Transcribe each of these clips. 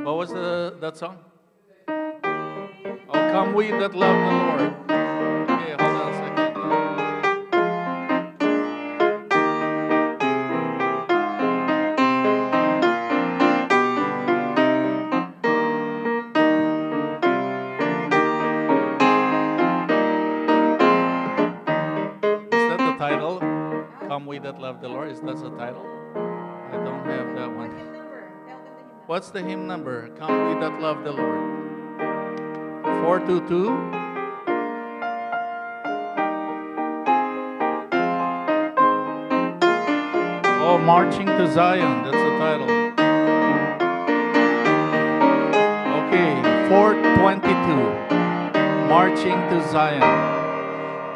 What was that song? Oh, come we that love the Lord. Okay, hold on a second. Is that the title? Come we that love the Lord. Is that the title? I don't have that one. What's the hymn number? Come we that love the Lord. 422. Oh, Marching to Zion. That's the title. Okay, 422. Marching to Zion.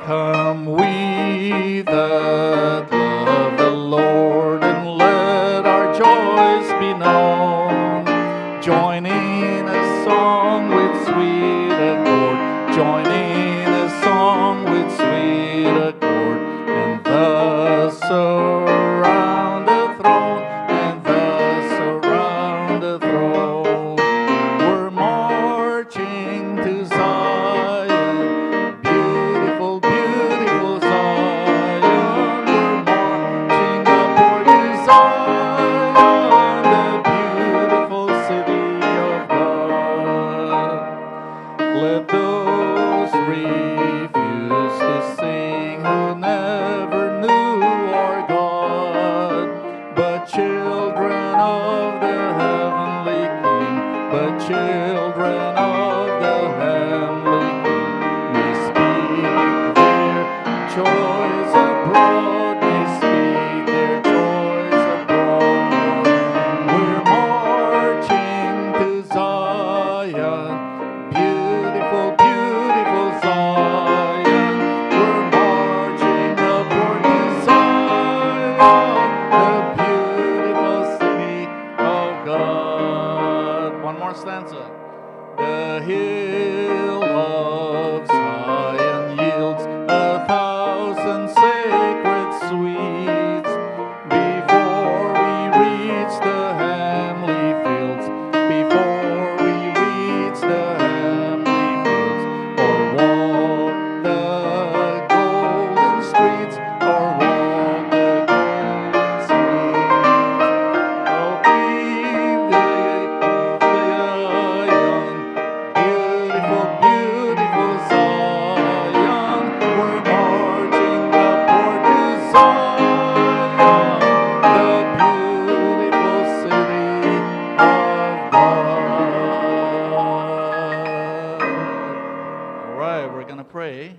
Come we that love the Lord, and let our joys be known. Join in a song with sweet accord. Join in a song with sweet accord. And thus around the throne, and thus around the throne, we're marching to Zion. Beautiful, beautiful Zion. We're marching upward to Zion, the beautiful city of God. Let those refuse to sing who never knew our God, but children of the heavenly King, but children of the heavenly King, may speak their joys abroad, may speak their joys abroad. We're marching to Zion, beautiful, beautiful Zion. We're marching upward to Zion, the beautiful city of God. One more stanza. The hill of Zion yields 1,000 sacred sweets before we reach the heavenly fields, before we reach the heavenly fields, or walk the golden streets, or walk the golden streets. Oh, keep the Zion, beautiful, beautiful Zion. We're marching upward to Zion, the beautiful city of God. All right, we're going to pray.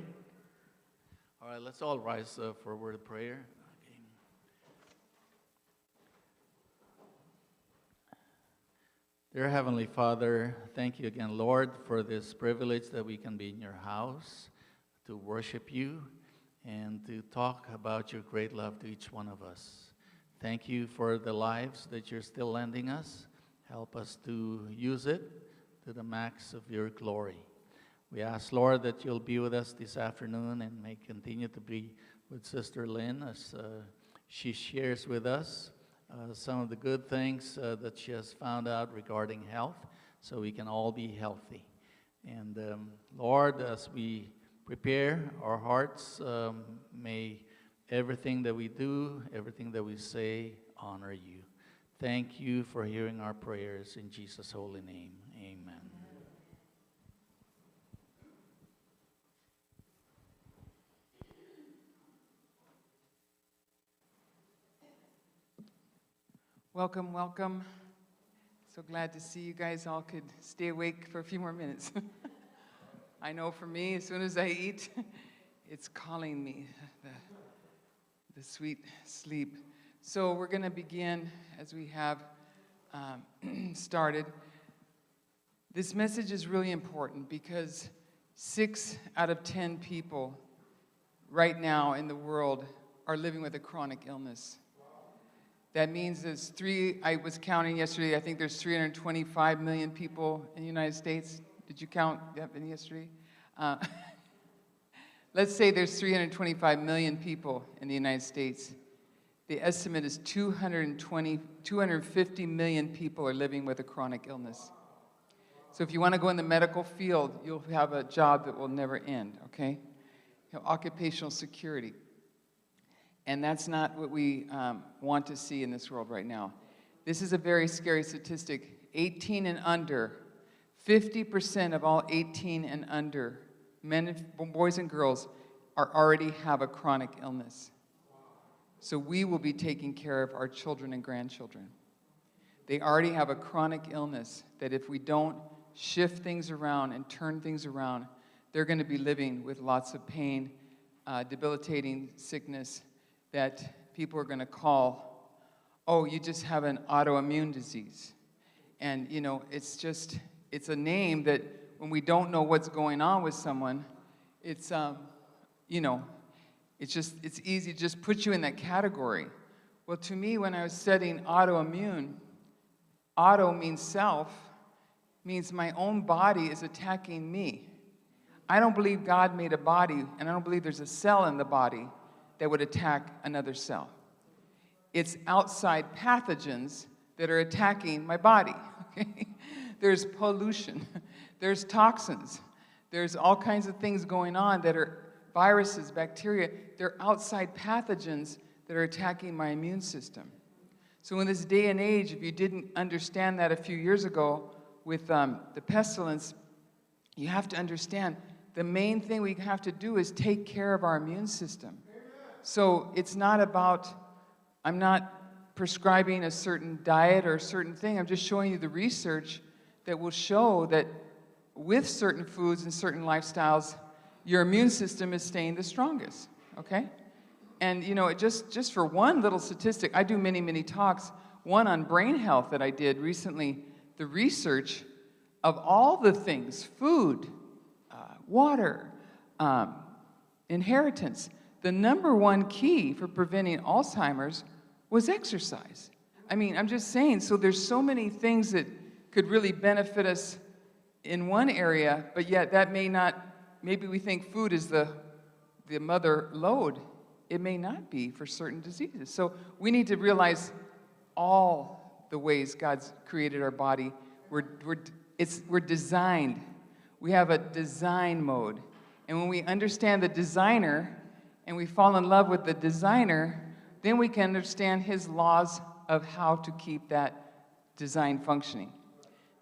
All right, let's all rise for a word of prayer. Okay. Dear Heavenly Father, thank you again, Lord, for this privilege that we can be in your house to worship you and to talk about your great love to each one of us. Thank you for the lives that you're still lending us. Help us to use it to the max of your glory. We ask, Lord, that you'll be with us this afternoon and may continue to be with Sister Lynn as she shares with us some of the good things that she has found out regarding health, so we can all be healthy. And Lord, as we prepare our hearts, may everything that we do, everything that we say, honor you. Thank you for hearing our prayers in Jesus' holy name. Amen. Welcome, welcome. So glad to see you guys all could stay awake for a few more minutes. I know for me, as soon as I eat, it's calling me, the sweet sleep. So we're going to begin as we have started. This message is really important because 6 out of 10 people right now in the world are living with a chronic illness. That means I was counting yesterday, I think there's 325 million people in the United States. Did you count that in yesterday? Let's say there's 325 million people in the United States. The estimate is 250 million people are living with a chronic illness. So if you want to go in the medical field, you'll have a job that will never end, okay? You know, occupational security. And that's not what we want to see in this world right now. This is a very scary statistic. 18 and under, 50% of all 18 and under, men, boys and girls, already have a chronic illness. So we will be taking care of our children and grandchildren. They already have a chronic illness that if we don't shift things around and turn things around, they're going to be living with lots of pain, debilitating sickness that people are going to call, oh, you just have an autoimmune disease. And, you know, it's a name that when we don't know what's going on with someone, it's, you know, it's easy to just put you in that category. Well, to me, when I was studying autoimmune, auto means self, means my own body is attacking me. I don't believe God made a body, and I don't believe there's a cell in the body that would attack another cell. It's outside pathogens that are attacking my body. Okay? There's pollution, there's toxins, there's all kinds of things going on that are viruses, bacteria. They're outside pathogens that are attacking my immune system. So in this day and age, if you didn't understand that a few years ago with the pestilence, you have to understand the main thing we have to do is take care of our immune system. So it's not about, I'm not prescribing a certain diet or a certain thing. I'm just showing you the research that will show that with certain foods and certain lifestyles, your immune system is staying the strongest, okay? And, you know, just for one little statistic, I do many, many talks, one on brain health that I did recently, the research of all the things, food, water, inheritance, the number one key for preventing Alzheimer's was exercise. I mean, I'm just saying, so there's so many things that could really benefit us in one area, but yet that may not, maybe we think food is the mother lode. It may not be for certain diseases. So we need to realize all the ways God's created our body. We're designed. We have a design mode. And when we understand the designer and we fall in love with the designer, then we can understand his laws of how to keep that design functioning.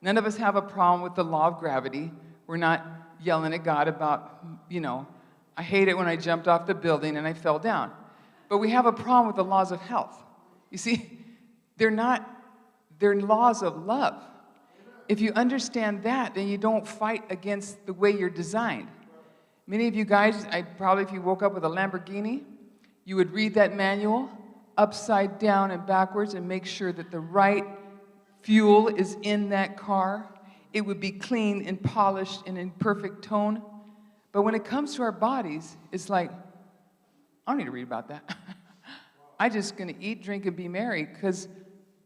None of us have a problem with the law of gravity. We're not yelling at God about, you know, I hate it when I jumped off the building and I fell down. But we have a problem with the laws of health. You see, they're laws of love. If you understand that, then you don't fight against the way you're designed. Many of you guys, probably if you woke up with a Lamborghini, you would read that manual upside down and backwards and make sure that the right fuel is in that car. It would be clean and polished and in perfect tone. But when it comes to our bodies, it's like, I don't need to read about that. I'm just going to eat, drink, and be merry because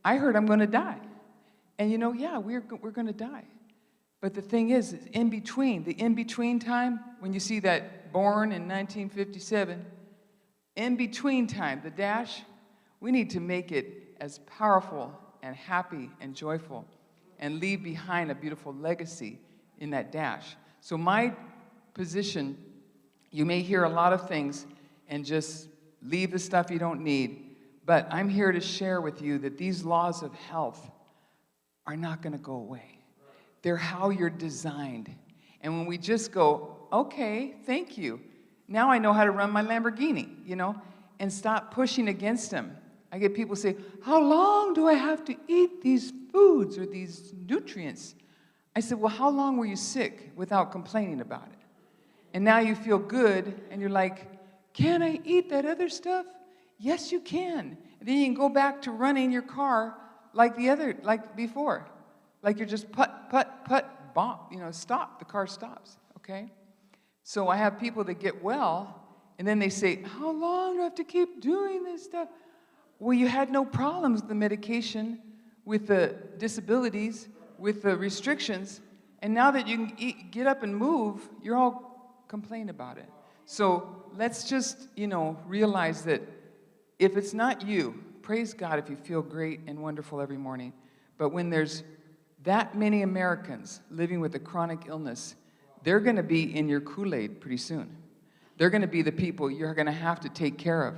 I heard I'm going to die. And you know, yeah, we're going to die. But the thing is, the in-between time, when you see that born in 1957, in-between time, the dash, we need to make it as powerful and happy and joyful and leave behind a beautiful legacy in that dash. So my position, you may hear a lot of things and just leave the stuff you don't need, but I'm here to share with you that these laws of health are not going to go away. They're how you're designed. And when we just go, okay, thank you. Now I know how to run my Lamborghini, you know, and stop pushing against them. I get people say, how long do I have to eat these foods or these nutrients? I said, well, how long were you sick without complaining about it? And now you feel good, and you're like, can I eat that other stuff? Yes, you can. And then you can go back to running your car like before. Like you're just put, bomb, you know, stop. The car stops, okay? So I have people that get well, and then they say, how long do I have to keep doing this stuff? Well, you had no problems with the medication, with the disabilities, with the restrictions, and now that you can get up and move, you're all complaining about it. So let's just, you know, realize that if it's not you, praise God if you feel great and wonderful every morning. But when there's that many Americans living with a chronic illness, they're going to be in your Kool-Aid pretty soon. They're going to be the people you're going to have to take care of.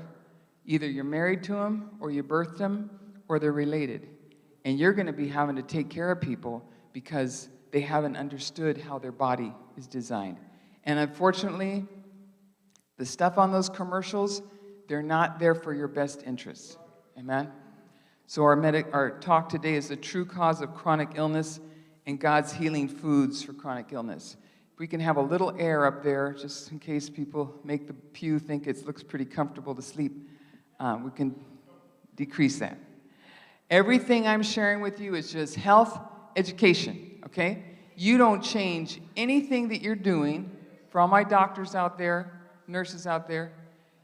Either you're married to them, or you birthed them, or they're related. And you're going to be having to take care of people because they haven't understood how their body is designed. And unfortunately, the stuff on those commercials, they're not there for your best interests. Amen? So our talk today is the true cause of chronic illness and God's healing foods for chronic illness. If we can have a little air up there, just in case people make the pew think it looks pretty comfortable to sleep, we can decrease that. Everything I'm sharing with you is just health education, okay? You don't change anything that you're doing. For all my doctors out there, nurses out there,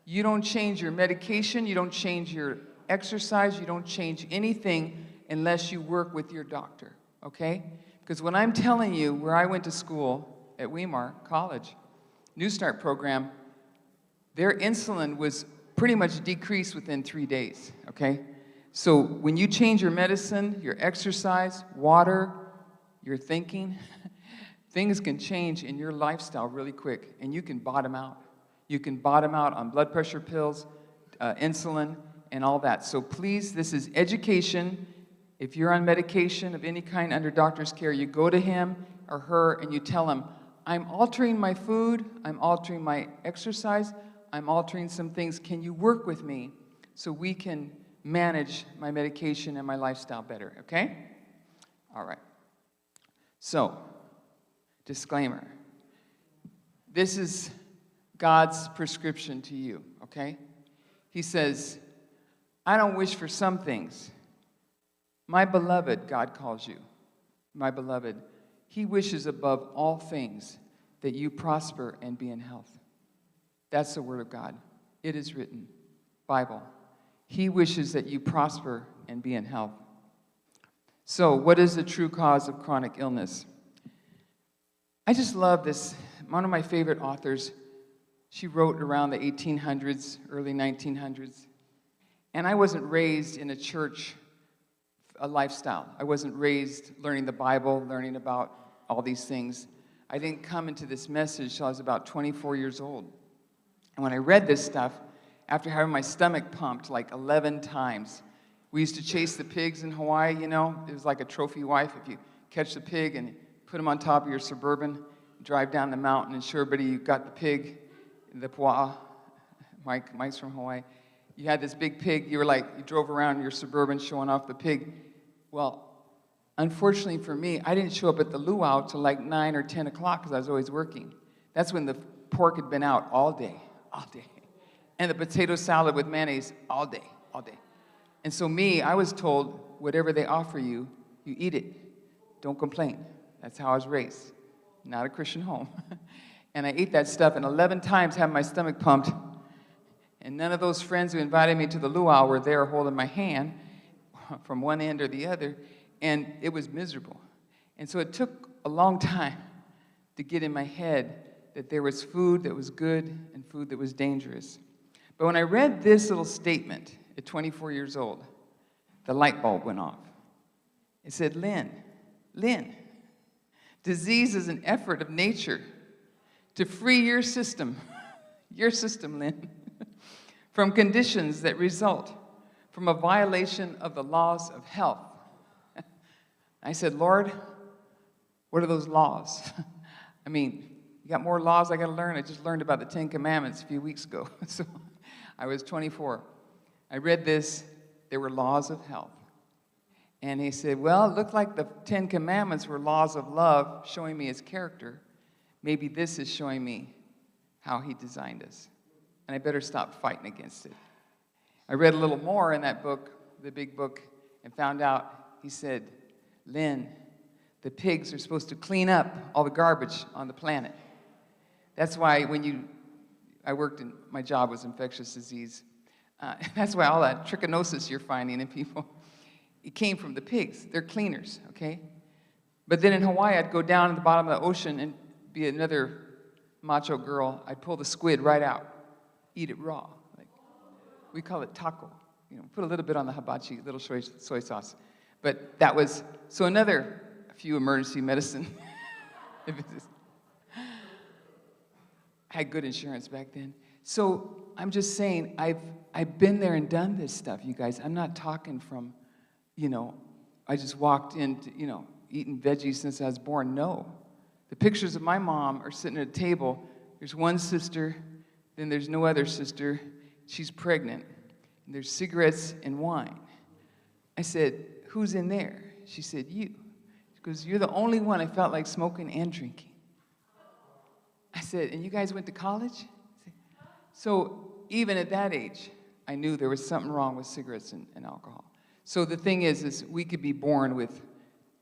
you don't change your medication, you don't change your exercise, you don't change anything unless you work with your doctor, okay? Because when I'm telling you where I went to school at Weimar College, New Start program, their insulin was pretty much decreased within 3 days, okay? So when you change your medicine, your exercise, water, your thinking, things can change in your lifestyle really quick, and you can bottom out. You can bottom out on blood pressure pills, insulin, and all that. So please, this is education. If you're on medication of any kind under doctor's care, you go to him or her and you tell him, I'm altering my food, I'm altering my exercise, I'm altering some things. Can you work with me so we can manage my medication and my lifestyle better, okay? All right. So, disclaimer. This is God's prescription to you, okay? He says, I don't wish for some things. My beloved, God calls you, my beloved, he wishes above all things that you prosper and be in health. That's the word of God. It is written, Bible. He wishes that you prosper and be in health. So, what is the true cause of chronic illness? I just love this. One of my favorite authors, she wrote around the 1800s, early 1900s. And I wasn't raised in a church, a lifestyle. I wasn't raised learning the Bible, learning about all these things. I didn't come into this message till I was about 24 years old. And when I read this stuff, after having my stomach pumped like 11 times, we used to chase the pigs in Hawaii, you know. It was like a trophy wife. If you catch the pig and put him on top of your Suburban, drive down the mountain and show everybody you got the pig, the pua'a. Mike's from Hawaii. You had this big pig. You drove around your Suburban showing off the pig. Well, unfortunately for me, I didn't show up at the luau till like 9 or 10 o'clock because I was always working. That's when the pork had been out all day. And the potato salad with mayonnaise all day. And so I was told, whatever they offer you, you eat it. Don't complain. That's how I was raised. Not a Christian home. And I ate that stuff, and 11 times had my stomach pumped. And none of those friends who invited me to the luau were there holding my hand from one end or the other. And it was miserable. And so it took a long time to get in my head that there was food that was good and food that was dangerous. But when I read this little statement at 24 years old, the light bulb went off. It said, Lynn, disease is an effort of nature to free your system, Lynn, from conditions that result from a violation of the laws of health. I said, Lord, what are those laws? I mean, you got more laws I got to learn? I just learned about the 10 Commandments a few weeks ago. So I was 24. I read this. There were laws of health. And he said, well, it looked like the 10 Commandments were laws of love, showing me his character. Maybe this is showing me how he designed us. And I better stop fighting against it. I read a little more in that book, the big book, and found out, he said, Lynn, the pigs are supposed to clean up all the garbage on the planet. That's why my job was infectious disease. That's why all that trichinosis you're finding in people, it came from the pigs. They're cleaners, okay? But then in Hawaii, I'd go down at the bottom of the ocean and be another macho girl. I'd pull the squid right out, eat it raw. We call it taco. You know, put a little bit on the hibachi, a little soy sauce. But that was, so another few emergency medicine. I had good insurance back then. So I'm just saying, I've been there and done this stuff, you guys. I'm not talking from, you know, I just walked into, you know, eating veggies since I was born. No. The pictures of my mom are sitting at a table. There's one sister, then there's no other sister. She's pregnant. And there's cigarettes and wine. I said, who's in there? She said, you. She goes, you're the only one I felt like smoking and drinking. I said, and you guys went to college? So even at that age, I knew there was something wrong with cigarettes and alcohol. So the thing is we could be born with,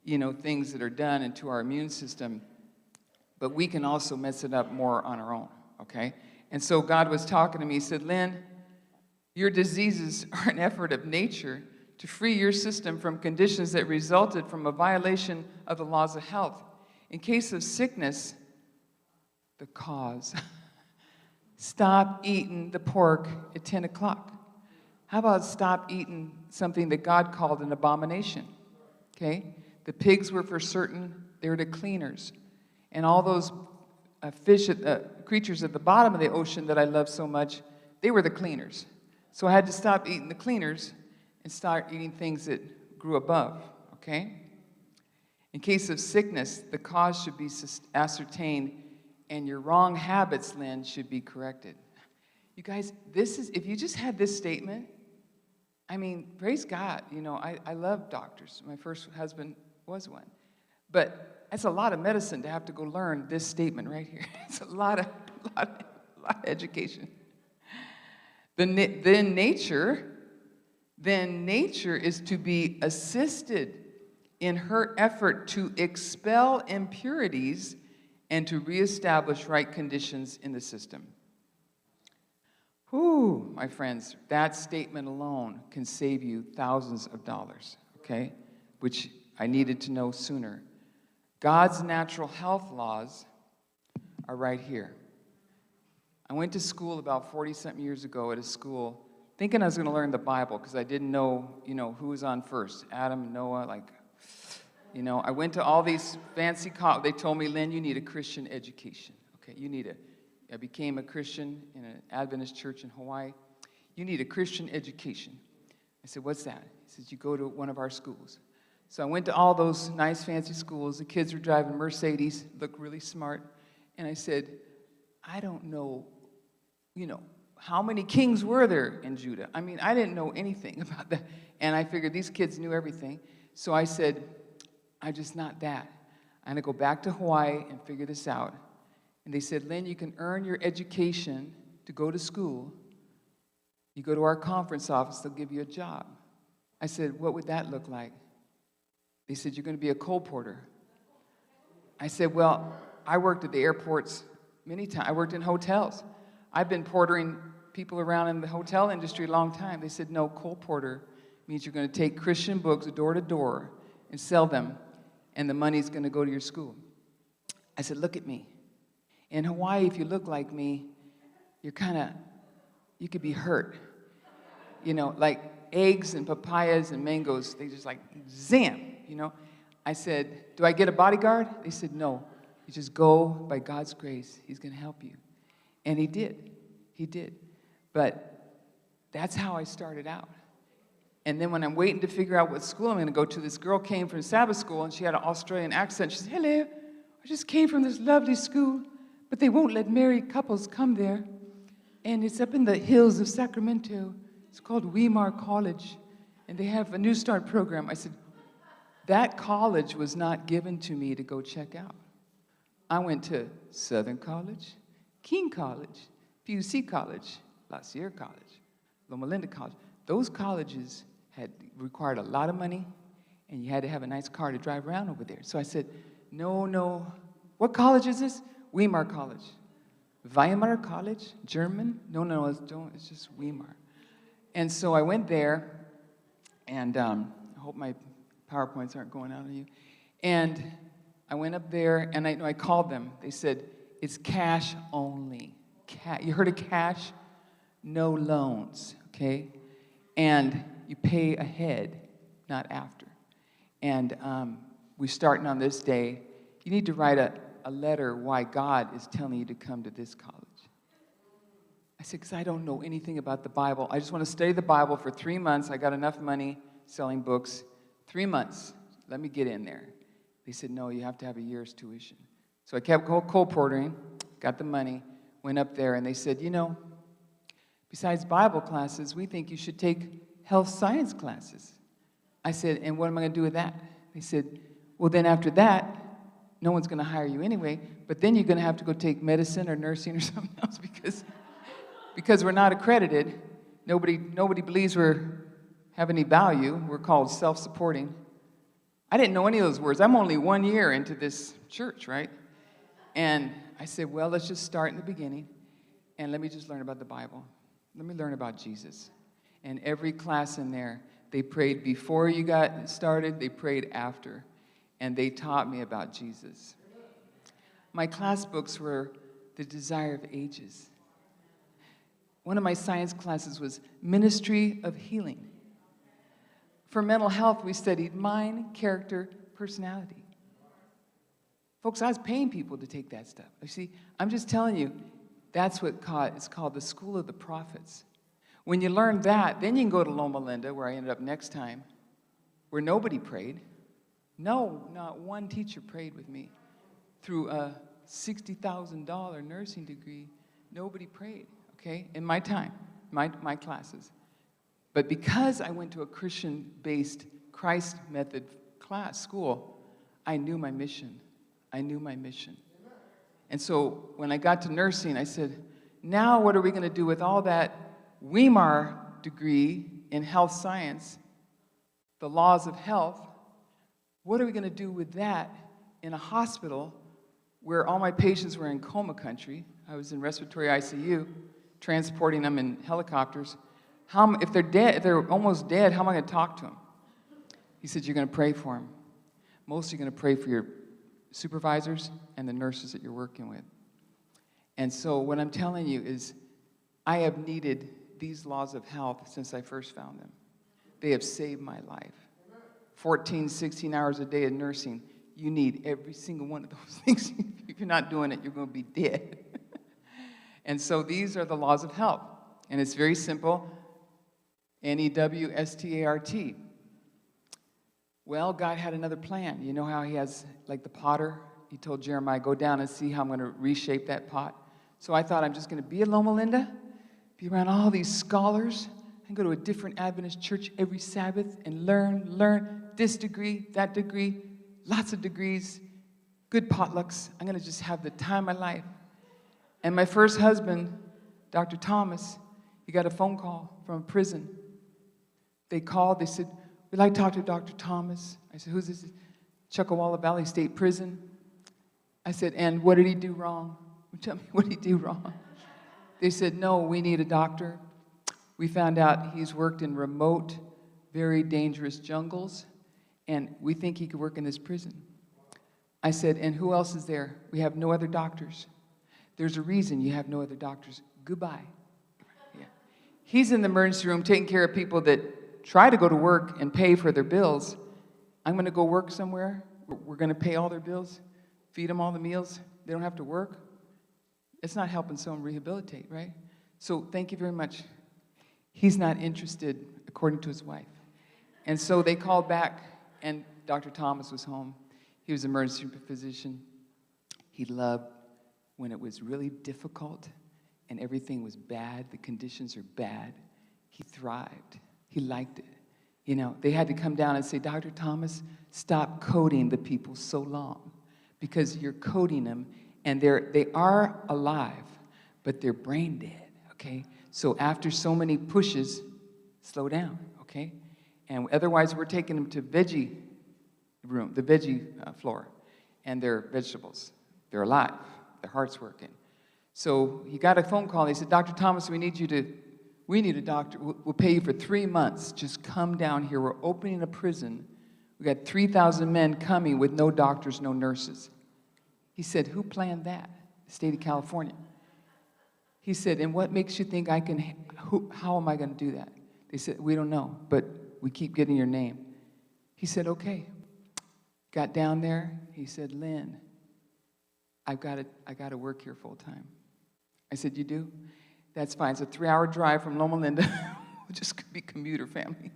you know, things that are done into our immune system, but we can also mess it up more on our own, okay? And so God was talking to me. He said, Lynn, your diseases are an effort of nature to free your system from conditions that resulted from a violation of the laws of health. In case of sickness, the cause. Stop eating the pork at 10 o'clock. How about stop eating something that God called an abomination? Okay? The pigs were for certain, they were the cleaners. And all those creatures at the bottom of the ocean that I love so much, they were the cleaners. So I had to stop eating the cleaners and start eating things that grew above, okay? In case of sickness, the cause should be ascertained, and your wrong habits, Lynn, should be corrected. You guys, this is, if you just had this statement, I mean, praise God. You know, I love doctors. My first husband was one. But that's a lot of medicine to have to go learn this statement right here. It's a lot of education. Then nature is to be assisted in her effort to expel impurities and to reestablish right conditions in the system. Whew, my friends, that statement alone can save you thousands of dollars, okay? Which I needed to know sooner. God's natural health laws are right here. I went to school about 40-something years ago at a school thinking I was going to learn the Bible because I didn't know, you know, who was on first, Adam, Noah, like, you know. I went to all these fancy colleges. They told me, Lynn, you need a Christian education. Okay, I became a Christian in an Adventist church in Hawaii. You need a Christian education. I said, what's that? He says, you go to one of our schools. So I went to all those nice fancy schools. The kids were driving Mercedes, looked really smart. And I said, I don't know, you know, how many kings were there in Judah? I mean, I didn't know anything about that. And I figured these kids knew everything. So I said, I'm just not that. I'm going to go back to Hawaii and figure this out. And they said, Lynn, you can earn your education to go to school. You go to our conference office, they'll give you a job. I said, what would that look like? They said, you're going to be a coal porter. I said, well, I worked at the airports many times. I worked in hotels. I've been portering people around in the hotel industry a long time. They said, no, coal porter means you're going to take Christian books door to door and sell them, and the money's going to go to your school. I said, look at me. In Hawaii, if you look like me, you could be hurt. You know, like eggs and papayas and mangoes, they just like, zam, you know. I said, do I get a bodyguard? They said, no. You just go by God's grace. He's going to help you. And he did. He did. But that's how I started out. And then when I'm waiting to figure out what school I'm going to go to, this girl came from Sabbath school, and she had an Australian accent. She said, hello, I just came from this lovely school, but they won't let married couples come there. And it's up in the hills of Sacramento. It's called Weimar College, and they have a New Start program. I said, that college was not given to me to go check out. I went to Southern College, King College, PUC College, La Sierra College, Loma Linda College. Those colleges had required a lot of money, and you had to have a nice car to drive around over there. So I said, no. What college is this? Weimar College. Weimar College? German? No, it's just Weimar. And so I went there, and I hope my PowerPoints aren't going out on you. And I went up there, and I called them. They said, it's cash only. You heard of cash? No loans. okay? And you pay ahead, not after. And we're starting on this day. You need to write a letter why God is telling you to come to this college. I said, because I don't know anything about the Bible. I just want to study the Bible for 3 months. I got enough money selling books. 3 months. Let me get in there. They said, no, you have to have a year's tuition. So I kept colporteuring, got the money, went up there, and they said, you know, besides Bible classes, we think you should take health science classes. I said, and what am I going to do with that? They said, well, then after that, no one's going to hire you anyway, but then you're going to have to go take medicine or nursing or something else because we're not accredited. Nobody believes we have any value. We're called self-supporting. I didn't know any of those words. I'm only 1 year into this church, right? And I said, well, let's just start in the beginning, and let me just learn about the Bible. Let me learn about Jesus. And every class in there, they prayed before you got started, they prayed after, and they taught me about Jesus. My class books were The Desire of Ages. One of my science classes was Ministry of Healing. For mental health, we studied mind, character, personality. Folks, I was paying people to take that stuff. You see, I'm just telling you, that's what it's called the School of the Prophets. When you learn that, then you can go to Loma Linda, where I ended up next time, where nobody prayed. No, not one teacher prayed with me. Through a $60,000 nursing degree, nobody prayed, okay, in my time, my classes. But because I went to a Christian-based Christ method school, I knew my mission. I knew my mission. And so when I got to nursing, I said, now what are we going to do with all that Weimar degree in health science, the laws of health? What are we going to do with that in a hospital where all my patients were in coma country? I was in respiratory ICU, transporting them in helicopters. If they're dead, if they're almost dead, how am I going to talk to them? He said, you're going to pray for them. Mostly you're going to pray for your supervisors and the nurses that you're working with. And so what I'm telling you is I have needed these laws of health since I first found them. They have saved my life. 14, 16 hours a day of nursing, you need every single one of those things. If you're not doing it, you're going to be dead. And so these are the laws of health. And it's very simple. N-E-W-S-T-A-R-T. Well, God had another plan. You know how he has, like the potter? He told Jeremiah, go down and see how I'm going to reshape that pot. So I thought I'm just going to be at Loma Linda, be around all these scholars, and go to a different Adventist church every Sabbath and learn this degree, that degree, lots of degrees, good potlucks. I'm going to just have the time of my life. And my first husband, Dr. Thomas, he got a phone call from a prison. They called, they said, we'd like to talk to Dr. Thomas. I said, who's this? Chuckawalla Valley State Prison. I said, and what did he do wrong? Tell me, what did he do wrong? They said, no, we need a doctor. We found out he's worked in remote, very dangerous jungles, and we think he could work in this prison. I said, and who else is there? We have no other doctors. There's a reason you have no other doctors. Goodbye. Yeah. He's in the emergency room taking care of people that try to go to work and pay for their bills. I'm going to go work somewhere. We're going to pay all their bills, feed them all the meals. They don't have to work. It's not helping someone rehabilitate, right? So thank you very much. He's not interested, according to his wife. And so they called back, and Dr. Thomas was home. He was an emergency physician. He loved when it was really difficult and everything was bad, the conditions are bad. He thrived. He liked it. You know, they had to come down and say, Dr. Thomas, stop coding the people so long because you're coding them and they are alive, but they're brain dead, okay? So after so many pushes, slow down, okay? And otherwise, we're taking them to veggie room, the veggie floor, and they're vegetables. They're alive. Their heart's working. So he got a phone call. They said, Dr. Thomas, we need a doctor. We'll pay you for 3 months. Just come down here. We're opening a prison. We got 3,000 men coming with no doctors, no nurses. He said, who planned that? The state of California. He said, and what makes you think I can, how am I going to do that? They said, we don't know, but we keep getting your name. He said, okay. Got down there. He said, Lynn, I got to work here full time. I said, you do? That's fine. It's a 3-hour drive from Loma Linda. We'll just be commuter family.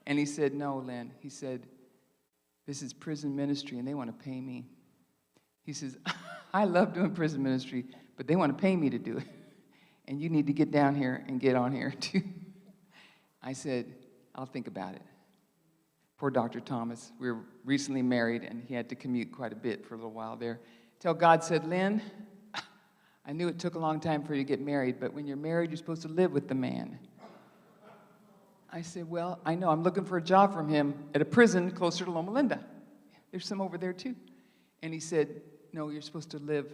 And he said, no, Lynn. He said, this is prison ministry, and they want to pay me. He says, I love doing prison ministry, but they want to pay me to do it. And you need to get down here and get on here, too. I said, I'll think about it. Poor Dr. Thomas. We were recently married, and he had to commute quite a bit for a little while there. Till God said, Lynn, I knew it took a long time for you to get married, but when you're married, you're supposed to live with the man. I said, well, I know. I'm looking for a job from him at a prison closer to Loma Linda. There's some over there, too. And he said, no, you're supposed to live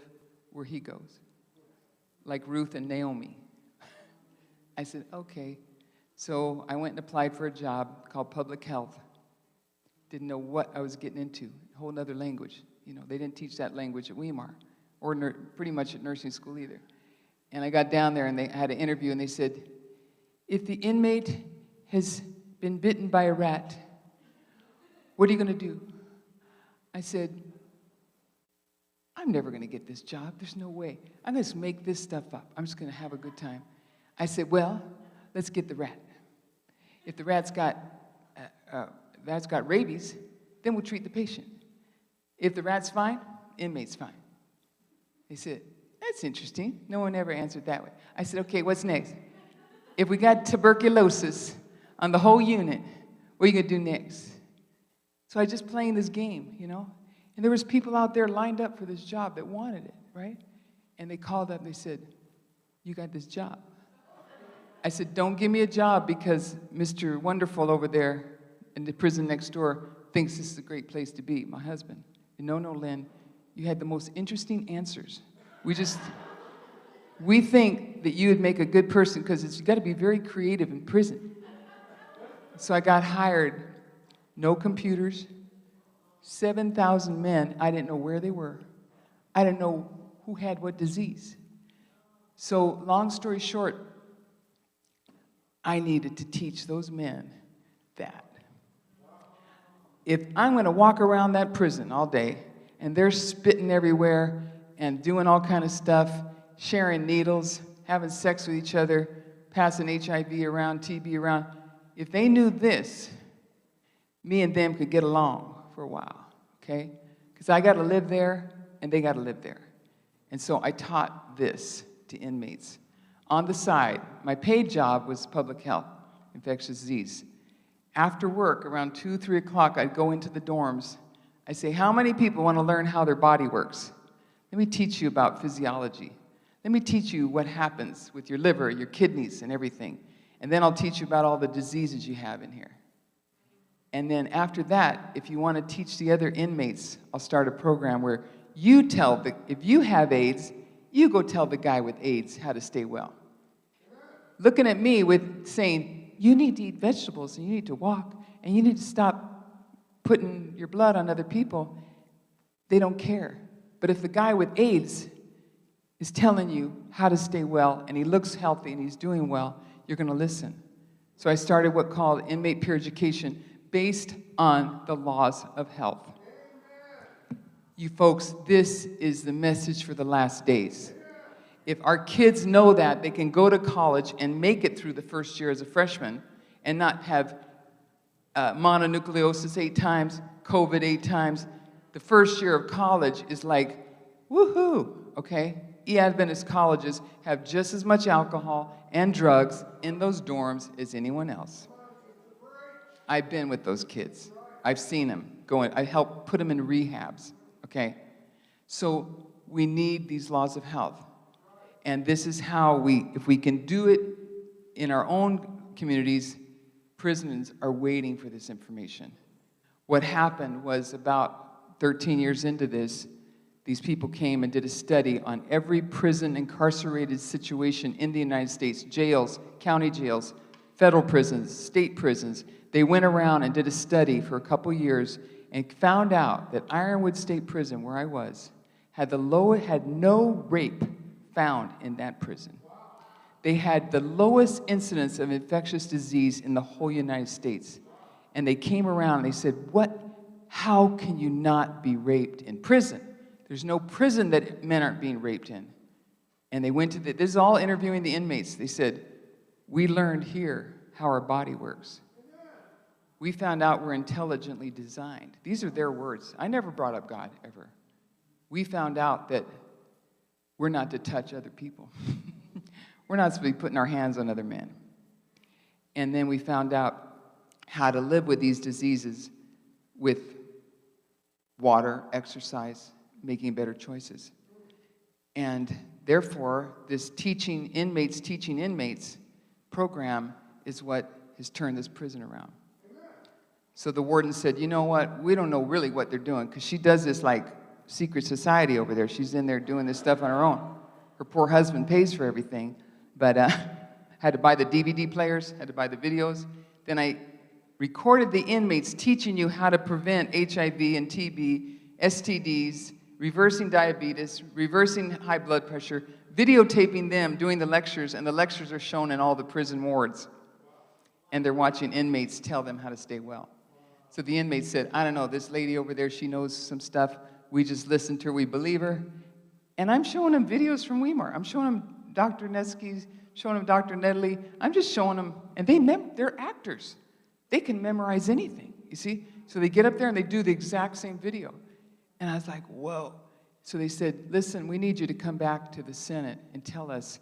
where he goes, like Ruth and Naomi. I said, okay. So I went and applied for a job called public health. Didn't know what I was getting into, a whole other language. You know, they didn't teach that language at Weimar, or pretty much at nursing school either. And I got down there, and they had an interview, and they said, if the inmate has been bitten by a rat, what are you going to do? I said, I'm never going to get this job. There's no way. I'm going to make this stuff up. I'm just going to have a good time. I said, well, let's get the rat. If the rat's got rabies, then we'll treat the patient. If the rat's fine, inmate's fine. They said, that's interesting. No one ever answered that way. I said, okay, what's next? If we got tuberculosis on the whole unit, what are you going to do next? So I just playing this game, you know? And there was people out there lined up for this job that wanted it, right? And they called up and they said, you got this job. I said, don't give me a job because Mr. Wonderful over there in the prison next door thinks this is a great place to be, my husband. And no, Lynn, you had the most interesting answers. We think that you would make a good person because you've got to be very creative in prison. So I got hired, no computers, 7,000 men. I didn't know where they were. I didn't know who had what disease. So long story short, I needed to teach those men that if I'm going to walk around that prison all day and they're spitting everywhere and doing all kind of stuff, sharing needles, having sex with each other, passing HIV around, TB around, if they knew this, me and them could get along for a while, okay? Because I got to live there and they got to live there. And so I taught this to inmates. On the side, my paid job was public health, infectious disease. After work, around 2, 3 o'clock, I'd go into the dorms. I'd say, how many people want to learn how their body works? Let me teach you about physiology. Let me teach you what happens with your liver, your kidneys, and everything. And then I'll teach you about all the diseases you have in here. And then after that, if you want to teach the other inmates, I'll start a program where you tell if you have AIDS, you go tell the guy with AIDS how to stay well. Looking at me with saying, you need to eat vegetables, and you need to walk, and you need to stop putting your blood on other people, they don't care. But if the guy with AIDS is telling you how to stay well, and he looks healthy, and he's doing well, you're going to listen. So I started what's called inmate peer education, based on the laws of health. You folks, this is the message for the last days. If our kids know that, they can go to college and make it through the first year as a freshman and not have mononucleosis 8 times, COVID 8 times. The first year of college is like, woohoo, okay? Adventist colleges have just as much alcohol and drugs in those dorms as anyone else. I've been with those kids. I've seen them going. I helped put them in rehabs, okay? So we need these laws of health. And this is how if we can do it in our own communities, prisons are waiting for this information. What happened was about 13 years into this, these people came and did a study on every prison incarcerated situation in the United States, jails, county jails, federal prisons, state prisons. They went around and did a study for a couple years and found out that Ironwood State Prison, where I was, had no rape found in that prison. they had the lowest incidence of infectious disease in the whole United States. And they came around and they said, how can you not be raped in prison? There's no prison that men aren't being raped in. And they went to this is all interviewing the inmates. They said, we learned here how our body works. We found out we're intelligently designed. These are their words. I never brought up God, ever. We found out that we're not to touch other people. We're not supposed to be putting our hands on other men. And then we found out how to live with these diseases with water, exercise, making better choices. And therefore, this teaching inmates program is what has turned this prison around. So the warden said, you know what, we don't know really what they're doing, because she does this like secret society over there. She's in there doing this stuff on her own. Her poor husband pays for everything, but had to buy the DVD players, had to buy the videos. Then I recorded the inmates teaching you how to prevent HIV and TB, STDs, reversing diabetes, reversing high blood pressure, videotaping them doing the lectures, and the lectures are shown in all the prison wards. And they're watching inmates tell them how to stay well. So the inmates said, I don't know, this lady over there, she knows some stuff. We just listen to her, we believe her. And I'm showing them videos from Weimar. I'm showing them Dr. Netsky, showing them Dr. Nedley. I'm just showing them, and they're actors. They can memorize anything, you see? So they get up there and they do the exact same video. And I was like, whoa. So they said, listen, we need you to come back to the Senate and tell us,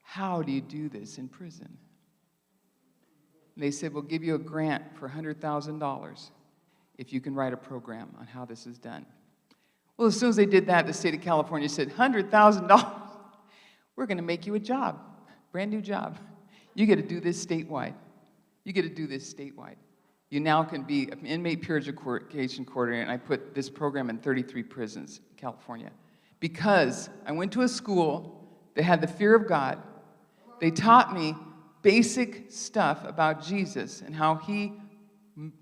how do you do this in prison? And they said, we'll give you a grant for $100,000 if you can write a program on how this is done. Well, as soon as they did that, the state of California said, $100,000, we're going to make you a job, brand new job. You get to do this statewide. You get to do this statewide. You now can be an inmate purification coordinator, and I put this program in 33 prisons in California. Because I went to a school that had the fear of God. They taught me basic stuff about Jesus and how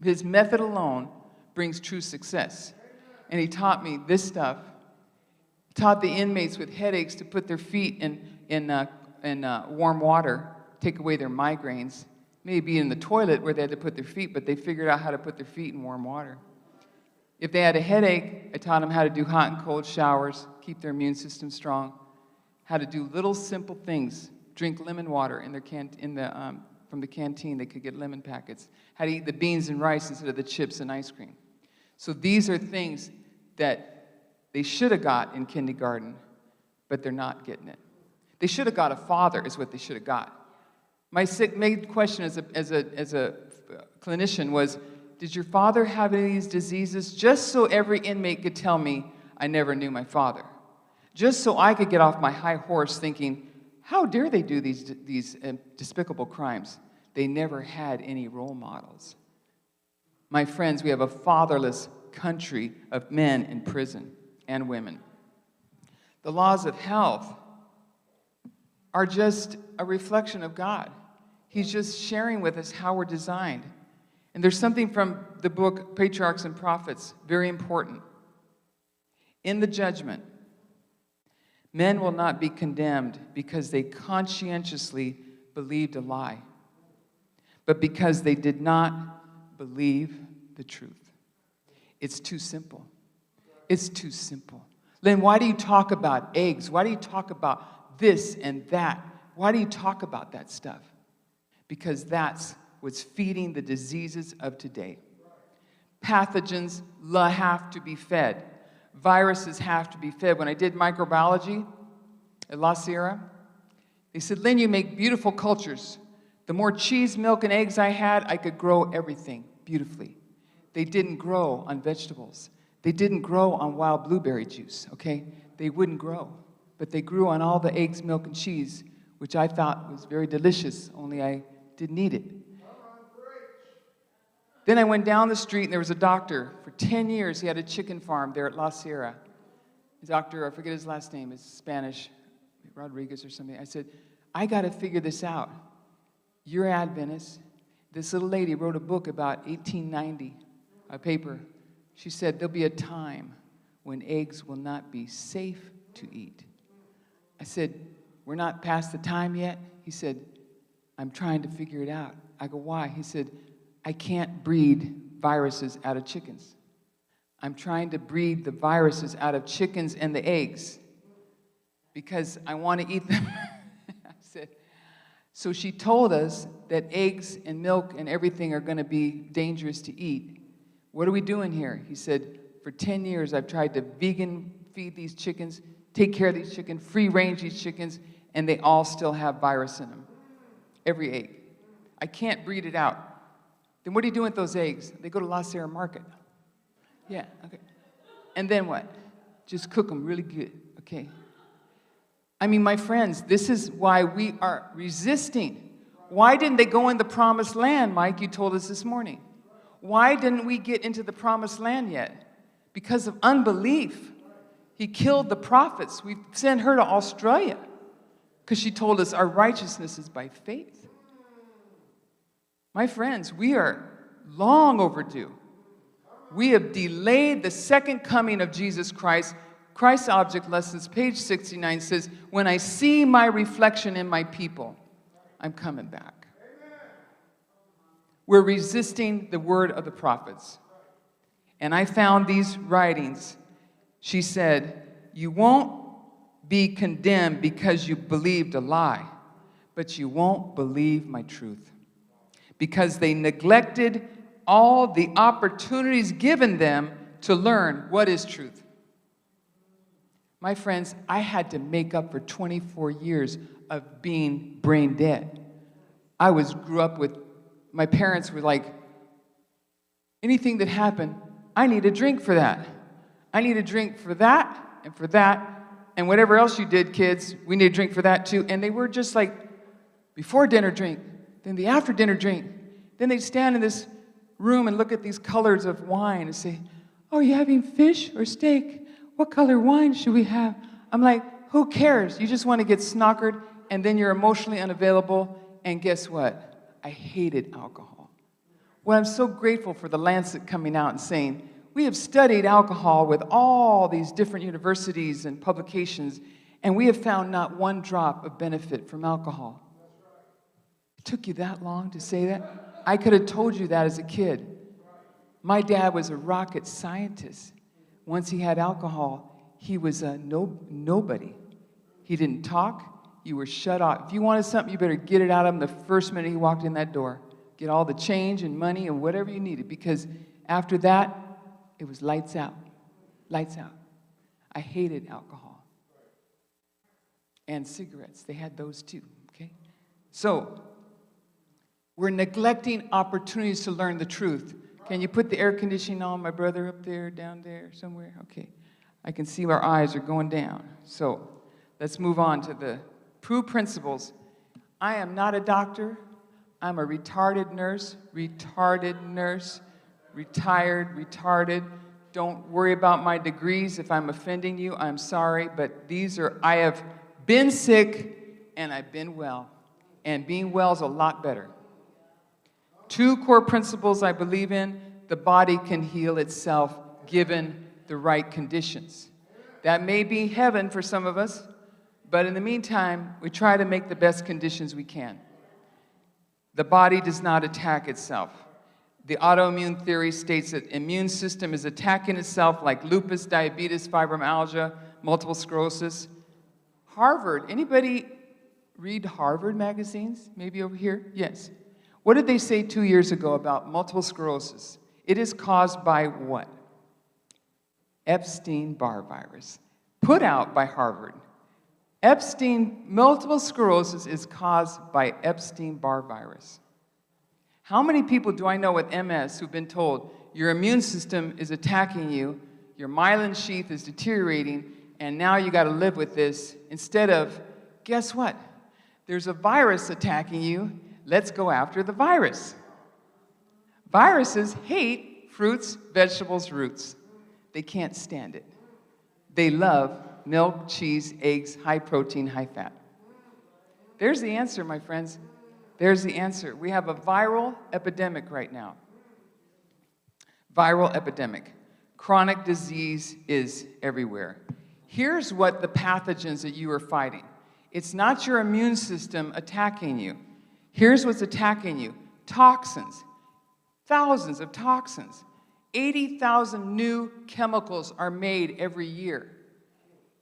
his method alone brings true success. And he taught me this stuff. He taught the inmates with headaches to put their feet in warm water, take away their migraines. Maybe in the toilet where they had to put their feet, but they figured out how to put their feet in warm water. If they had a headache, I taught them how to do hot and cold showers, keep their immune system strong, how to do little simple things, drink lemon water from the canteen. They could get lemon packets, how to eat the beans and rice instead of the chips and ice cream. So these are things that they should have got in kindergarten, but they're not getting it. They should have got a father is what they should have got. My main question as a clinician was, did your father have any of these diseases? Just so every inmate could tell me I never knew my father. Just so I could get off my high horse thinking, how dare they do these despicable crimes? They never had any role models. My friends, we have a fatherless country of men in prison and women. The laws of health are just a reflection of God. He's just sharing with us how we're designed. And there's something from the book Patriarchs and Prophets, very important. In the judgment, men will not be condemned because they conscientiously believed a lie, but because they did not believe the truth. It's too simple. It's too simple. Lynn, why do you talk about eggs? Why do you talk about this and that? Why do you talk about that stuff? Because that's what's feeding the diseases of today. Pathogens have to be fed. Viruses have to be fed. When I did microbiology at La Sierra, they said, Lynn, you make beautiful cultures. The more cheese, milk, and eggs I had, I could grow everything beautifully. They didn't grow on vegetables. They didn't grow on wild blueberry juice, okay? They wouldn't grow. But they grew on all the eggs, milk, and cheese, which I thought was very delicious, only I didn't eat it. Then I went down the street, and there was a doctor. For 10 years, he had a chicken farm there at La Sierra. The doctor, I forget his last name, it's Spanish, Rodriguez or something. I said, I got to figure this out. You're Adventist. This little lady wrote a book about 1890, a paper. She said, there'll be a time when eggs will not be safe to eat. I said, we're not past the time yet? He said, I'm trying to figure it out. I go, why? He said, I can't breed viruses out of chickens. I'm trying to breed the viruses out of chickens and the eggs because I want to eat them. I said, so she told us that eggs and milk and everything are going to be dangerous to eat. What are we doing here? He said, for 10 years I've tried to vegan feed these chickens, take care of these chickens, free range these chickens, and they all still have virus in them. Every egg. I can't breed it out. Then what are you doing with those eggs? They go to La Sierra Market. Yeah, okay. And then what? Just cook them really good, okay? I mean, my friends, this is why we are resisting. Why didn't they go in the promised land, Mike? You told us this morning. Why didn't we get into the promised land yet? Because of unbelief. He killed the prophets. We sent her to Australia because she told us our righteousness is by faith. My friends, we are long overdue. We have delayed the second coming of Jesus Christ. Christ Object Lessons, page 69 says, when I see my reflection in my people, I'm coming back. We're resisting the word of the prophets. And I found these writings. She said, you won't be condemned because you believed a lie, but you won't believe my truth. Because they neglected all the opportunities given them to learn what is truth. My friends, I had to make up for 24 years of being brain dead. I grew up with, my parents were like, anything that happened, I need a drink for that. I need a drink for that, and for that, and whatever else you did, kids, we need a drink for that too. And they were just like, before dinner drink, then the after dinner drink. Then they'd stand in this room and look at these colors of wine and say, oh, are you having fish or steak? What color wine should we have? I'm like, who cares? You just want to get snockered, and then you're emotionally unavailable, and guess what? I hated alcohol. Well, I'm so grateful for the Lancet coming out and saying, we have studied alcohol with all these different universities and publications, and we have found not one drop of benefit from alcohol. It took you that long to say that? I could have told you that as a kid. My dad was a rocket scientist. Once he had alcohol, he was a nobody. He didn't talk. You were shut off. If you wanted something, you better get it out of him the first minute he walked in that door. Get all the change and money and whatever you needed, because after that, it was lights out. Lights out. I hated alcohol. And cigarettes. They had those too, okay? So, we're neglecting opportunities to learn the truth. Can you put the air conditioning on, my brother, up there, down there, somewhere? Okay. I can see our eyes are going down. So, let's move on to the true principles. I am not a doctor. I'm a retarded nurse, retired, retarded. Don't worry about my degrees. If I'm offending you, I'm sorry, but I have been sick and I've been well. And being well is a lot better. 2 core principles I believe in: the body can heal itself given the right conditions. That may be heaven for some of us, but in the meantime, we try to make the best conditions we can. The body does not attack itself. The autoimmune theory states that the immune system is attacking itself like lupus, diabetes, fibromyalgia, multiple sclerosis. Harvard, anybody read Harvard magazines? Maybe over here? Yes. What did they say 2 years ago about multiple sclerosis? It is caused by what? Epstein-Barr virus, put out by Harvard. Multiple sclerosis is caused by Epstein-Barr virus. How many people do I know with MS who've been told your immune system is attacking you, your myelin sheath is deteriorating, and now you got to live with this, instead of, guess what? There's a virus attacking you. Let's go after the virus. Viruses hate fruits, vegetables, roots. They can't stand it. They love milk, cheese, eggs, high protein, high fat. There's the answer, my friends. There's the answer. We have a viral epidemic right now. Viral epidemic. Chronic disease is everywhere. Here's what the pathogens that you are fighting. It's not your immune system attacking you. Here's what's attacking you. Toxins. Thousands of toxins. 80,000 new chemicals are made every year.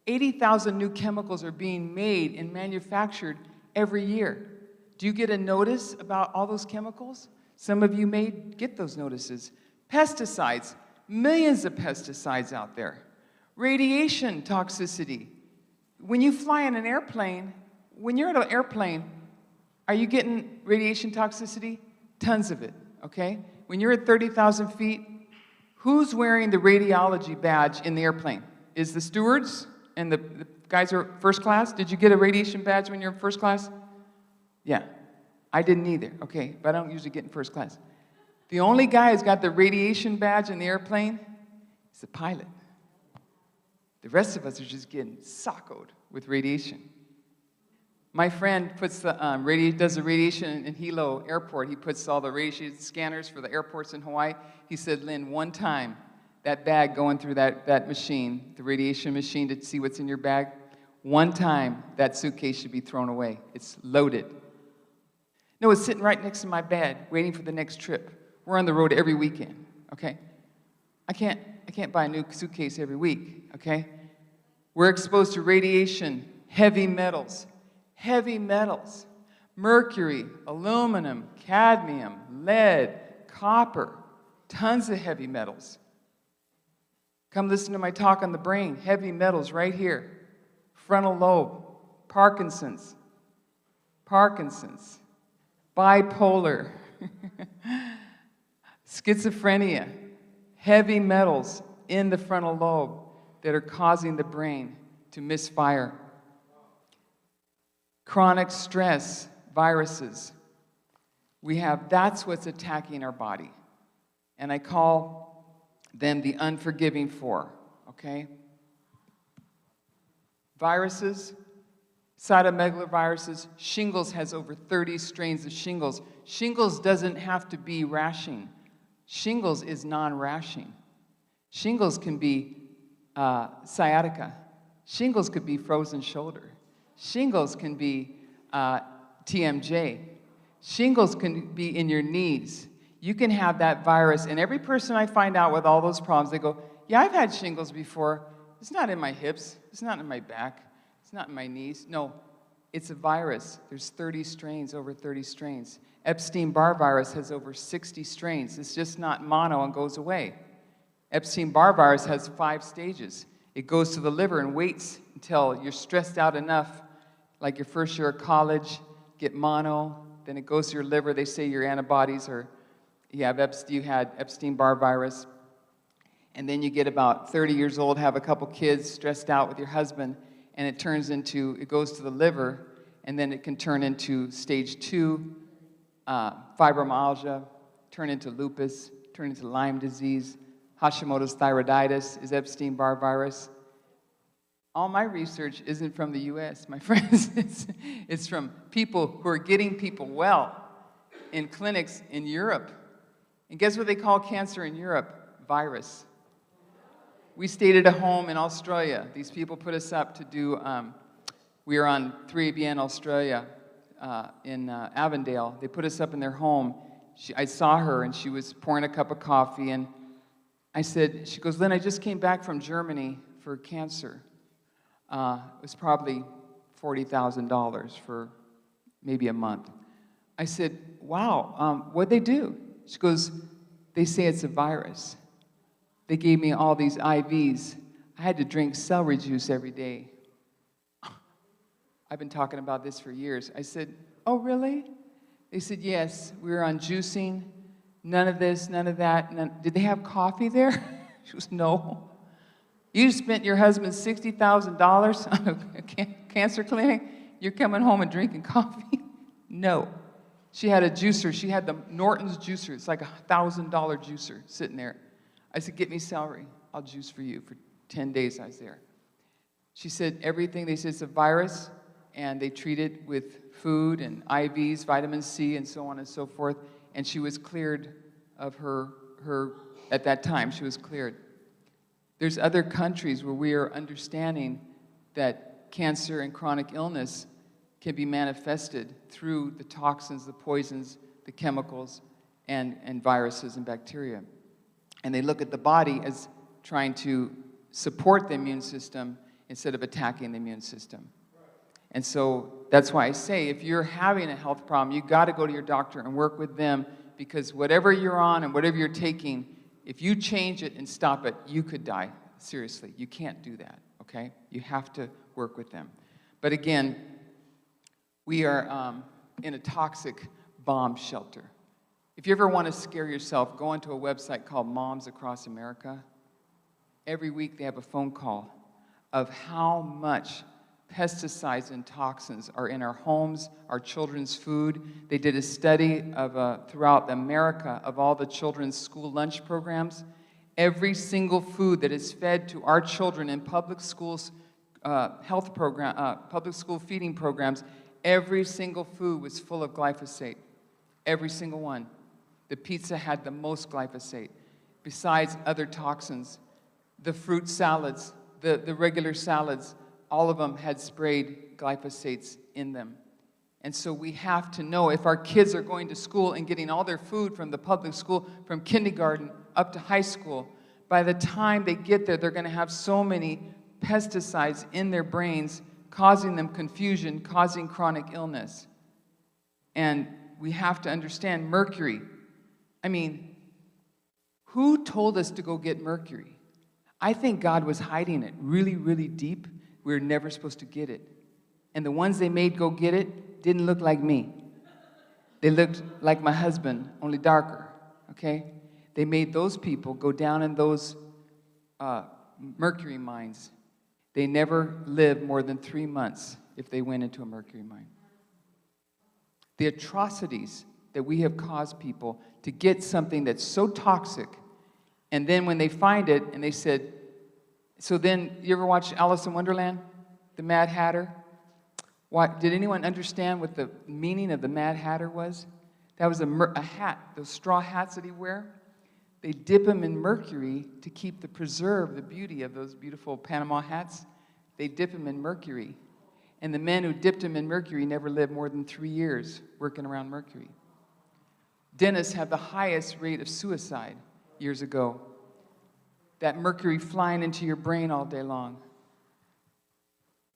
80,000 new chemicals are being made and manufactured every year. Do you get a notice about all those chemicals? Some of you may get those notices. Pesticides, millions of pesticides out there. Radiation toxicity. When you fly in an airplane, when you're in an airplane, are you getting radiation toxicity? Tons of it, okay? When you're at 30,000 feet, who's wearing the radiology badge in the airplane? Is the stewards and the guys who are first class? Did you get a radiation badge when you're in first class? Yeah, I didn't either, okay, but I don't usually get in first class. The only guy who's got the radiation badge in the airplane is the pilot. The rest of us are just getting sockoed with radiation. My friend puts the does the radiation in Hilo Airport. He puts all the radiation scanners for the airports in Hawaii. He said, Lynn, one time, that bag going through that machine, the radiation machine to see what's in your bag, one time that suitcase should be thrown away. It's loaded. No, it's sitting right next to my bed, waiting for the next trip. We're on the road every weekend, okay? I can't buy a new suitcase every week, okay? We're exposed to radiation, heavy metals, mercury, aluminum, cadmium, lead, copper, tons of heavy metals. Come listen to my talk on the brain, heavy metals right here. Frontal lobe, Parkinson's, bipolar, schizophrenia, heavy metals in the frontal lobe that are causing the brain to misfire. Chronic stress, viruses. That's what's attacking our body. And I call them the unforgiving four, okay? Viruses, cytomegaloviruses. Shingles has over 30 strains of shingles. Shingles doesn't have to be rashing. Shingles is non-rashing. Shingles can be sciatica. Shingles could be frozen shoulder. Shingles can be TMJ. Shingles can be in your knees. You can have that virus, and every person I find out with all those problems, they go, yeah, I've had shingles before. It's not in my hips. It's not in my back. It's not in my knees. No, it's a virus. There's 30 strains, over 30 strains. Epstein-Barr virus has over 60 strains. It's just not mono and goes away. Epstein-Barr virus has 5 stages. It goes to the liver and waits until you're stressed out enough, like your first year of college, get mono, then it goes to your liver. They say your antibodies are, you had Epstein-Barr virus, and then you get about 30 years old, have a couple kids, stressed out with your husband, and it goes to the liver, and then it can turn into stage 2, fibromyalgia, turn into lupus, turn into Lyme disease. Hashimoto's thyroiditis is Epstein-Barr virus. All my research isn't from the U.S., my friends. It's from people who are getting people well in clinics in Europe. And guess what they call cancer in Europe? Virus. We stayed at a home in Australia. These people put us up to do, we were on 3ABN Australia in Avondale. They put us up in their home. I saw her, and she was pouring a cup of coffee, and she goes, Lynn, I just came back from Germany for cancer. It was probably $40,000 for maybe a month. I said, wow, what'd they do? She goes, they say it's a virus. They gave me all these IVs. I had to drink celery juice every day. I've been talking about this for years. I said, oh, really? They said, yes, we were on juicing, none of this, none of that. Did they have coffee there? She goes, no. You spent your husband $60,000 on a cancer clinic? You're coming home and drinking coffee? No. She had a juicer. She had the Norton's juicer. It's like a $1,000 juicer sitting there. I said, get me celery. I'll juice for you. For 10 days I was there. She said everything. They said it's a virus, and they treat it with food and IVs, vitamin C, and so on and so forth. And she was cleared of her at that time, she was cleared. There's other countries where we are understanding that cancer and chronic illness can be manifested through the toxins, the poisons, the chemicals, and viruses and bacteria. And they look at the body as trying to support the immune system instead of attacking the immune system. And so that's why I say, if you're having a health problem, you got to go to your doctor and work with them, because whatever you're on and whatever you're taking, if you change it and stop it, you could die. Seriously, you can't do that, okay? You have to work with them. But again, we are in a toxic bomb shelter. If you ever want to scare yourself, go onto a website called Moms Across America. Every week they have a phone call of how much pesticides and toxins are in our homes, our children's food. They did a study of throughout America of all the children's school lunch programs. Every single food that is fed to our children in public schools, public school feeding programs, every single food was full of glyphosate. Every single one. The pizza had the most glyphosate, besides other toxins. The fruit salads, the regular salads, all of them had sprayed glyphosates in them. And so we have to know, if our kids are going to school and getting all their food from the public school, from kindergarten up to high school, by the time they get there, they're going to have so many pesticides in their brains, causing them confusion, causing chronic illness. And we have to understand mercury. I mean, who told us to go get mercury? I think God was hiding it really, really deep. We were never supposed to get it. And the ones they made go get it didn't look like me. They looked like my husband, only darker, okay? They made those people go down in those mercury mines. They never lived more than 3 months if they went into a mercury mine. The atrocities that we have caused people to get something that's so toxic, and then when they find it, and they said, so then, you ever watch Alice in Wonderland? The Mad Hatter? Did anyone understand what the meaning of the Mad Hatter was? That was a hat, those straw hats that he wear. They dip them in mercury to preserve the beauty of those beautiful Panama hats. They dip them in mercury. And the men who dipped them in mercury never lived more than 3 years working around mercury. Dentists have the highest rate of suicide years ago. That mercury flying into your brain all day long.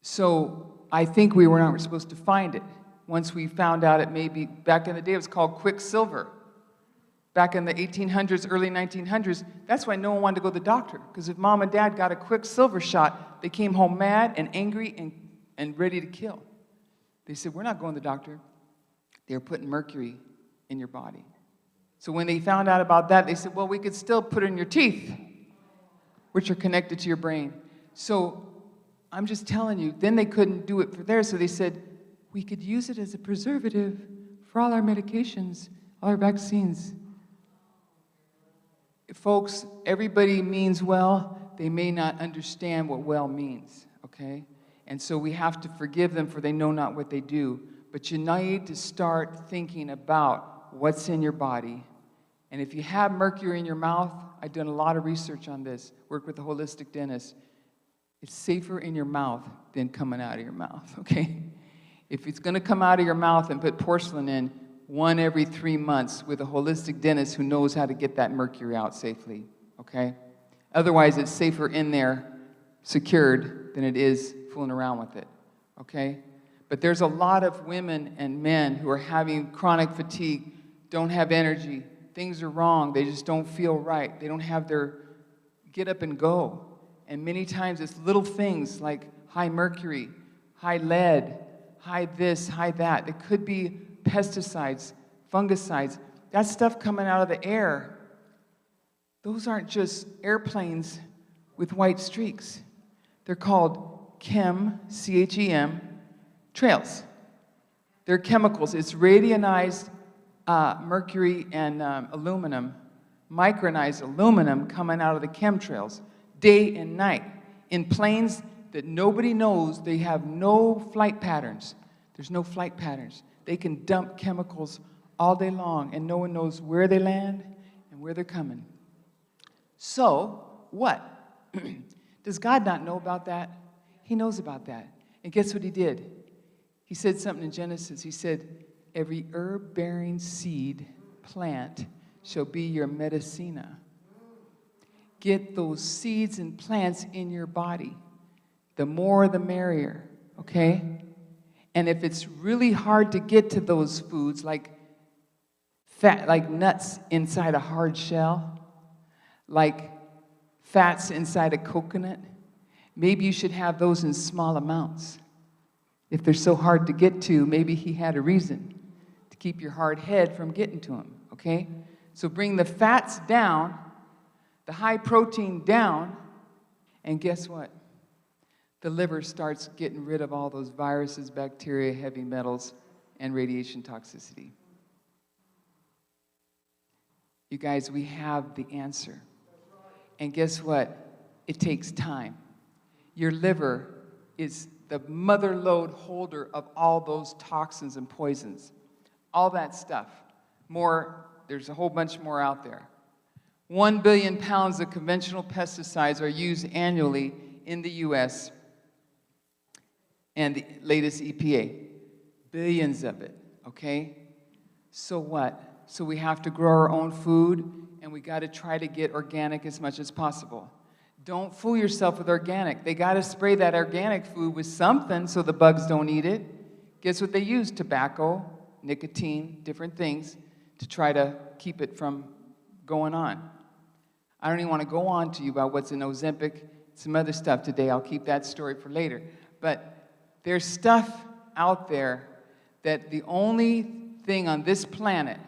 So I think we were not supposed to find it. Once we found out it may be, back in the day it was called quicksilver. Back in the 1800s, early 1900s, that's why no one wanted to go to the doctor. Because if mom and dad got a quicksilver shot, they came home mad and angry and ready to kill. They said, we're not going to the doctor. They were putting mercury in your body. So when they found out about that, they said, well, we could still put it in your teeth, which are connected to your brain. So I'm just telling you, then they couldn't do it for theirs, so they said, we could use it as a preservative for all our medications, all our vaccines. Folks, everybody means well. They may not understand what well means, okay? And so we have to forgive them, for they know not what they do. But you need to start thinking about what's in your body. And if you have mercury in your mouth, I've done a lot of research on this, worked with a holistic dentist. It's safer in your mouth than coming out of your mouth, okay? If it's going to come out of your mouth and put porcelain in, 1 every 3 months with a holistic dentist who knows how to get that mercury out safely, okay? Otherwise, it's safer in there, secured, than it is fooling around with it, okay? But there's a lot of women and men who are having chronic fatigue, don't have energy, things are wrong, they just don't feel right, they don't have their get up and go. And many times it's little things like high mercury, high lead, high this, high that. It could be pesticides, fungicides, that stuff coming out of the air. Those aren't just airplanes with white streaks. They're called chem, C-H-E-M, trails. They're chemicals. It's radionized mercury and aluminum, micronized aluminum coming out of the chemtrails day and night in planes that nobody knows. They have no flight patterns. There's no flight patterns. They can dump chemicals all day long, and no one knows where they land and where they're coming. So, what? Does God not know about that? He knows about that. And guess what he did? He said something in Genesis. He said, every herb-bearing seed plant shall be your medicina. Get those seeds and plants in your body. The more, the merrier, okay? And if it's really hard to get to those foods, like fat, like nuts inside a hard shell, like fats inside a coconut, maybe you should have those in small amounts. If they're so hard to get to, maybe he had a reason to keep your hard head from getting to them, okay? So bring the fats down, the high protein down, and guess what? The liver starts getting rid of all those viruses, bacteria, heavy metals, and radiation toxicity. You guys, we have the answer. And guess what? It takes time. Your liver is the mother lode holder of all those toxins and poisons. All that stuff. More, there's a whole bunch more out there. 1 billion pounds of conventional pesticides are used annually in the U.S. and the latest EPA. Billions of it, okay? So what? So we have to grow our own food, and we got to try to get organic as much as possible. Don't fool yourself with organic. They got to spray that organic food with something so the bugs don't eat it. Guess what they use? Tobacco, nicotine, different things to try to keep it from going on. I don't even want to go on to you about what's in Ozempic, some other stuff today. I'll keep that story for later. But there's stuff out there that the only thing on this planet,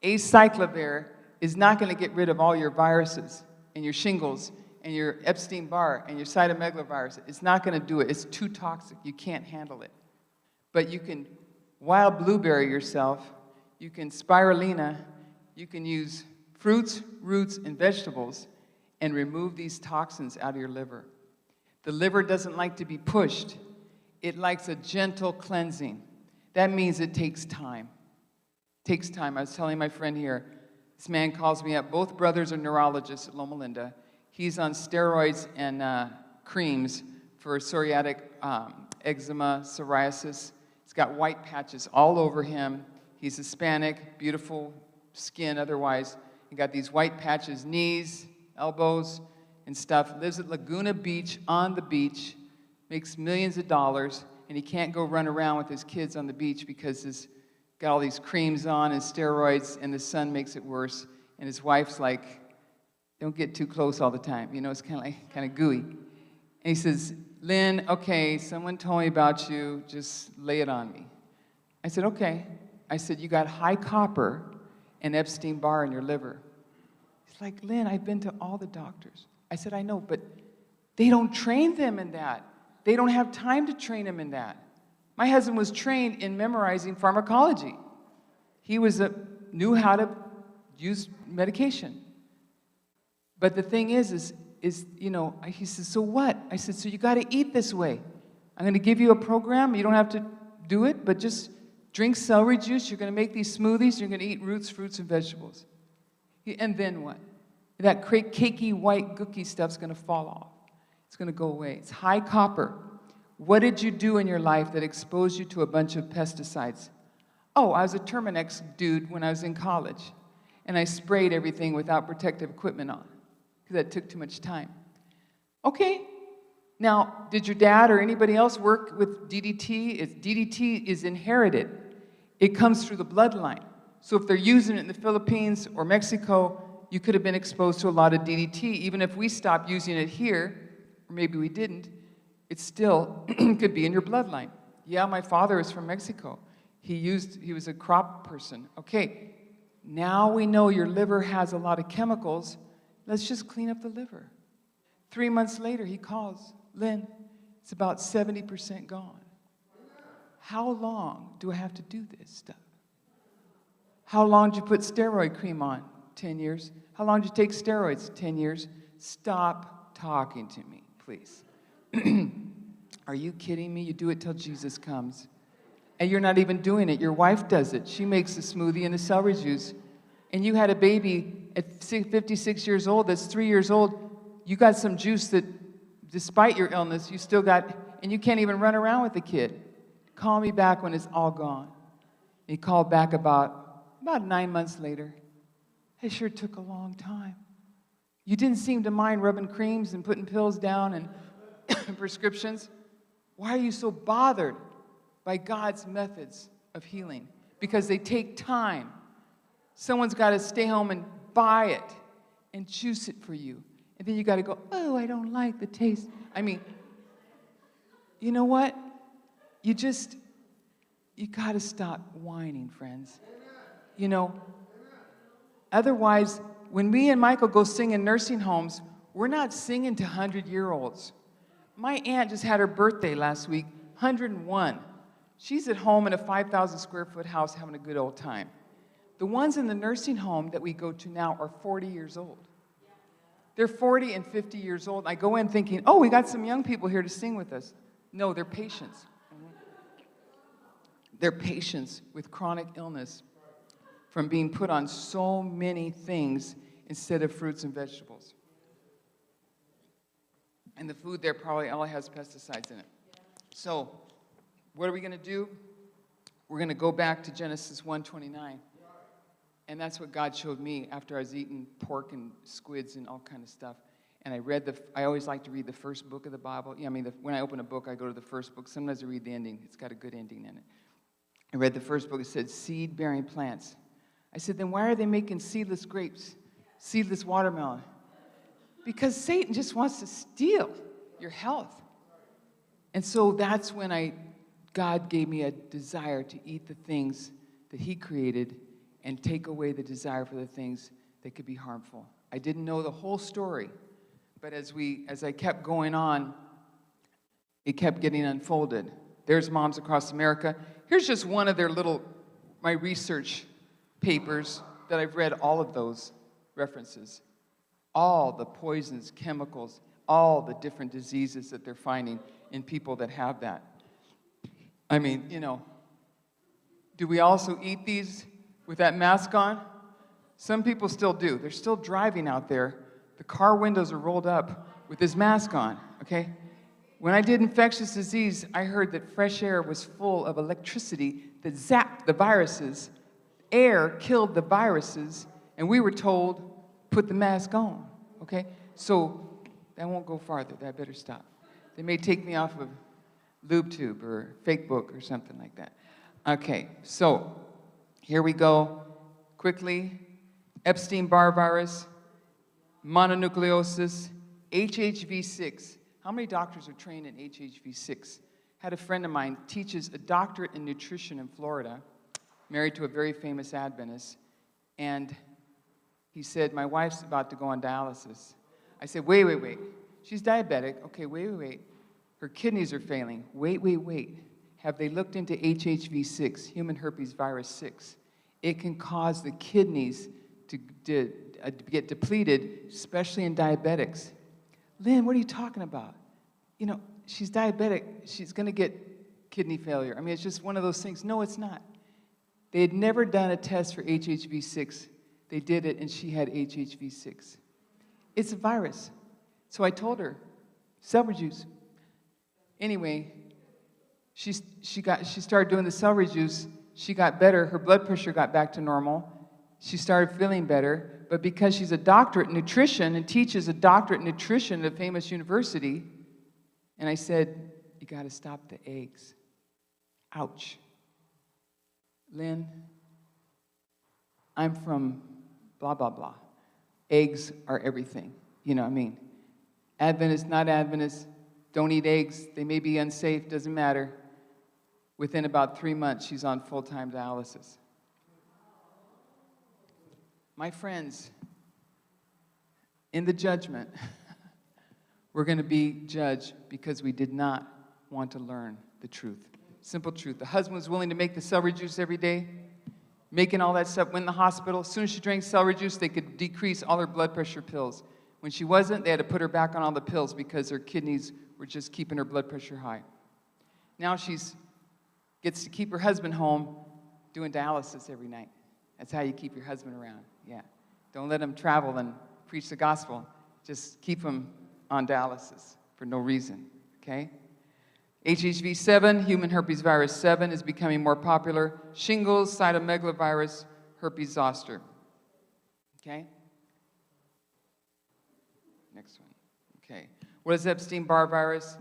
acyclovir, is not going to get rid of all your viruses and your shingles and your Epstein-Barr and your cytomegalovirus. It's not going to do it. It's too toxic. You can't handle it. But you can wild blueberry yourself. You can spirulina. You can use fruits, roots, and vegetables and remove these toxins out of your liver. The liver doesn't like to be pushed. It likes a gentle cleansing. That means it takes time. It takes time. I was telling my friend here, this man calls me up. Both brothers are neurologists at Loma Linda. He's on steroids and creams for psoriatic eczema, psoriasis. He's got white patches all over him. He's Hispanic, beautiful skin otherwise. He got these white patches, knees, elbows, and stuff. Lives at Laguna Beach, on the beach, makes millions of dollars, and he can't go run around with his kids on the beach because he's got all these creams on and steroids, and the sun makes it worse. And his wife's like, don't get too close all the time. You know, it's kind of gooey. And he says, Lynn, okay, someone told me about you. Just lay it on me. I said, okay. I said, you got high copper and Epstein-Barr in your liver. He's like, Lynn, I've been to all the doctors. I said, I know, but they don't train them in that. They don't have time to train them in that. My husband was trained in memorizing pharmacology. He knew how to use medication. But the thing is, you know, he says, so what? I said, so you got to eat this way. I'm going to give you a program. You don't have to do it, but just drink celery juice. You're going to make these smoothies. You're going to eat roots, fruits, and vegetables. And then what? That cakey, white, gooky stuff's going to fall off. It's going to go away. It's high copper. What did you do in your life that exposed you to a bunch of pesticides? Oh, I was a Terminex dude when I was in college, and I sprayed everything without protective equipment on because that took too much time. Okay. Now, did your dad or anybody else work with DDT? DDT is inherited. It comes through the bloodline. So if they're using it in the Philippines or Mexico, you could have been exposed to a lot of DDT. Even if we stopped using it here, or maybe we didn't, it still could be in your bloodline. Yeah, my father is from Mexico. He was a crop person. Okay, now we know your liver has a lot of chemicals. Let's just clean up the liver. 3 months later, he calls, Lynn, it's about 70% gone. How long do I have to do this stuff? How long did you put steroid cream on? 10 years. How long did you take steroids? 10 years. Stop talking to me, please. Are you kidding me? You do it till Jesus comes. And you're not even doing it. Your wife does it. She makes the smoothie and the celery juice. And you had a baby at 56 years old that's 3 years old. You got some juice that, despite your illness, you still got, and you can't even run around with the kid. Call me back when it's all gone. He called back about 9 months later. It sure took a long time. You didn't seem to mind rubbing creams and putting pills down and prescriptions. Why are you so bothered by God's methods of healing? Because they take time. Someone's got to stay home and buy it and juice it for you. And then you got to go, oh, I don't like the taste. I mean, you know what? You got to stop whining, friends. You know, otherwise, when me and Michael go sing in nursing homes, we're not singing to 100-year-olds. My aunt just had her birthday last week, 101. She's at home in a 5,000 square foot house having a good old time. The ones in the nursing home that we go to now are 40 years old. They're 40 and 50 years old. I go in thinking, oh, we got some young people here to sing with us. No, they're patients. They're patients with chronic illness from being put on so many things instead of fruits and vegetables. And the food there probably all has pesticides in it. So, what are we going to do? We're going to go back to Genesis 1:29. And that's what God showed me after I was eating pork and squids and all kind of stuff. And I always like to read the first book of the Bible. Yeah, I mean, when I open a book, I go to the first book. Sometimes I read the ending. It's got a good ending in it. I read the first book. It said seed-bearing plants. I said, then why are they making seedless grapes, seedless watermelon? Because Satan just wants to steal your health. And so that's when God gave me a desire to eat the things that he created and take away the desire for the things that could be harmful. I didn't know the whole story, but as I kept going on, it kept getting unfolded. There's Moms Across America. Here's just one of my research papers that I've read all of those references. All the poisons, chemicals, all the different diseases that they're finding in people that have that. I mean, you know, do we also eat these with that mask on? Some people still do. They're still driving out there. The car windows are rolled up with this mask on, okay? When I did infectious disease, I heard that fresh air was full of electricity that zapped the viruses. Air killed the viruses, and we were told, put the mask on, okay? So that won't go farther. That better stop. They may take me off of LubeTube or Facebook or something like that. Okay, so here we go. Quickly, Epstein-Barr virus, mononucleosis, HHV6. How many doctors are trained in HHV6? Had a friend of mine teaches a doctorate in nutrition in Florida, married to a very famous Adventist, and he said, my wife's about to go on dialysis. I said, wait. She's diabetic. Okay, wait. Her kidneys are failing. Wait. Have they looked into HHV6, human herpes virus 6? It can cause the kidneys to get depleted, especially in diabetics. Lynn, what are you talking about? You know, she's diabetic. She's going to get kidney failure. I mean, it's just one of those things. No, it's not. They had never done a test for HHV6. They did it, and she had HHV6. It's a virus. So I told her, celery juice. Anyway, she started doing the celery juice. She got better. Her blood pressure got back to normal. She started feeling better. But because she's a doctorate in nutrition and teaches a doctorate in nutrition at a famous university, and I said, you got to stop the eggs. Ouch. Lynn, I'm from blah, blah, blah. Eggs are everything. You know what I mean? Adventist, not Adventist, don't eat eggs. They may be unsafe, doesn't matter. Within about 3 months, she's on full-time dialysis. My friends, in the judgment, we're going to be judged because we did not want to learn the truth. Simple truth. The husband was willing to make the celery juice every day, making all that stuff, went in the hospital. As soon as she drank celery juice, they could decrease all her blood pressure pills. When she wasn't, they had to put her back on all the pills because her kidneys were just keeping her blood pressure high. Now she gets to keep her husband home doing dialysis every night. That's how you keep your husband around. Yeah. Don't let him travel and preach the gospel. Just keep him on dialysis for no reason, okay? HHV7, human herpes virus 7, is becoming more popular. Shingles, cytomegalovirus, herpes zoster. Okay? Next one. Okay. What is Epstein-Barr virus?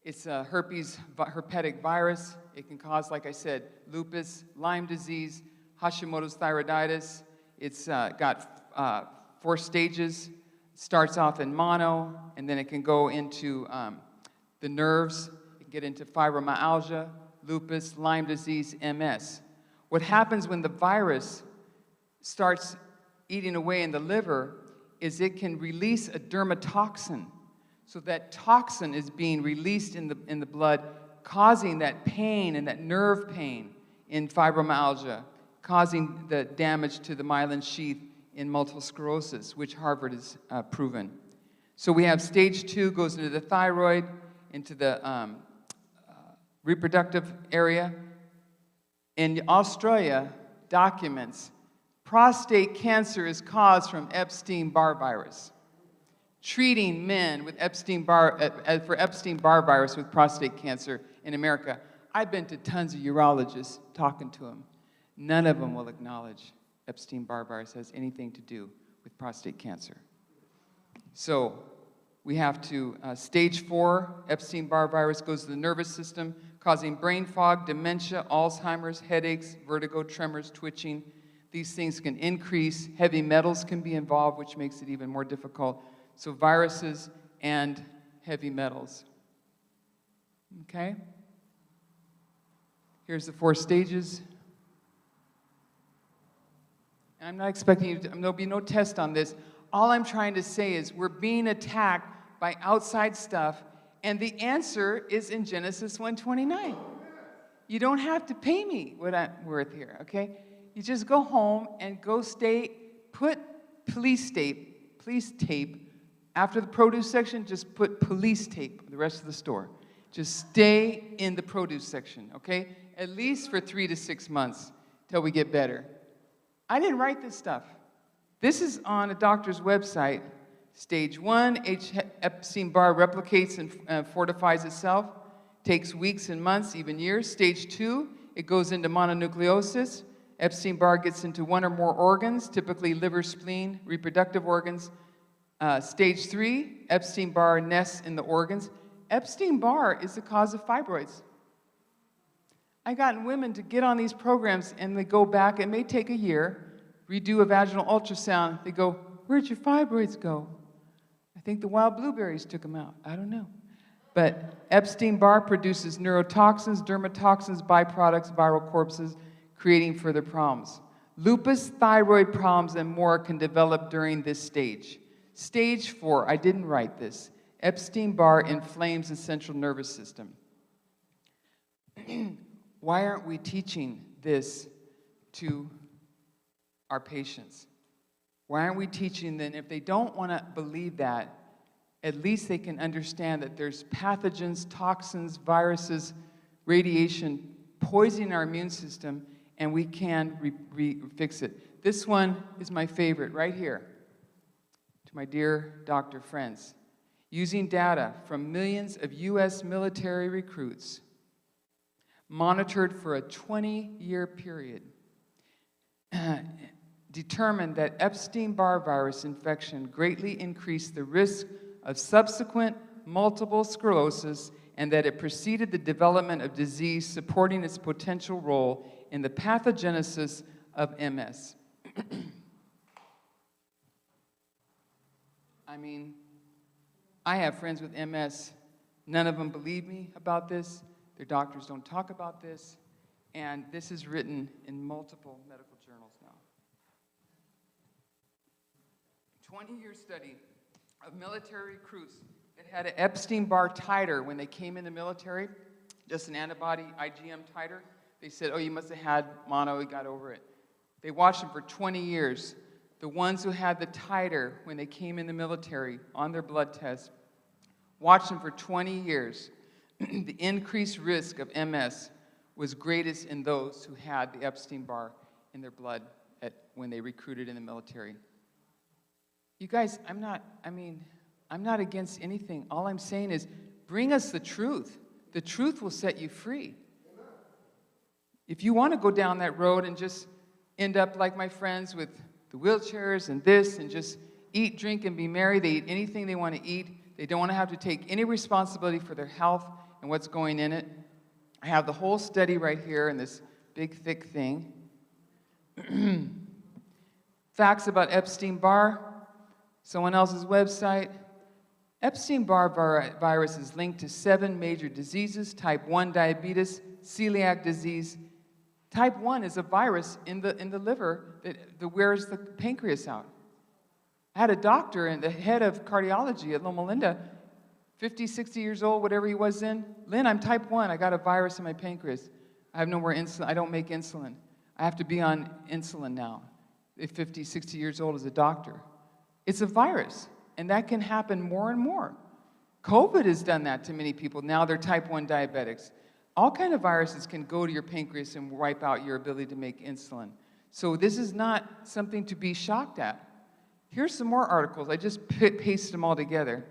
It's a herpetic virus. It can cause, like I said, lupus, Lyme disease, Hashimoto's thyroiditis. It's got 4 stages. It starts off in mono, and then it can go into the nerves. It can get into fibromyalgia, lupus, Lyme disease, MS. What happens when the virus starts eating away in the liver is it can release a dermatoxin. So that toxin is being released in the blood, causing that pain and that nerve pain in fibromyalgia, causing the damage to the myelin sheath in multiple sclerosis, which Harvard has proven. So we have stage 2 goes into the thyroid, into the reproductive area. In Australia, documents prostate cancer is caused from Epstein-Barr virus. Treating men with for Epstein-Barr virus with prostate cancer in America. I've been to tons of urologists talking to them. None of them will acknowledge Epstein-Barr virus has anything to do with prostate cancer. So we have to, stage 4, Epstein-Barr virus goes to the nervous system, causing brain fog, dementia, Alzheimer's, headaches, vertigo, tremors, twitching. These things can increase. Heavy metals can be involved, which makes it even more difficult. So viruses and heavy metals. Okay? Here's the 4 stages. And I'm not expecting you to, there'll be no test on this. All I'm trying to say is we're being attacked by outside stuff, and the answer is in Genesis 1:29. You don't have to pay me what I'm worth here, okay? You just go home and put police tape. After the produce section, just put police tape the rest of the store. Just stay in the produce section, okay? At least for 3 to 6 months till we get better. I didn't write this stuff. This is on a doctor's website. Stage 1, Epstein-Barr replicates and fortifies itself. Takes weeks and months, even years. Stage 2, it goes into mononucleosis. Epstein-Barr gets into 1 or more organs, typically liver, spleen, reproductive organs. Stage 3, Epstein-Barr nests in the organs. Epstein-Barr is the cause of fibroids. I've gotten women to get on these programs and they go back, it may take a year, redo a vaginal ultrasound. They go, where'd your fibroids go? I think the wild blueberries took them out. I don't know. But Epstein-Barr produces neurotoxins, dermatoxins, byproducts, viral corpses, creating further problems. Lupus, thyroid problems, and more can develop during this stage. Stage 4, I didn't write this. Epstein-Barr inflames the central nervous system. Why aren't we teaching this to our patients? Why aren't we teaching them? If they don't want to believe that, at least they can understand that there's pathogens, toxins, viruses, radiation poisoning our immune system, and we can fix it. This one is my favorite right here. To my dear doctor friends, using data from millions of U.S. military recruits, monitored for a 20-year period, determined that Epstein-Barr virus infection greatly increased the risk of subsequent multiple sclerosis and that it preceded the development of disease, supporting its potential role in the pathogenesis of MS. I mean, I have friends with MS. None of them believe me about this. Their doctors don't talk about this. And this is written in multiple medical journals now. 20-year study of military recruits that had an Epstein-Barr titer when they came in the military, just an antibody IgM titer. They said, oh, you must have had mono, you got over it. They watched them for 20 years. The ones who had the titer when they came in the military on their blood test, watched them for 20 years. The increased risk of MS was greatest in those who had the Epstein-Barr in their blood when they recruited in the military. You guys, I'm not against anything. All I'm saying is bring us the truth. the truth will set you free. If you want to go down that road and just end up like my friends with the wheelchairs and this and just eat, drink, and be merry, they eat anything they want to eat. They don't want to have to take any responsibility for their health and what's going in it. I have the whole study right here in this big, thick thing. Facts about Epstein-Barr, someone else's website. Epstein-Barr virus is linked to 7 major diseases: type 1 diabetes, celiac disease. Type 1 is a virus in the liver that wears the pancreas out. I had a doctor and the head of cardiology at Loma Linda, 50, 60 years old, whatever he was then. Lynn, I'm type 1. I got a virus in my pancreas. I have no more insulin. I don't make insulin. I have to be on insulin now. At 50, 60 years old as a doctor. It's a virus, and that can happen more and more. COVID has done that to many people. Now they're type 1 diabetics. All kind of viruses can go to your pancreas and wipe out your ability to make insulin. So this is not something to be shocked at. Here's some more articles. I just pasted them all together.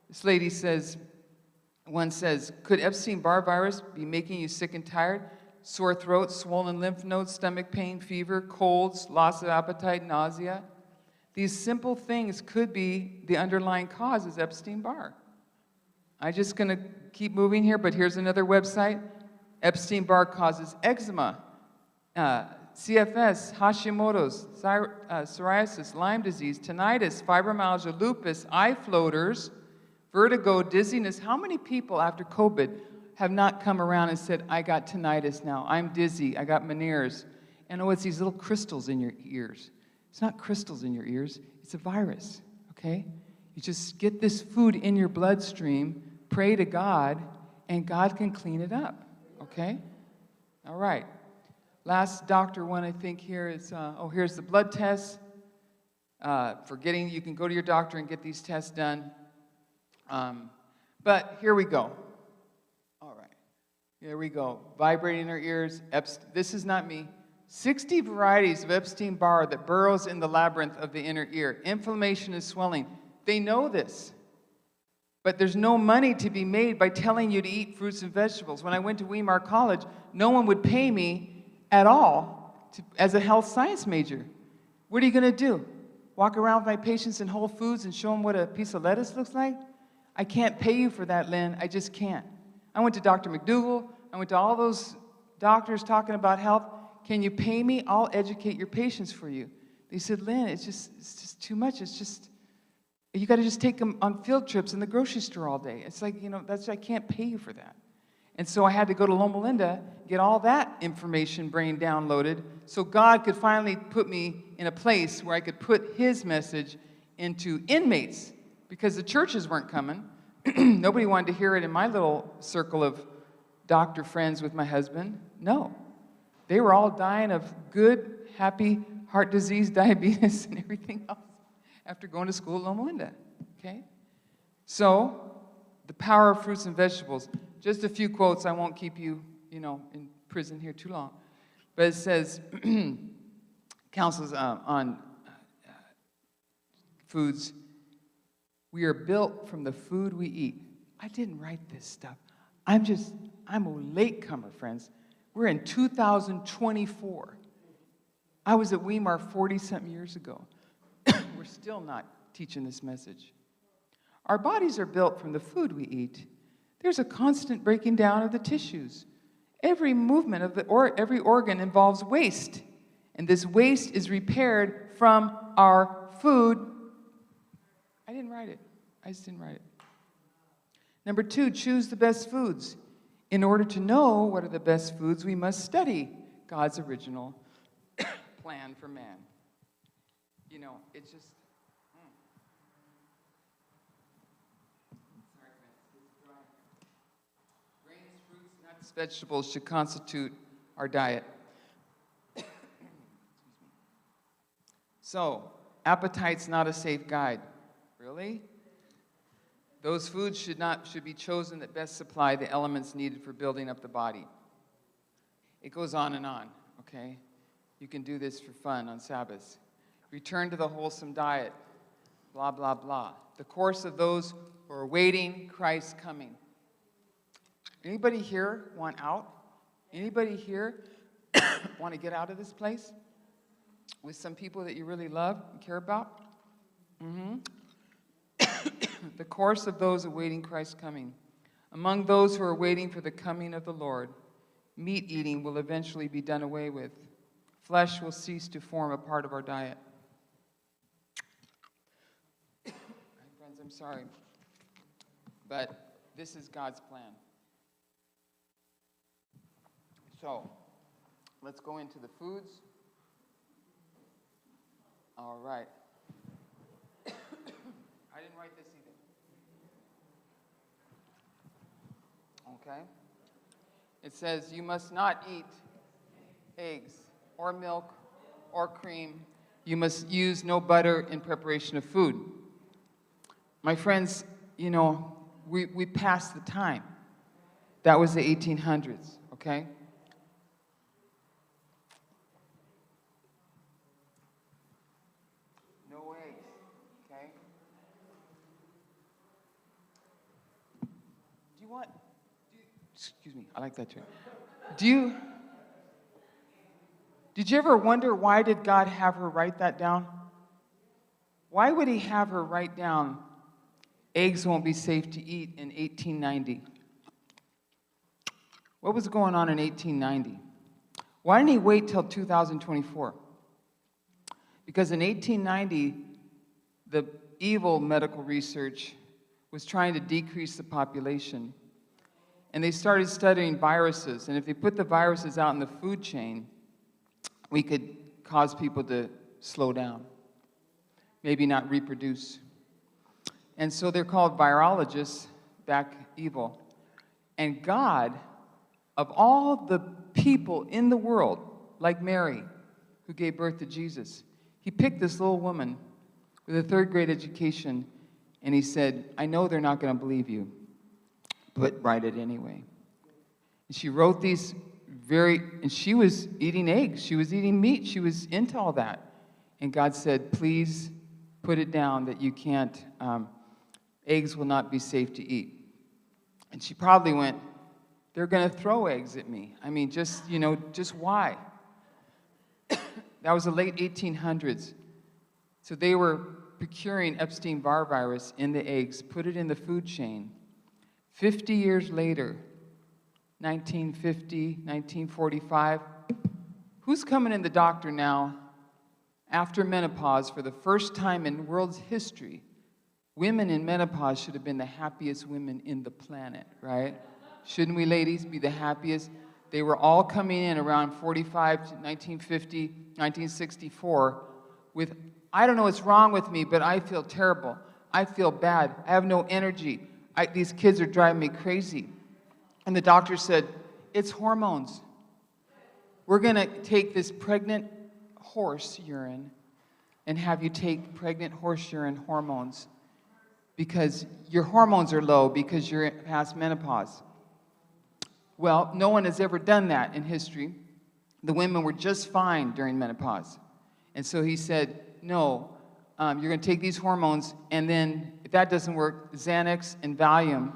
This lady says, one says, could Epstein-Barr virus be making you sick and tired? Sore throat, swollen lymph nodes, stomach pain, fever, colds, loss of appetite, nausea. These simple things could be the underlying cause is Epstein-Barr. I'm just going to keep moving here, but here's another website. Epstein-Barr causes eczema, CFS, Hashimoto's, psoriasis, Lyme disease, tinnitus, fibromyalgia, lupus, eye floaters, vertigo, dizziness. How many people after COVID have not come around and said, I got tinnitus now, I'm dizzy, I got Meniere's? And oh, it's these little crystals in your ears. It's not crystals in your ears, it's a virus, okay? You just get this food in your bloodstream, pray to God, and God can clean it up, okay? All right. Last doctor one I think here is, here's the blood test. You can go to your doctor and get these tests done. But here we go. All right. Here we go. Vibrating in our ears. This is not me. 60 varieties of Epstein-Barr that burrows in the labyrinth of the inner ear. Inflammation and swelling. They know this. But there's no money to be made by telling you to eat fruits and vegetables. When I went to Weimar College, no one would pay me at all as a health science major. What are you going to do? Walk around with my patients in Whole Foods and show them what a piece of lettuce looks like? I can't pay you for that, Lynn. I just can't. I went to Dr. McDougall. I went to all those doctors talking about health. Can you pay me? I'll educate your patients for you. They said, Lynn, it's just too much. You got to just take them on field trips in the grocery store all day. It's like, I can't pay you for that. And so I had to go to Loma Linda, get all that information brain downloaded, so God could finally put me in a place where I could put His message into inmates, because the churches weren't coming. Nobody wanted to hear it in my little circle of doctor friends with my husband. No. They were all dying of good, happy heart disease, diabetes, and everything else after going to school at Loma Linda, okay? So, the power of fruits and vegetables. Just a few quotes. I won't keep you, in prison here too long. But it says, counsels on foods. We are built from the food we eat. I didn't write this stuff. I'm a latecomer, friends. We're in 2024. I was at Weimar 40-something years ago. We're still not teaching this message. Our bodies are built from the food we eat. There's a constant breaking down of the tissues. Every movement of every organ involves waste, and this waste is repaired from our food. I didn't write it. I just didn't write it. Number 2, choose the best foods. In order to know what are the best foods, we must study God's original plan for man. It's just... Sorry, it's dry. Grains, fruits, nuts, vegetables should constitute our diet. So, appetite's not a safe guide. Really? Those foods should be chosen that best supply the elements needed for building up the body. It goes on and on, okay? You can do this for fun on Sabbath. Return to the wholesome diet, blah, blah, blah. The course of those who are awaiting Christ's coming. Anybody here want out? Anybody here want to get out of this place with some people that you really love and care about? The course of those awaiting Christ's coming. Among those who are waiting for the coming of the Lord, meat eating will eventually be done away with. Flesh will cease to form a part of our diet. Friends, I'm sorry, but this is God's plan. So, let's go into the foods. All right. I didn't write this either. Okay? It says, you must not eat eggs or milk or cream. You must use no butter in preparation of food. My friends, you know, we passed the time. That was the 1800s, okay? No eggs, okay? Excuse me, I like that term. Did you ever wonder why did God have her write that down? Why would he have her write down, eggs won't be safe to eat in 1890? What was going on in 1890? Why didn't he wait till 2024? Because in 1890, the evil medical research was trying to decrease the population. And they started studying viruses. And if they put the viruses out in the food chain, we could cause people to slow down, maybe not reproduce. And so they're called virologists, back evil. And God, of all the people in the world, like Mary, who gave birth to Jesus, he picked this little woman with a third-grade education, and he said, I know they're not going to believe you, but write it anyway. And she wrote these and she was eating eggs, she was eating meat, she was into all that. And God said, please put it down that you can't, eggs will not be safe to eat. And she probably went, they're going to throw eggs at me. I mean, just why? That was the late 1800s. So they were procuring Epstein-Barr virus in the eggs, put it in the food chain. 50 years later, 1950, 1945, who's coming in the doctor now after menopause for the first time in world's history? Women in menopause should have been the happiest women in the planet, right? Shouldn't we, ladies, be the happiest? They were all coming in around 45 to 1950, 1964 with, I don't know what's wrong with me, but I feel terrible. I feel bad. I have no energy. These kids are driving me crazy. And the doctor said, it's hormones. We're going to take this pregnant horse urine and have you take pregnant horse urine hormones because your hormones are low because you're past menopause. Well, no one has ever done that in history. The women were just fine during menopause. And so he said, no, you're going to take these hormones, and then if that doesn't work, Xanax and Valium,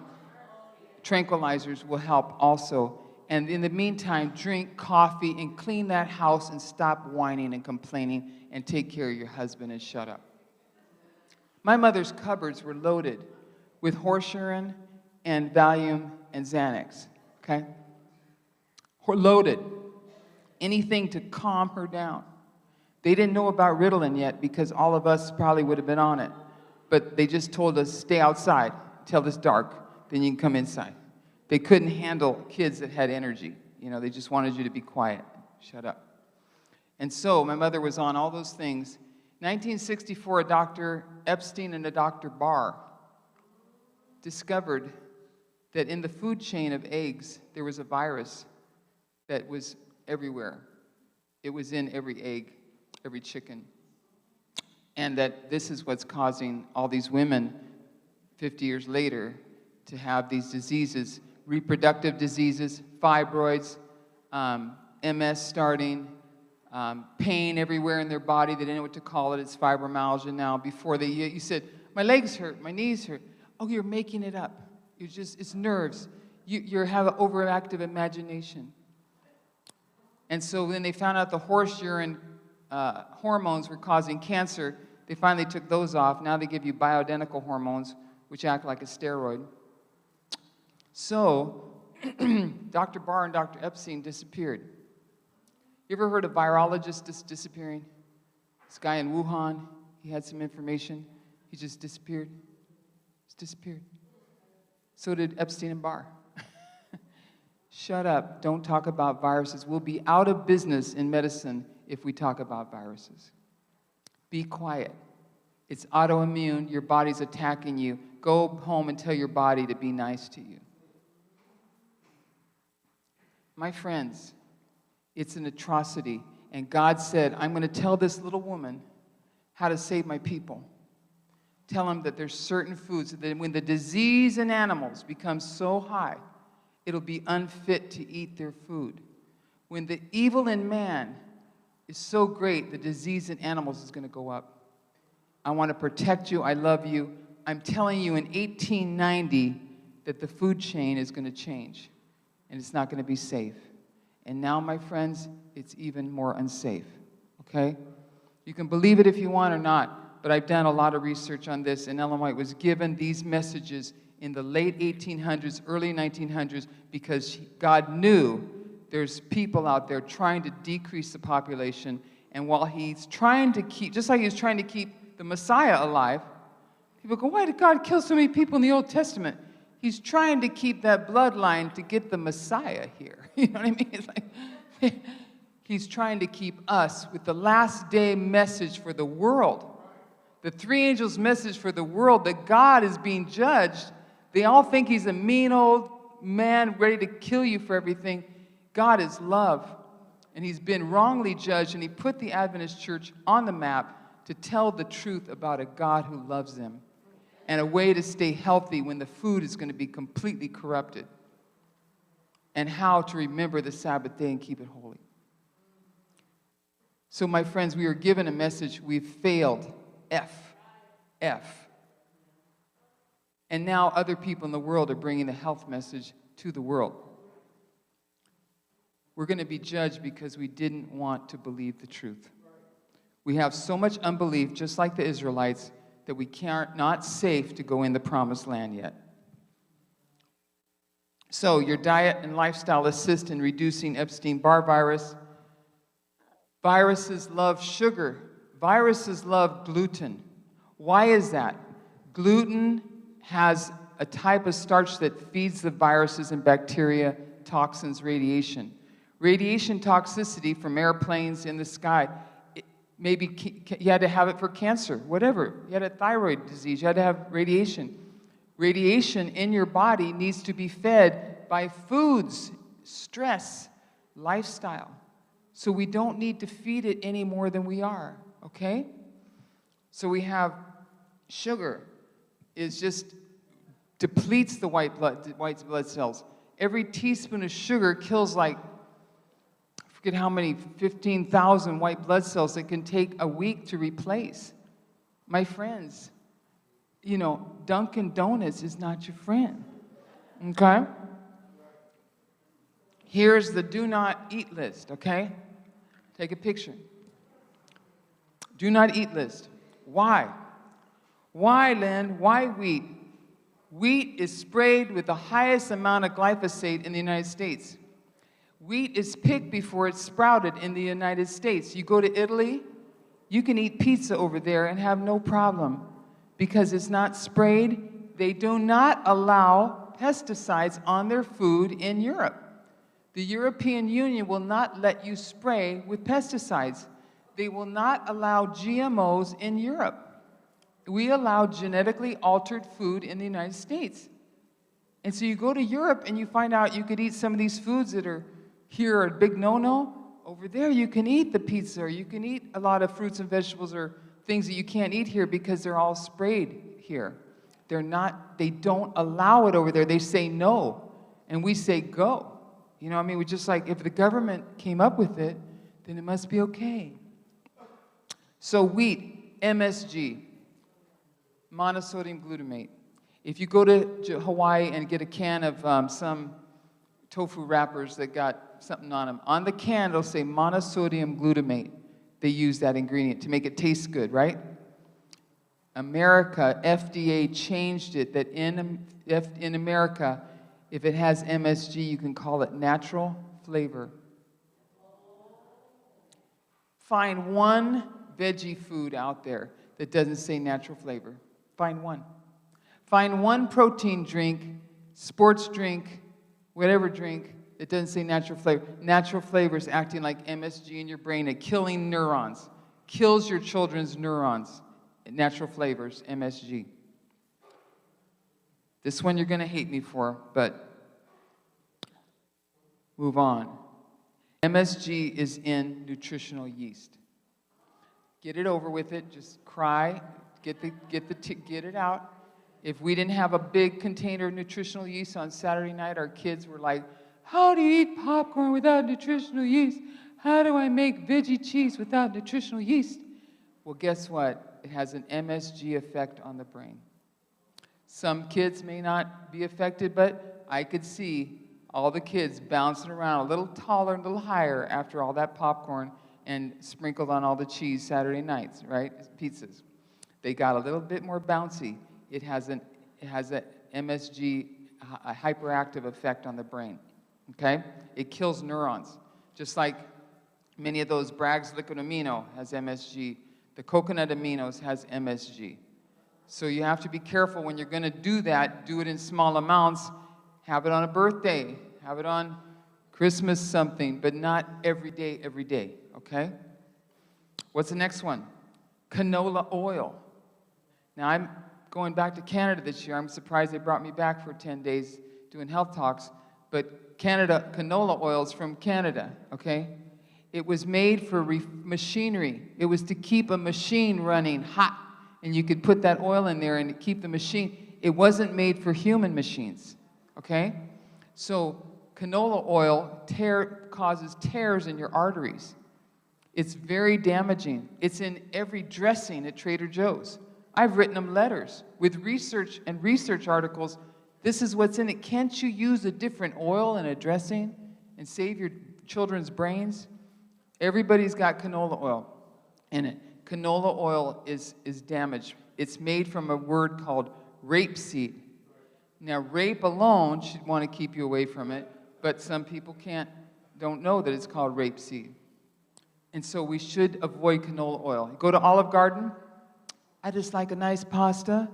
tranquilizers, will help also. And in the meantime, drink coffee and clean that house and stop whining and complaining and take care of your husband and shut up. My mother's cupboards were loaded with horse urine and Valium and Xanax, okay? Loaded. Anything to calm her down. They didn't know about Ritalin yet because all of us probably would have been on it. But they just told us, stay outside till it's dark, then you can come inside. They couldn't handle kids that had energy. You know, they just wanted you to be quiet, shut up. And so my mother was on all those things. 1964, a Dr. Epstein and a Dr. Barr discovered that in the food chain of eggs, there was a virus that was everywhere. It was in every egg, every chicken. And that this is what's causing all these women 50 years later to have these diseases, reproductive diseases, fibroids, MS starting, pain everywhere in their body. They didn't know what to call it. It's fibromyalgia now. Before you said, my legs hurt, my knees hurt. Oh, you're making it up. It's nerves. You have an overactive imagination. And so when they found out the horse urine hormones were causing cancer, they finally took those off. Now they give you bioidentical hormones, which act like a steroid. So Dr. Barr and Dr. Epstein disappeared. You ever heard of virologists disappearing? This guy in Wuhan, he had some information. He just disappeared. Just disappeared. So did Epstein and Barr. Shut up. Don't talk about viruses. We'll be out of business in medicine if we talk about viruses. Be quiet. It's autoimmune. Your body's attacking you. Go home and tell your body to be nice to you. My friends, it's an atrocity. And God said, I'm going to tell this little woman how to save my people. Tell them that there's certain foods that when the disease in animals becomes so high, it'll be unfit to eat their food. When the evil in man is so great, the disease in animals is going to go up. I want to protect you. I love you. I'm telling you in 1890 that the food chain is going to change, and it's not going to be safe. And now, my friends, it's even more unsafe, okay? You can believe it if you want or not, but I've done a lot of research on this, and Ellen White was given these messages in the late 1800s, early 1900s, because God knew there's people out there trying to decrease the population, and while he's trying to keep, just like he was trying to keep the Messiah alive, people go, why did God kill so many people in the Old Testament? He's trying to keep that bloodline to get the Messiah here. You know what I mean? It's like, he's trying to keep us with the last day message for the world. The three angels' message for the world that God is being judged. They all think he's a mean old man ready to kill you for everything. God is love. And he's been wrongly judged, and he put the Adventist church on the map to tell the truth about a God who loves them and a way to stay healthy when the food is going to be completely corrupted, and how to remember the Sabbath day and keep it holy. So, my friends, we are given a message. We've failed. F. And now other people in the world are bringing the health message to the world. We're going to be judged because we didn't want to believe the truth. We have so much unbelief, just like the Israelites, that we can't, not safe to go in the promised land yet. So your diet and lifestyle assist in reducing Epstein-Barr virus. Viruses love sugar. Viruses love gluten. Why is that? Gluten has a type of starch that feeds the viruses and bacteria, toxins, radiation. Radiation toxicity from airplanes in the sky. Maybe you had to have it for cancer, whatever. You had a thyroid disease, you had to have radiation. Radiation in your body needs to be fed by foods, stress, lifestyle. So we don't need to feed it any more than we are, okay? So we have sugar is just depletes the white blood cells. Every teaspoon of sugar kills like, I forget how many, 15,000 white blood cells that can take a week to replace. My friends, you know, Dunkin' Donuts is not your friend, okay? Here's the do not eat list, okay? Take a picture. Do not eat list. Why? Why, Lynn? Why wheat? Wheat is sprayed with the highest amount of glyphosate in the United States. Wheat is picked before it's sprouted in the United States. You go to Italy, you can eat pizza over there and have no problem because it's not sprayed. They do not allow pesticides on their food in Europe. The European Union will not let you spray with pesticides. They will not allow GMOs in Europe. We allow genetically altered food in the United States. And so you go to Europe and you find out you could eat some of these foods that are here are a big no-no. Over there you can eat the pizza, or you can eat a lot of fruits and vegetables or things that you can't eat here because they're all sprayed here. They don't allow it over there. They say no, and we say go. You know what I mean? We're just like, if the government came up with it, then it must be okay. So wheat, MSG, monosodium glutamate. If you go to Hawaii and get a can of some tofu wrappers that got something on them, on the can it'll say monosodium glutamate. They use that ingredient to make it taste good, right? America, FDA changed it that in America, if it has MSG, you can call it natural flavor. Find one veggie food out there that doesn't say natural flavor. Find one. Find one protein drink, sports drink, whatever drink, that doesn't say natural flavor. Natural flavor is acting like MSG in your brain and killing neurons. Kills your children's neurons. Natural flavors, MSG. This one you're going to hate me for, but move on. MSG is in nutritional yeast. Get it over with it. Just cry. Get it out. If we didn't have a big container of nutritional yeast on Saturday night, our kids were like, how do you eat popcorn without nutritional yeast? How do I make veggie cheese without nutritional yeast? Well, guess what? It has an MSG effect on the brain. Some kids may not be affected, but I could see all the kids bouncing around a little taller and a little higher after all that popcorn and sprinkled on all the cheese Saturday nights, right? Pizzas. They got a little bit more bouncy. It has an MSG, a hyperactive effect on the brain, okay? It kills neurons, just like many of those Bragg's liquid amino has MSG. The coconut aminos has MSG. So you have to be careful when you're going to do that. Do it in small amounts. Have it on a birthday. Have it on Christmas something, but not every day, okay? What's the next one? Canola oil. Now, I'm going back to Canada this year. I'm surprised they brought me back for 10 days doing health talks. But canola oil is from Canada, okay? It was made for machinery. It was to keep a machine running hot. And you could put that oil in there and keep the machine. It wasn't made for human machines, okay? So canola oil causes tears in your arteries. It's very damaging. It's in every dressing at Trader Joe's. I've written them letters with research articles. This is what's in it. Can't you use a different oil in a dressing and save your children's brains? Everybody's got canola oil in it. Canola oil is damaged. It's made from a word called rapeseed. Now, rape alone should want to keep you away from it, but some people don't know that it's called rapeseed. And so we should avoid canola oil. Go to Olive Garden. I just like a nice pasta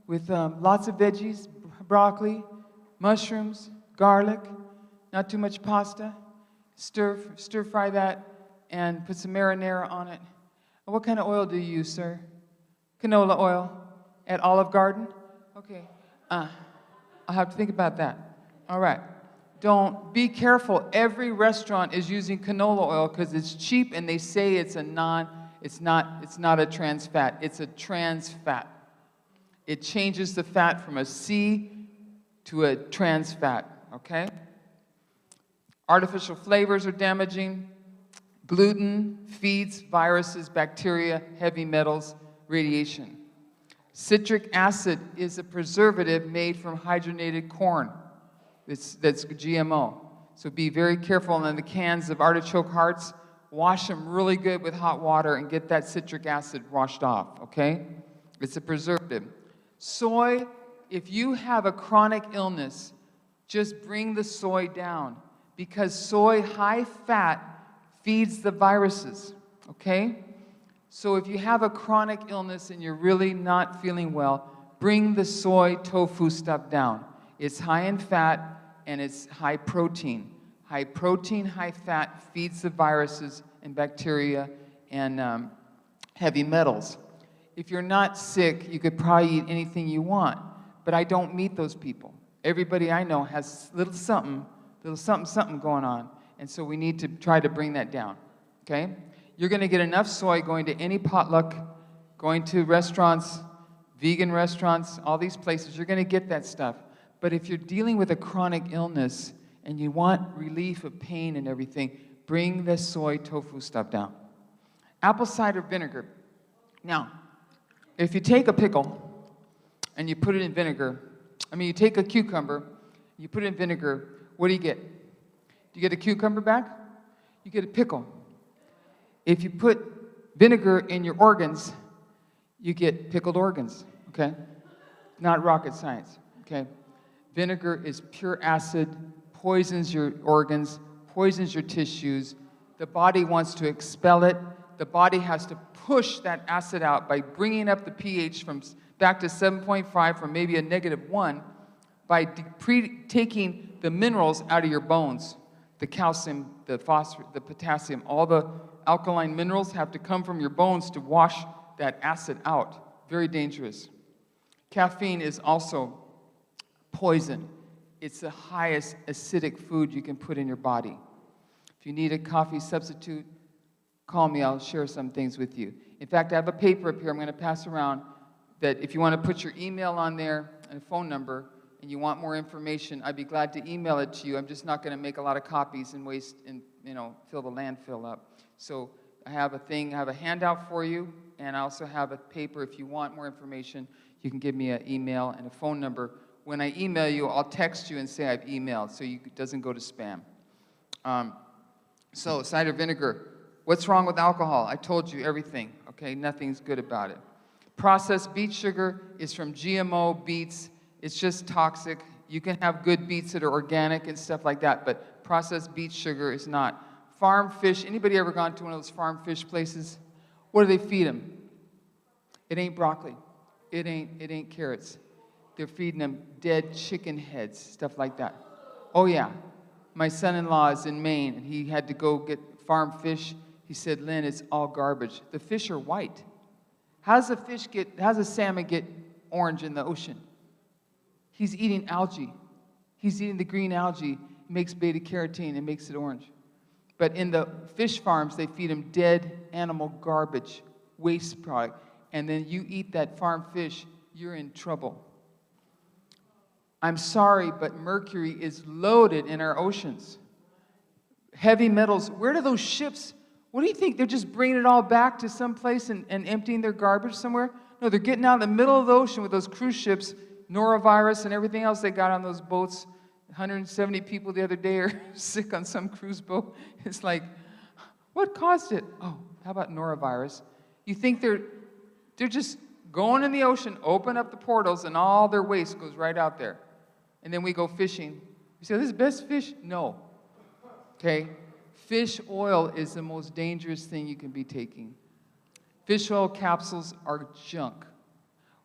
with lots of veggies, broccoli, mushrooms, garlic, not too much pasta. Stir fry that and put some marinara on it. What kind of oil do you use, sir? Canola oil at Olive Garden? Okay. I'll have to think about that. All right. Be careful. Every restaurant is using canola oil because it's cheap and they say it's not a trans fat. It's a trans fat. It changes the fat from a C to a trans fat, okay? Artificial flavors are damaging. Gluten feeds viruses, bacteria, heavy metals, radiation. Citric acid is a preservative made from hydrogenated corn. That's GMO. So be very careful. And then the cans of artichoke hearts, wash them really good with hot water and get that citric acid washed off, okay? It's a preservative. Soy, if you have a chronic illness, just bring the soy down because soy, high fat, feeds the viruses, okay? So if you have a chronic illness and you're really not feeling well, bring the soy tofu stuff down. It's high in fat and it's high protein. High protein, high fat feeds the viruses and bacteria and heavy metals. If you're not sick, you could probably eat anything you want, but I don't meet those people. Everybody I know has little something going on. And so we need to try to bring that down, okay? You're going to get enough soy going to any potluck, going to restaurants, vegan restaurants, all these places. You're going to get that stuff. But if you're dealing with a chronic illness and you want relief of pain and everything, bring the soy tofu stuff down. Apple cider vinegar. Now, if you take a pickle and you put it in vinegar, You take a cucumber, you put it in vinegar, what do you get? Do you get a cucumber back? You get a pickle. If you put vinegar in your organs, you get pickled organs, okay? Not rocket science, okay? Vinegar is pure acid, poisons your organs, poisons your tissues. The body wants to expel it. The body has to push that acid out by bringing up the pH from back to 7.5 from maybe a -1 by taking the minerals out of your bones. The calcium, the phosphorus, the potassium, all the alkaline minerals have to come from your bones to wash that acid out. Very dangerous. Caffeine is also poison. It's the highest acidic food you can put in your body. If you need a coffee substitute, call me. I'll share some things with you. In fact, I have a paper up here I'm going to pass around that if you want to put your email on there and a phone number and you want more information, I'd be glad to email it to you. I'm just not going to make a lot of copies and waste and fill the landfill up. So I have a handout for you, and I also have a paper. If you want more information, you can give me an email and a phone number. When I email you, I'll text you and say I've emailed so it doesn't go to spam. So cider vinegar. What's wrong with alcohol? I told you everything, okay? Nothing's good about it. Processed beet sugar is from GMO beets. It's just toxic. You can have good beets that are organic and stuff like that, but processed beet sugar is not. Farm fish, anybody ever gone to one of those farm fish places? What do they feed them? It ain't broccoli. It ain't carrots. They're feeding them dead chicken heads, stuff like that. Oh yeah, my son-in-law is in Maine, and he had to go get farm fish. He said, Lynn, it's all garbage. The fish are white. How's a salmon get orange in the ocean? He's eating algae. He's eating the green algae. It makes beta-carotene and makes it orange. But in the fish farms, they feed them dead animal garbage, waste product. And then you eat that farm fish, you're in trouble. I'm sorry, but mercury is loaded in our oceans. Heavy metals, where do those ships, what do you think? They're just bringing it all back to some place and emptying their garbage somewhere? No, they're getting out in the middle of the ocean with those cruise ships, norovirus and everything else they got on those boats. 170 people the other day are sick on some cruise boat. It's like, what caused it? Oh, how about norovirus? You think they're just going in the ocean, open up the portals, and all their waste goes right out there. And then we go fishing. You say, this is best fish? No. Okay? Fish oil is the most dangerous thing you can be taking. Fish oil capsules are junk.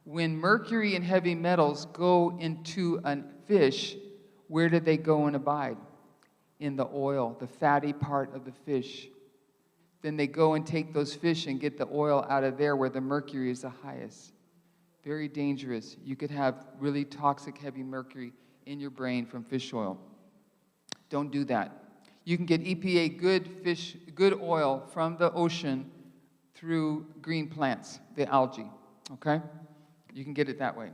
When mercury and heavy metals go into a fish, where do they go and abide? In the oil, the fatty part of the fish. Then they go and take those fish and get the oil out of there where the mercury is the highest. Very dangerous. You could have really toxic heavy mercury in your brain from fish oil. Don't do that. You can get EPA good oil from the ocean through green plants, the algae, okay? You can get it that way.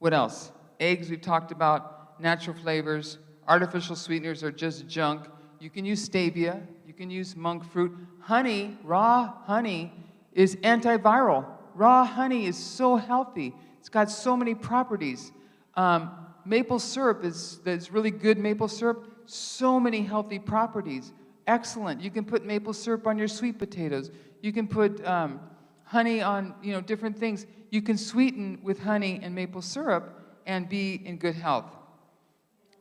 What else? Eggs we've talked about, natural flavors, artificial sweeteners are just junk. You can use stevia, you can use monk fruit. Honey, raw honey, is antiviral. Raw honey is so healthy. It's got so many properties. Maple syrup that's really good maple syrup, so many healthy properties. Excellent. You can put maple syrup on your sweet potatoes. You can put honey on, different things. You can sweeten with honey and maple syrup and be in good health.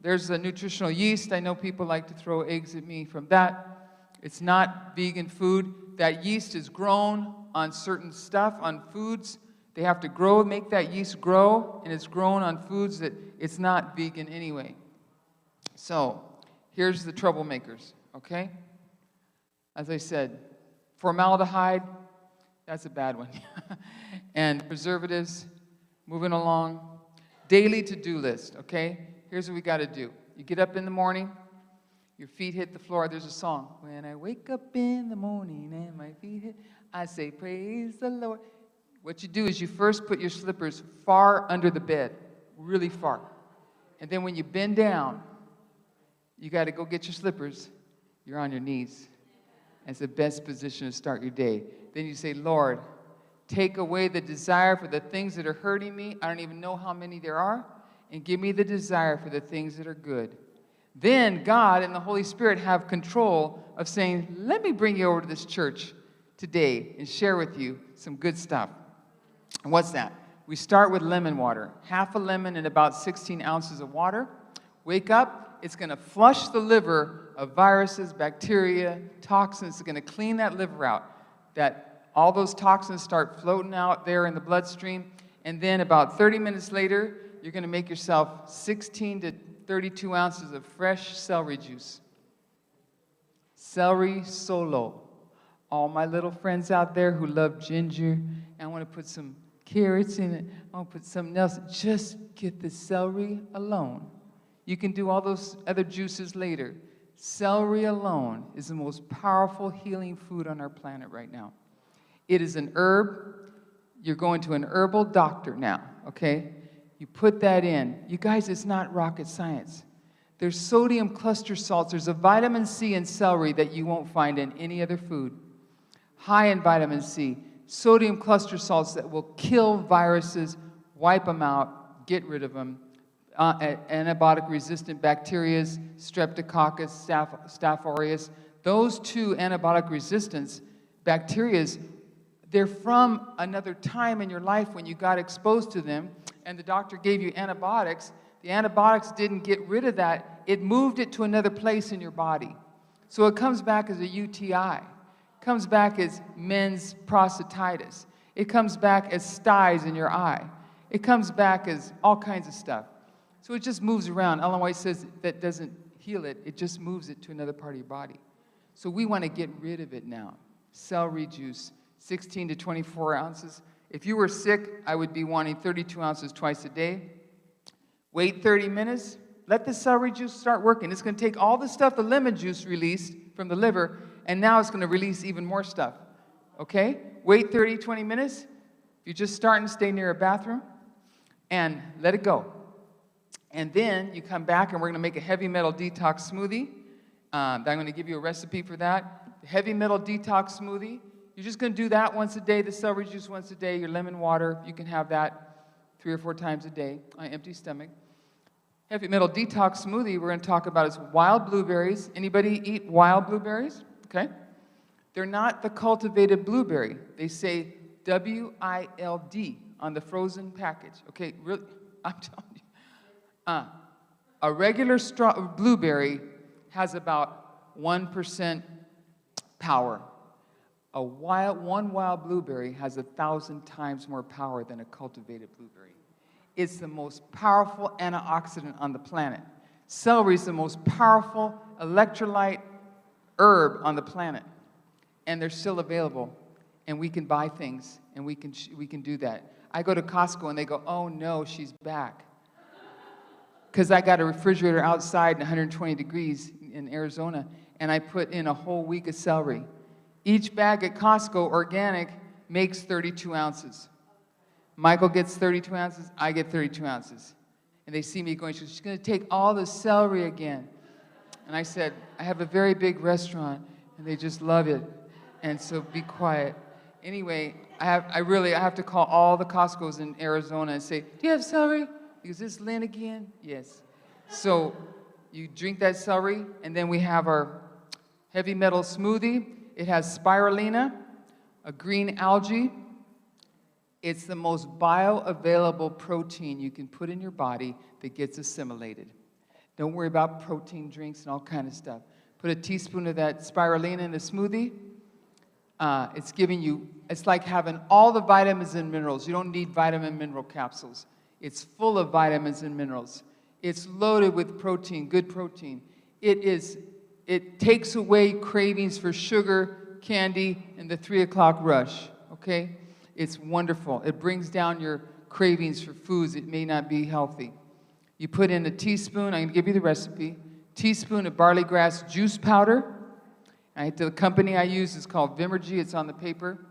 There's a nutritional yeast. I know people like to throw eggs at me from that. It's not vegan food. That yeast is grown on certain stuff, on foods. They have to make that yeast grow, and it's grown on foods that it's not vegan anyway. So, here's the troublemakers, okay? As I said, formaldehyde, that's a bad one. And preservatives, moving along. Daily to-do list, okay? Here's what we got to do. You get up in the morning, your feet hit the floor. There's a song. When I wake up in the morning and my feet hit, I say, praise the Lord. What you do is you first put your slippers far under the bed, really far. And then when you bend down, you got to go get your slippers. You're on your knees. It's the best position to start your day. Then you say, Lord, Take away the desire for the things that are hurting me. I don't even know how many there are. And give me the desire for the things that are good. Then God and the Holy Spirit have control of saying, let me bring you over to this church today and share with you some good stuff. And what's that? We start with lemon water. Half a lemon and about 16 ounces of water. Wake up. It's going to flush the liver of viruses, bacteria, toxins. It's going to clean that liver out. That all those toxins start floating out there in the bloodstream. And then about 30 minutes later, you're going to make yourself 16 to 32 ounces of fresh celery juice. Celery solo. All my little friends out there who love ginger, I want to put some carrots in it, I want to put something else. Just get the celery alone. You can do all those other juices later. Celery alone is the most powerful healing food on our planet right now. It is an herb. You're going to an herbal doctor now, okay? You put that in. You guys, it's not rocket science. There's sodium cluster salts. There's a vitamin C in celery that you won't find in any other food. High in vitamin C. Sodium cluster salts that will kill viruses, wipe them out, get rid of them. Antibiotic-resistant bacteria, Streptococcus, Staph aureus. Those two antibiotic resistance bacteria, they're from another time in your life when you got exposed to them, and the doctor gave you antibiotics. The antibiotics didn't get rid of that. It moved it to another place in your body. So it comes back as a UTI. It comes back as men's prostatitis. It comes back as styes in your eye. It comes back as all kinds of stuff. So it just moves around. Ellen White says that doesn't heal it. It just moves it to another part of your body. So we want to get rid of it now. Celery juice, 16 to 24 ounces. If you were sick, I would be wanting 32 ounces twice a day. Wait 30 minutes. Let the celery juice start working. It's going to take all the stuff the lemon juice released from the liver, and now it's going to release even more stuff. Okay? Wait 30, 20 minutes. If you're just starting, stay near a bathroom, and let it go. And then you come back, and we're going to make a heavy metal detox smoothie. I'm going to give you a recipe for that. The heavy metal detox smoothie. You're just going to do that once a day, the celery juice once a day, your lemon water. You can have that 3 or 4 times a day on an empty stomach. Heavy metal detox smoothie we're going to talk about is wild blueberries. Anybody eat wild blueberries? Okay. They're not the cultivated blueberry. They say W-I-L-D on the frozen package. Okay, really, I'm telling you. A regular blueberry has about 1% power. One wild blueberry has 1,000 times more power than a cultivated blueberry. It's the most powerful antioxidant on the planet. Celery is the most powerful electrolyte herb on the planet. And they're still available. And we can buy things, and we can do that. I go to Costco, and they go, oh, no, she's back. Because I got a refrigerator outside in 120 degrees in Arizona, and I put in a whole week of celery. Each bag at Costco, organic, makes 32 ounces. Michael gets 32 ounces, I get 32 ounces. And they see me going, she's going to take all the celery again. And I said, I have a very big restaurant, and they just love it. And so be quiet. Anyway, I have to call all the Costcos in Arizona and say, do you have celery? Is this Lynn again? Yes. So you drink that celery, and then we have our heavy metal smoothie. It has spirulina, a green algae. It's the most bioavailable protein you can put in your body that gets assimilated. Don't worry about protein drinks and all kind of stuff. Put a teaspoon of that spirulina in the smoothie. It's like having all the vitamins and minerals. You don't need vitamin mineral capsules. It's full of vitamins and minerals. It's loaded with protein, good protein. It takes away cravings for sugar, candy, and the 3 o'clock rush, okay? It's wonderful. It brings down your cravings for foods that may not be healthy. You put in a teaspoon, I'm going to give you the recipe, teaspoon of barley grass juice powder. The company I use is called Vimergy. It's on the paper.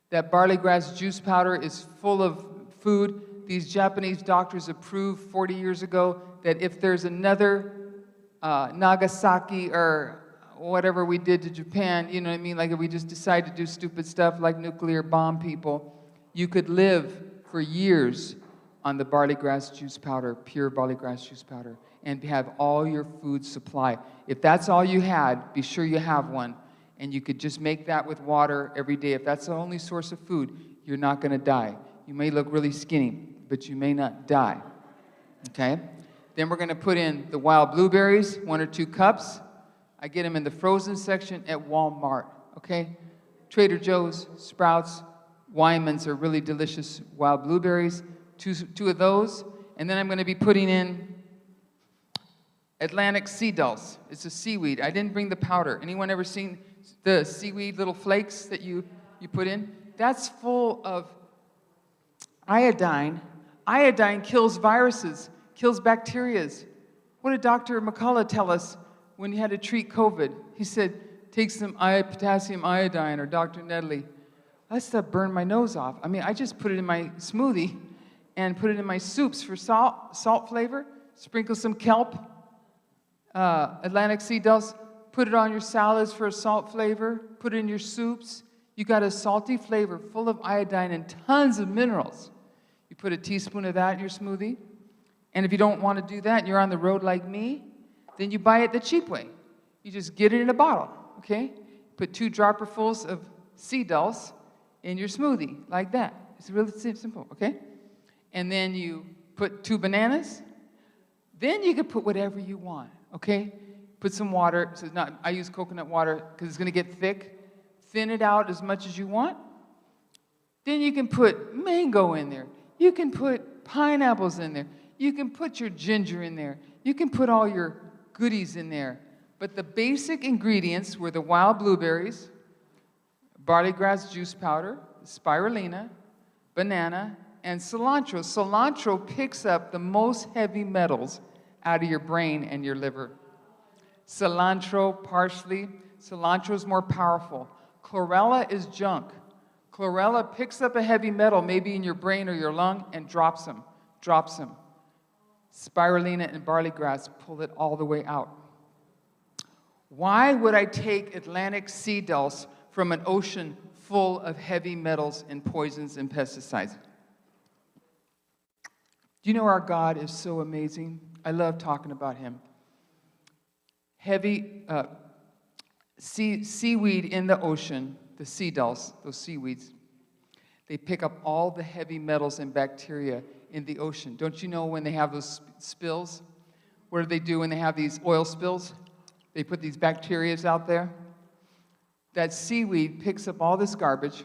That barley grass juice powder is full of food. These Japanese doctors approved 40 years ago that if there's another Nagasaki or whatever we did to Japan, you know what I mean? Like if we just decide to do stupid stuff like nuclear bomb people, You could live for years on the barley grass juice powder, pure barley grass juice powder, and have all your food supply. If that's all you had, be sure you have one. And you could just make that with water every day. If that's the only source of food, you're not going to die. You may look really skinny, but you may not die. Okay? Then we're going to put in the wild blueberries, 1 or 2 cups. I get them in the frozen section at Walmart. Okay? Trader Joe's, Sprouts, Wyman's are really delicious wild blueberries. Two of those. And then I'm going to be putting in Atlantic sea dulse. It's a seaweed. I didn't bring the powder. Anyone ever seen the seaweed little flakes that you put in? That's full of iodine. Iodine kills viruses, kills bacteria. What did Dr. McCullough tell us when he had to treat COVID? He said, take some potassium iodine, or Dr. Nedley. That stuff burned my nose off. I mean, I just put it in my smoothie and put it in my soups for salt flavor. Sprinkle some kelp, Atlantic sea dulse. Put it on your salads for a salt flavor. Put it in your soups. You got a salty flavor full of iodine and tons of minerals. You put a teaspoon of that in your smoothie. And if you don't want to do that and you're on the road like me, then you buy it the cheap way. You just get it in a bottle, okay? Put 2 dropperfuls of sea dulse in your smoothie, like that. It's really simple, okay? And then you put 2 bananas. Then you can put whatever you want, okay? Put some water. So I use coconut water because it's going to get thick. Thin it out as much as you want. Then you can put mango in there. You can put pineapples in there. You can put your ginger in there. You can put all your goodies in there. But the basic ingredients were the wild blueberries, barley grass juice powder, spirulina, banana, and cilantro. Cilantro picks up the most heavy metals out of your brain and your liver. Cilantro, parsley. Cilantro is more powerful. Chlorella is junk. Chlorella picks up a heavy metal, maybe in your brain or your lung, and drops them. Spirulina and barley grass pull it all the way out. Why would I take Atlantic sea dulse from an ocean full of heavy metals and poisons and pesticides? Do you know our God is so amazing? I love talking about him. Heavy seaweed in the ocean, the sea dulse, those seaweeds, they pick up all the heavy metals and bacteria in the ocean. Don't you know when they have those spills? What do they do when they have these oil spills? They put these bacteria out there. That seaweed picks up all this garbage.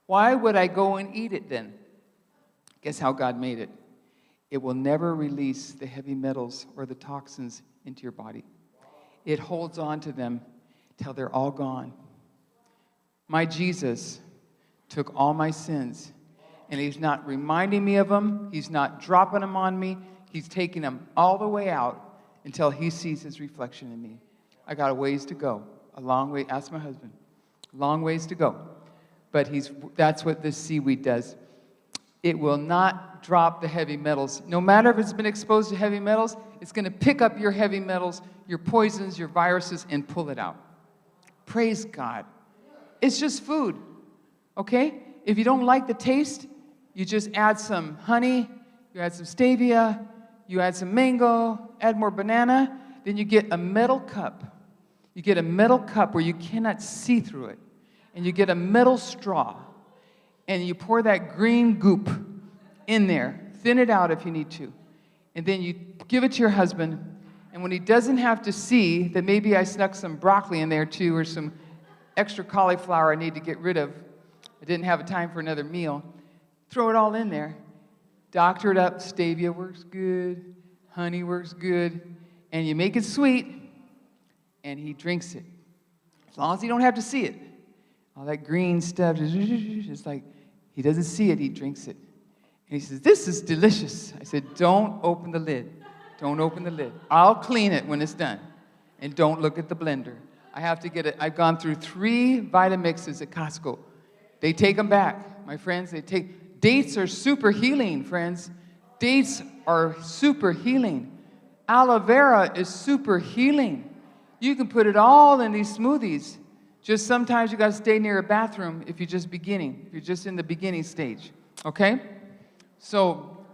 Why would I go and eat it then? Guess how God made it? It will never release the heavy metals or the toxins into your body. It holds on to them till they're all gone. My Jesus took all my sins, and he's not reminding me of them. He's not dropping them on me. He's taking them all the way out until he sees his reflection in me. I got a ways to go, a long way. Ask my husband. Long ways to go. But that's what this seaweed does. It will not drop the heavy metals. No matter if it's been exposed to heavy metals, it's going to pick up your heavy metals, your poisons, your viruses, and pull it out. Praise God. It's just food, okay? If you don't like the taste, you just add some honey, you add some stevia, you add some mango, add more banana, then you get a metal cup. You get a metal cup where you cannot see through it. And you get a metal straw. And you pour that green goop in there. Thin it out if you need to. And then you give it to your husband. And when he doesn't have to see that maybe I snuck some broccoli in there too, or some extra cauliflower I need to get rid of, I didn't have time for another meal, throw it all in there. Doctor it up. Stevia works good. Honey works good. And you make it sweet. And he drinks it. As long as he don't have to see it. All that green stuff, it's like, he doesn't see it, he drinks it. And he says, this is delicious. I said, don't open the lid. Don't open the lid. I'll clean it when it's done. And don't look at the blender. I have to get it. I've gone through 3 Vitamixes at Costco. They take them back, my friends. Dates are super healing, friends. Dates are super healing. Aloe vera is super healing. You can put it all in these smoothies. Just sometimes you got to stay near a bathroom if you're just beginning, if you're just in the beginning stage, okay? So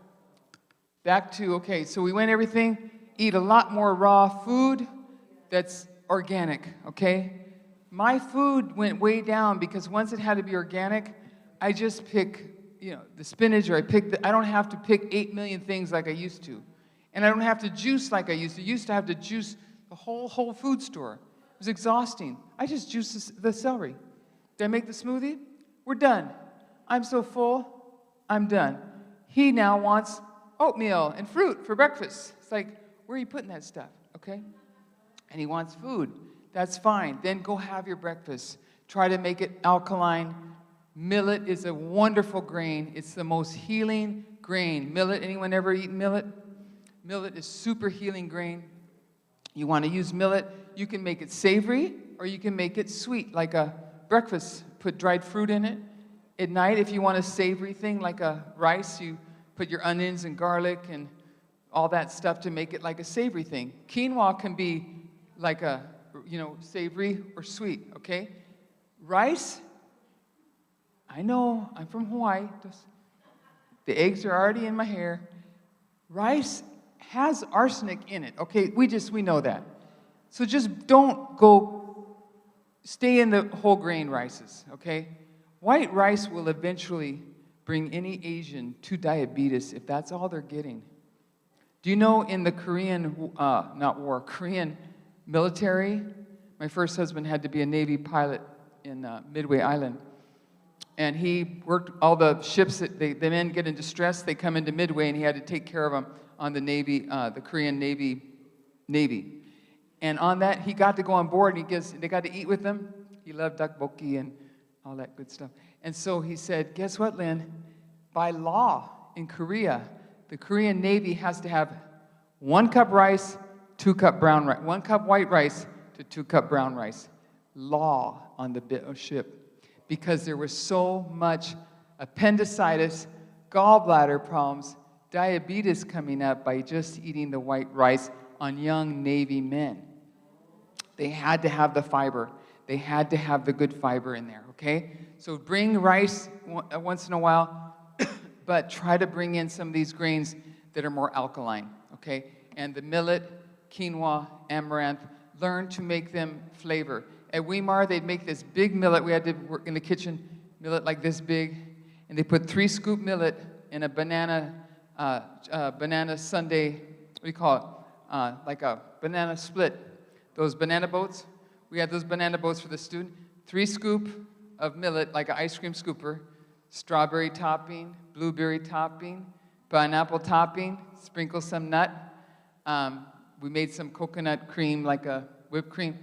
back to, okay, so we went everything, eat a lot more raw food that's organic, okay? My food went way down because once it had to be organic, I just pick, the spinach, or I don't have to pick 8 million things like I used to. And I don't have to juice like I used to. I used to have to juice the whole food store. It was exhausting. I just juice the celery. Did I make the smoothie? We're done. I'm so full, I'm done. He now wants oatmeal and fruit for breakfast. It's like, where are you putting that stuff, okay? And he wants food. That's fine. Then go have your breakfast. Try to make it alkaline. Millet is a wonderful grain. It's the most healing grain. Millet, anyone ever eaten millet? Millet is super healing grain. You want to use millet, you can make it savory or you can make it sweet, like a breakfast. Put dried fruit in it. At night, if you want a savory thing like a rice, you put your onions and garlic and all that stuff to make it like a savory thing. Quinoa can be like a, savory or sweet, okay? Rice, I know, I'm from Hawaii. The eggs are already in my hair. Rice has arsenic in it, okay? We know that. So just don't stay in the whole grain rices, okay? White rice will eventually bring any Asian to diabetes if that's all they're getting. Do you know in the Korean military, my first husband had to be a Navy pilot in Midway Island. And he worked all the ships that the men get in distress, they come into Midway, and he had to take care of them on the Navy, the Korean Navy. And on that, he got to go on board, and they got to eat with him. He loved tteokbokki and all that good stuff. And so he said, guess what, Lynn? By law in Korea, the Korean Navy has to have 1 cup rice, 2 cup brown rice, 1 cup white rice to 2 cup brown rice. Law on the ship. Because there was so much appendicitis, gallbladder problems, diabetes coming up by just eating the white rice on young Navy men. They had to have the fiber. They had to have the good fiber in there, okay? So bring rice once in a while, but try to bring in some of these grains that are more alkaline, okay? And the millet, quinoa, amaranth, learn to make them flavor. At Weimar, they'd make this big millet. We had to work in the kitchen, millet like this big, and they put 3 scoop millet in a banana sundae, what do you call it? Like a banana split. Those banana boats, we had those banana boats for the student. 3 scoop of millet, like an ice cream scooper, strawberry topping, blueberry topping, pineapple topping, sprinkle some nut. We made some coconut cream, like a whipped cream.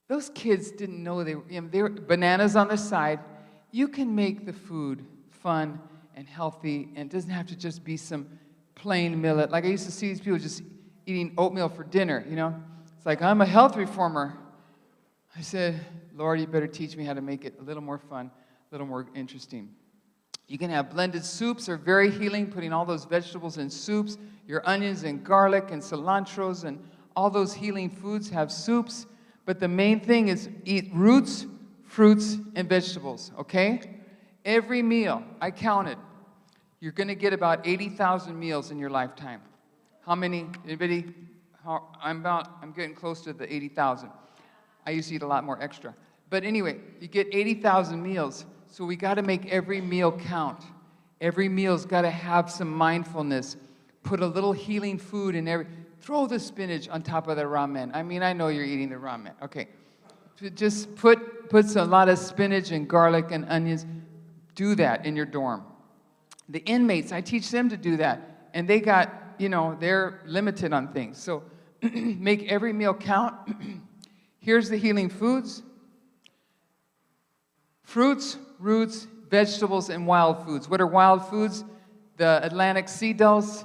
Those kids didn't know they were bananas on the side. You can make the food fun and healthy, and it doesn't have to just be some plain millet. Like I used to see these people just eating oatmeal for dinner, It's like, I'm a health reformer. I said, Lord, you better teach me how to make it a little more fun, a little more interesting. You can have blended soups, are very healing, putting all those vegetables in soups, your onions and garlic and cilantros and all those healing foods have soups. But the main thing is eat roots, fruits, and vegetables, okay? Every meal, I counted, you're going to get about 80,000 meals in your lifetime. How many? Anybody? I'm getting close to the 80,000. I used to eat a lot more extra. But anyway, you get 80,000 meals, so we got to make every meal count. Every meal's got to have some mindfulness. Put a little healing food in every... Throw the spinach on top of the ramen. I mean, I know you're eating the ramen. Okay. Just put a lot of spinach and garlic and onions. Do that in your dorm. The inmates, I teach them to do that. And they got, they're limited on things. So make every meal count. Here's the healing foods. Fruits, roots, vegetables, and wild foods. What are wild foods? The Atlantic sea dulse.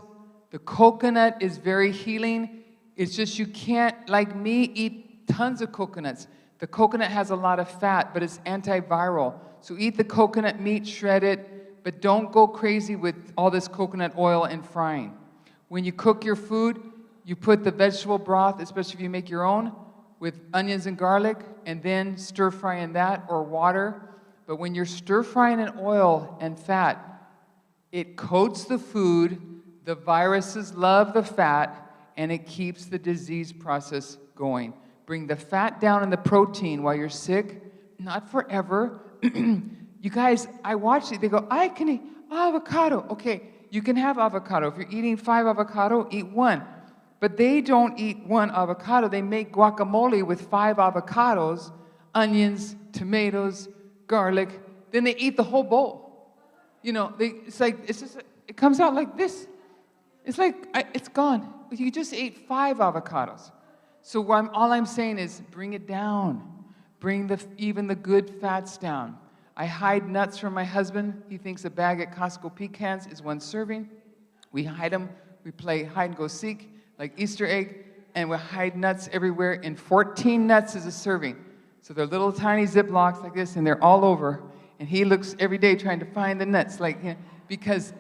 The coconut is very healing. It's just you can't, like me, eat tons of coconuts. The coconut has a lot of fat, but it's antiviral. So eat the coconut meat, shred it, but don't go crazy with all this coconut oil and frying. When you cook your food, you put the vegetable broth, especially if you make your own, with onions and garlic, and then stir fry in that or water. But when you're stir frying in oil and fat, it coats the food, the viruses love the fat, and it keeps the disease process going. Bring the fat down and the protein while you're sick, not forever. You guys, I watch it, they go, I can eat avocado. Okay, you can have avocado. If you're eating 5 avocado, eat 1. But they don't eat 1 avocado. They make guacamole with 5 avocados, onions, tomatoes, garlic. Then they eat the whole bowl. You know, it comes out like this. It's like, it's gone. You just ate 5 avocados. So all I'm saying is bring it down. Bring even the good fats down. I hide nuts from my husband. He thinks a bag at Costco pecans is 1 serving. We hide them. We play hide and go seek, like Easter egg, and we hide nuts everywhere. And 14 nuts is a serving. So they're little tiny Ziplocs like this, and they're all over. And he looks every day trying to find the nuts, because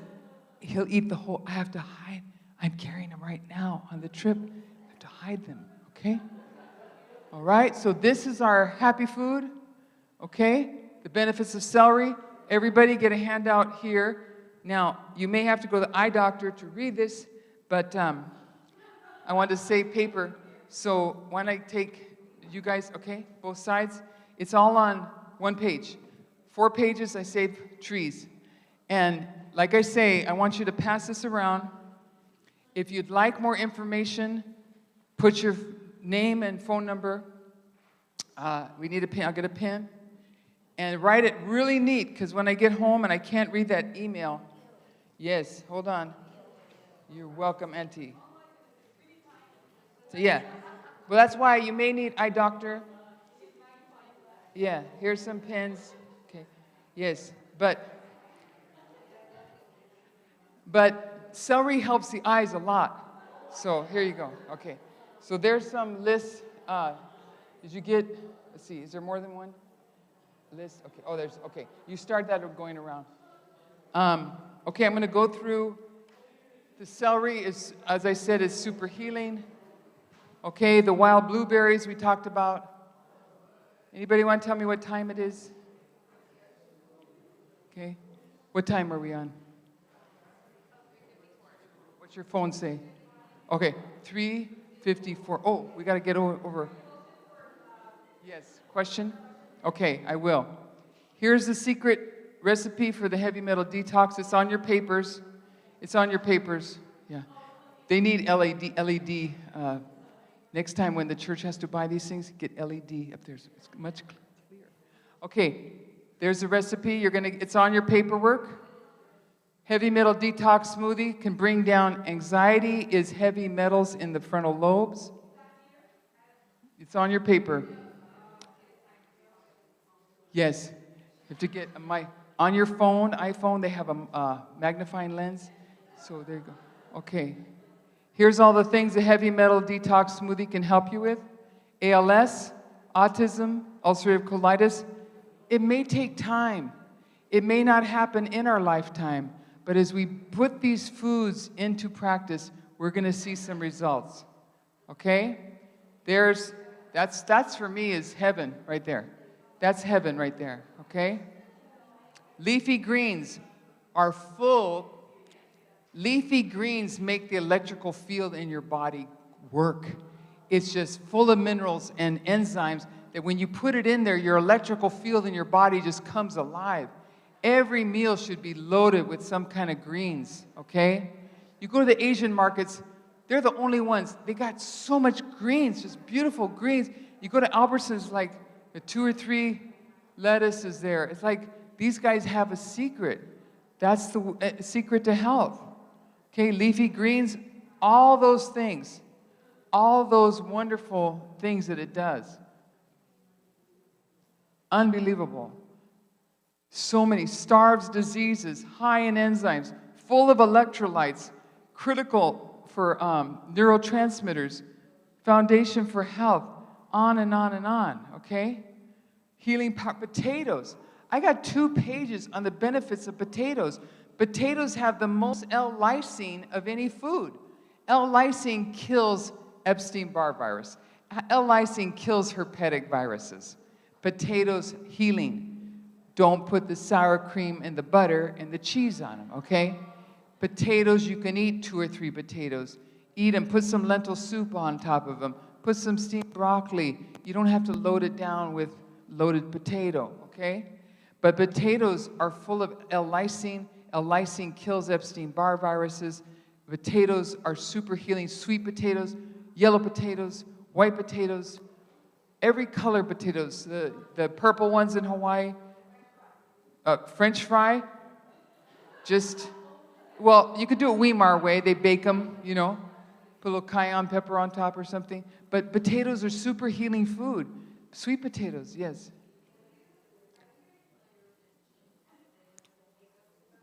he'll eat the whole. I have to hide. I'm carrying them right now on the trip. I have to hide them, okay? All right, so this is our happy food, okay? The benefits of celery. Everybody get a handout here. Now, you may have to go to the eye doctor to read this, but I want to save paper. So why don't I take you guys, okay, both sides? It's all on 1 page. 4 pages, I save trees. And like I say, I want you to pass this around. If you'd like more information, put your name and phone number. We need a pen. I'll get a pen. And write it really neat, because when I get home and I can't read that email. Yes, hold on. You're welcome, Auntie. So yeah, well, that's why you may need eye doctor. Yeah, here's some pens. Okay, yes, but celery helps the eyes a lot. So here you go. Okay, so there's some lists. Did you get? Let's see. Is there more than 1 list? Okay. Oh, there's. Okay. You start that going around. Okay, I'm going to go through. The celery is, as I said, is super healing. Okay, the wild blueberries we talked about. Anybody want to tell me what time it is? Okay. What time are we on? What's your phone say? Okay, 3:54. Oh, we got to get over. Yes, question? Okay, I will. Here's the secret recipe for the heavy metal detox. It's on your papers. It's on your papers. Yeah. They need LED. Next time when the church has to buy these things, get LED up there. So it's much clearer. Okay, there's the recipe. It's on your paperwork. Heavy metal detox smoothie can bring down anxiety, is heavy metals in the frontal lobes. It's on your paper. Yes, you have to get on your phone, iPhone, they have a magnifying lens. So there you go. Okay. Here's all the things the heavy metal detox smoothie can help you with. ALS, autism, ulcerative colitis. It may take time. It may not happen in our lifetime. But as we put these foods into practice, we're going to see some results. Okay? That's for me is heaven right there. That's heaven right there. Okay? Leafy greens are full. Leafy greens make the electrical field in your body work. It's just full of minerals and enzymes that when you put it in there, your electrical field in your body just comes alive. Every meal should be loaded with some kind of greens, okay? You go to the Asian markets, they're the only ones. They got so much greens, just beautiful greens. You go to Albertsons, like the 2 or 3 lettuces there. It's like these guys have a secret. That's the secret to health. Okay, leafy greens, all those things, all those wonderful things that it does. Unbelievable. So many starves diseases, high in enzymes, full of electrolytes, critical for neurotransmitters, foundation for health, on and on and on, okay? Healing potatoes. I got 2 pages on the benefits of potatoes. Potatoes have the most L-lysine of any food. L-lysine kills Epstein-Barr virus. L-lysine kills herpetic viruses. Potatoes, healing. Don't put the sour cream and the butter and the cheese on them, okay? Potatoes, you can eat 2 or 3 potatoes. Eat them, put some lentil soup on top of them. Put some steamed broccoli. You don't have to load it down with loaded potato, okay? But potatoes are full of L-lysine. L-lysine kills Epstein-Barr viruses. Potatoes are super healing. Sweet potatoes, yellow potatoes, white potatoes, every color potatoes. The purple ones in Hawaii. French fry, well, you could do it Weimar way. They bake them, you know, put a little cayenne pepper on top or something. But potatoes are super healing food. Sweet potatoes, yes.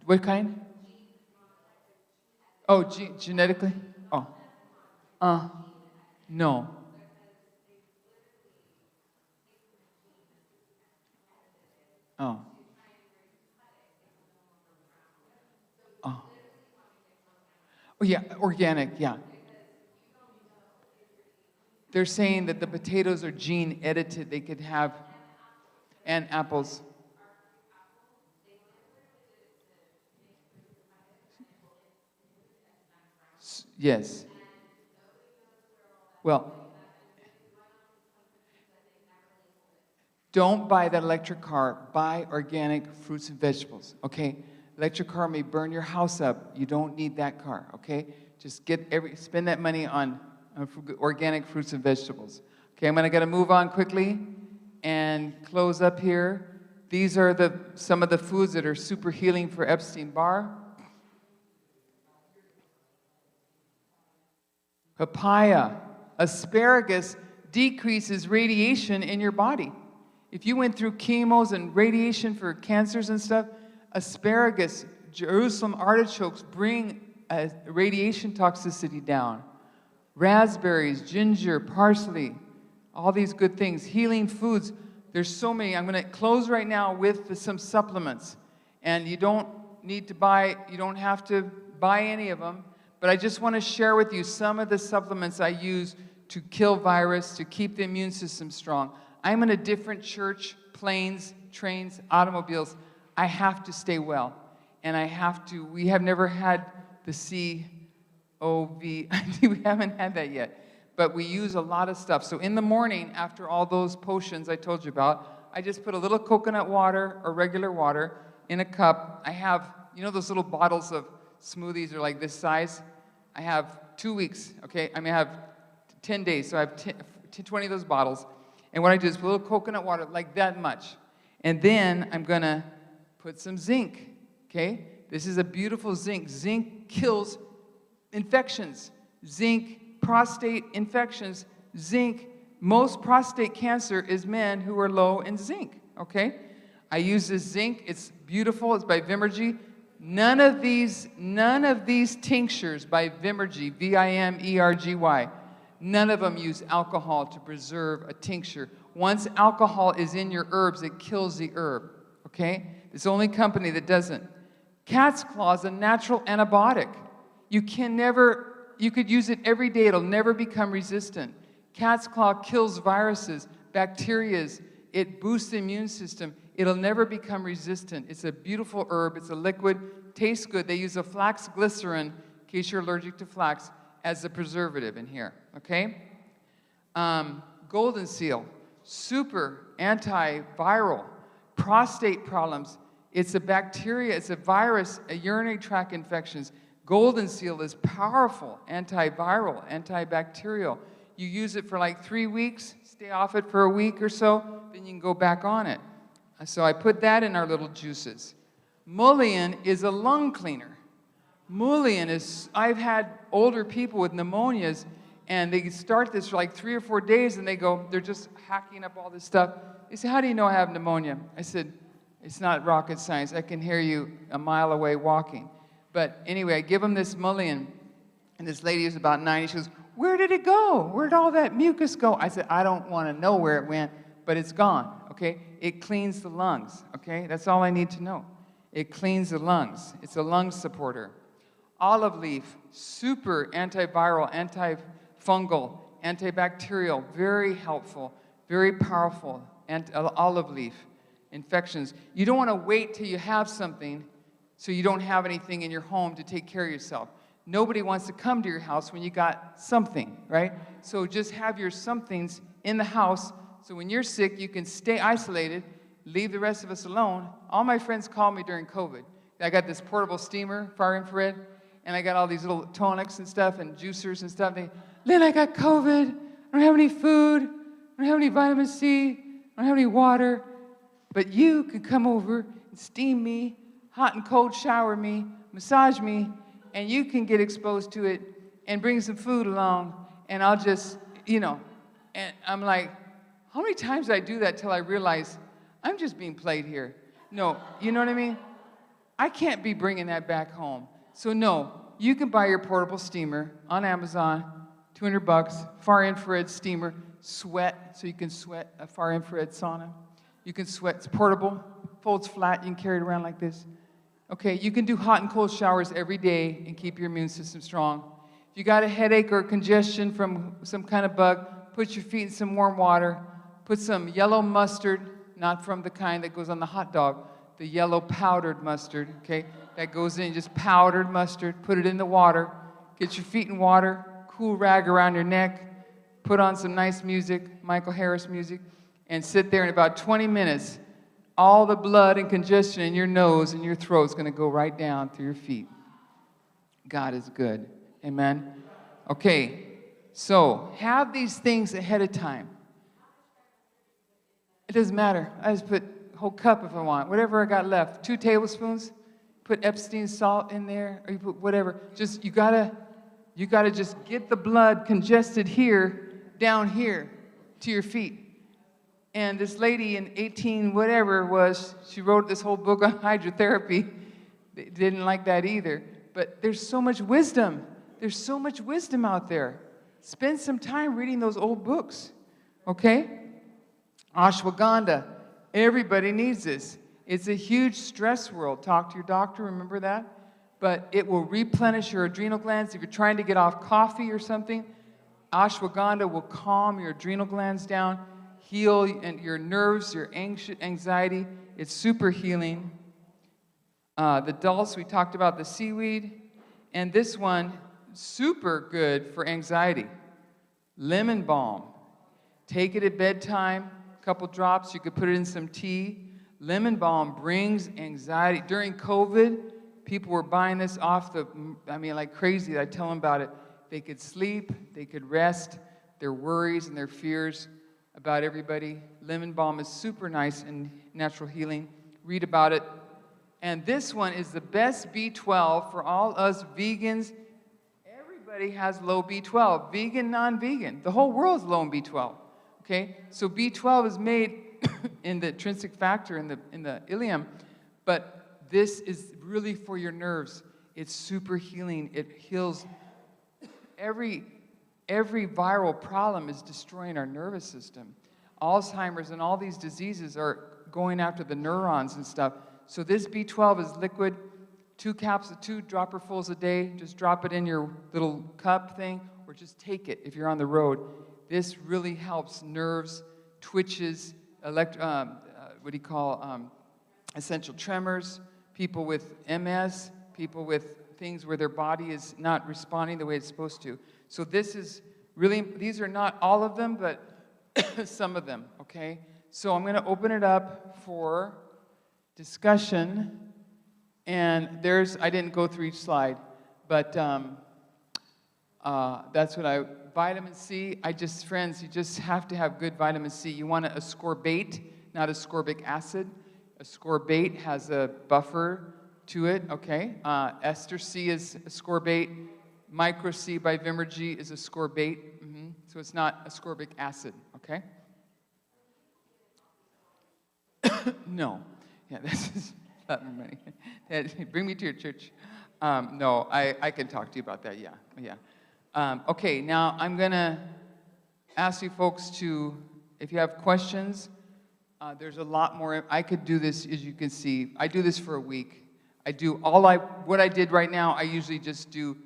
What kind? Oh, genetically? Oh. No. Oh. Oh. Oh, yeah, organic, yeah. They're saying that the potatoes are gene edited. They could have, and apples. Yes. Well, don't buy that electric car. Buy organic fruits and vegetables, okay? Electric car may burn your house up. You don't need that car, okay? Just spend that money on organic fruits and vegetables. Okay, I'm gonna move on quickly and close up here. These are some of the foods that are super healing for Epstein-Barr. Papaya, asparagus decreases radiation in your body. If you went through chemos and radiation for cancers and stuff, asparagus, Jerusalem artichokes bring radiation toxicity down. Raspberries, ginger, parsley, all these good things. Healing foods, there's so many. I'm going to close right now with some supplements. And you don't have to buy any of them. But I just want to share with you some of the supplements I use to kill virus, to keep the immune system strong. I'm in a different church, planes, trains, automobiles. I have to stay well. And we have never had the COV, we haven't had that yet. But we use a lot of stuff. So in the morning, after all those potions I told you about, I just put a little coconut water or regular water in a cup. I have, you know those little bottles of smoothies are like this size? I have 2 weeks, okay? I have 10 days, so I have 20 of those bottles. And what I do is put a little coconut water, like that much. And then I'm gonna put some zinc, okay? This is a beautiful zinc. Zinc kills infections. Zinc, prostate infections. Zinc, most prostate cancer is men who are low in zinc, okay? I use this zinc. It's beautiful. It's by Vimergy. None of these tinctures by Vimergy, Vimergy, none of them use alcohol to preserve a tincture. Once alcohol is in your herbs, it kills the herb, okay? It's the only company that doesn't. Cat's claw is a natural antibiotic. You could use it every day. It'll never become resistant. Cat's claw kills viruses, bacteria. It boosts the immune system. It'll never become resistant. It's a beautiful herb. It's a liquid. Tastes good. They use a flax glycerin, in case you're allergic to flax, as a preservative in here, okay? Golden seal, super antiviral. Prostate problems. It's a bacteria. It's a virus, a urinary tract infections. Golden seal is powerful, antiviral, antibacterial. You use it for like 3 weeks, stay off it for a week or so, then you can go back on it. So I put that in our little juices. Mullein is a lung cleaner. Mullein is, I've had older people with pneumonias, and they start this for like 3 or 4 days, and they're just hacking up all this stuff. They say, how do you know I have pneumonia? I said, it's not rocket science. I can hear you a mile away walking. But anyway, I give them this mullein, and this lady is about 90. She goes, where did it go? Where did all that mucus go? I said, I don't want to know where it went, but it's gone, okay? It cleans the lungs, okay? That's all I need to know. It cleans the lungs. It's a lung supporter. Olive leaf, super antiviral, antifungal, antibacterial, very helpful, very powerful, and olive leaf, infections. You don't want to wait till you have something so you don't have anything in your home to take care of yourself. Nobody wants to come to your house when you got something, right? So just have your somethings in the house so when you're sick, you can stay isolated, leave the rest of us alone. All my friends called me during COVID. I got this portable steamer, far infrared, and I got all these little tonics and stuff and juicers and stuff. Lynn, I got COVID. I don't have any food. I don't have any vitamin C. I don't have any water. But you can come over and steam me, hot and cold shower me, massage me, and you can get exposed to it and bring some food along, and I'll just, and I'm like, how many times did I do that till I realize I'm just being played here? No, you know what I mean? I can't be bringing that back home. So no, you can buy your portable steamer on Amazon, $200, far infrared steamer, sweat, so you can sweat a far infrared sauna. You can sweat, it's portable, folds flat, you can carry it around like this. Okay, you can do hot and cold showers every day and keep your immune system strong. If you got a headache or congestion from some kind of bug, put your feet in some warm water, put some yellow mustard, not from the kind that goes on the hot dog, the yellow powdered mustard, okay? That goes in, just powdered mustard, put it in the water, get your feet in water, cool rag around your neck, put on some nice music, Michael Harris music, and sit there in about 20 minutes. All the blood and congestion in your nose and your throat is going to go right down through your feet. God is good. Amen? Okay, so have these things ahead of time. It doesn't matter. I just put a whole cup if I want. Whatever I got left. 2 tablespoons. Put Epstein salt in there, or you put whatever. Just, you gotta just get the blood congested here, down here, to your feet. And this lady in 18 whatever was, she wrote this whole book on hydrotherapy. They didn't like that either. But there's so much wisdom. There's so much wisdom out there. Spend some time reading those old books, okay? Ashwagandha. Everybody needs this. It's a huge stress world. Talk to your doctor, remember that? But it will replenish your adrenal glands. If you're trying to get off coffee or something, ashwagandha will calm your adrenal glands down, heal your nerves, your anxiety. It's super healing. The dulse, we talked about the seaweed. And this one, super good for anxiety. Lemon balm. Take it at bedtime, a couple drops. You could put it in some tea. Lemon balm brings anxiety. During COVID, people were buying this off like crazy. I tell them about it. They could sleep, they could rest, their worries and their fears about everybody. Lemon balm is super nice and natural healing. Read about it. And this one is the best B12 for all us vegans. Everybody has low B12, vegan, non-vegan. The whole world's low in B12, okay? So B12 is made in the intrinsic factor in the ileum, but this is really for your nerves. It's super healing. It heals. Every viral problem is destroying our nervous system. Alzheimer's and all these diseases are going after the neurons and stuff. So this B12 is liquid, 2 dropperfuls a day. Just drop it in your little cup thing, or just take it if you're on the road. This really helps nerves, twitches, essential tremors, people with MS, people with things where their body is not responding the way it's supposed to. So this is really, these are not all of them, but some of them, okay? So I'm going to open it up for discussion. And I didn't go through each slide, but that's what vitamin C, friends, you just have to have good vitamin C. You want ascorbate, not ascorbic acid. Ascorbate has a buffer to it, okay? Ester C is ascorbate. Micro C by Vimergy is ascorbate. So it's not ascorbic acid, okay? No. Yeah, this is not money. Bring me to your church. No, I can talk to you about that, yeah. Okay, now I'm going to ask you folks to, if you have questions, there's a lot more. I could do this, as you can see. I do this for a week. I do what I did right now, I usually just do,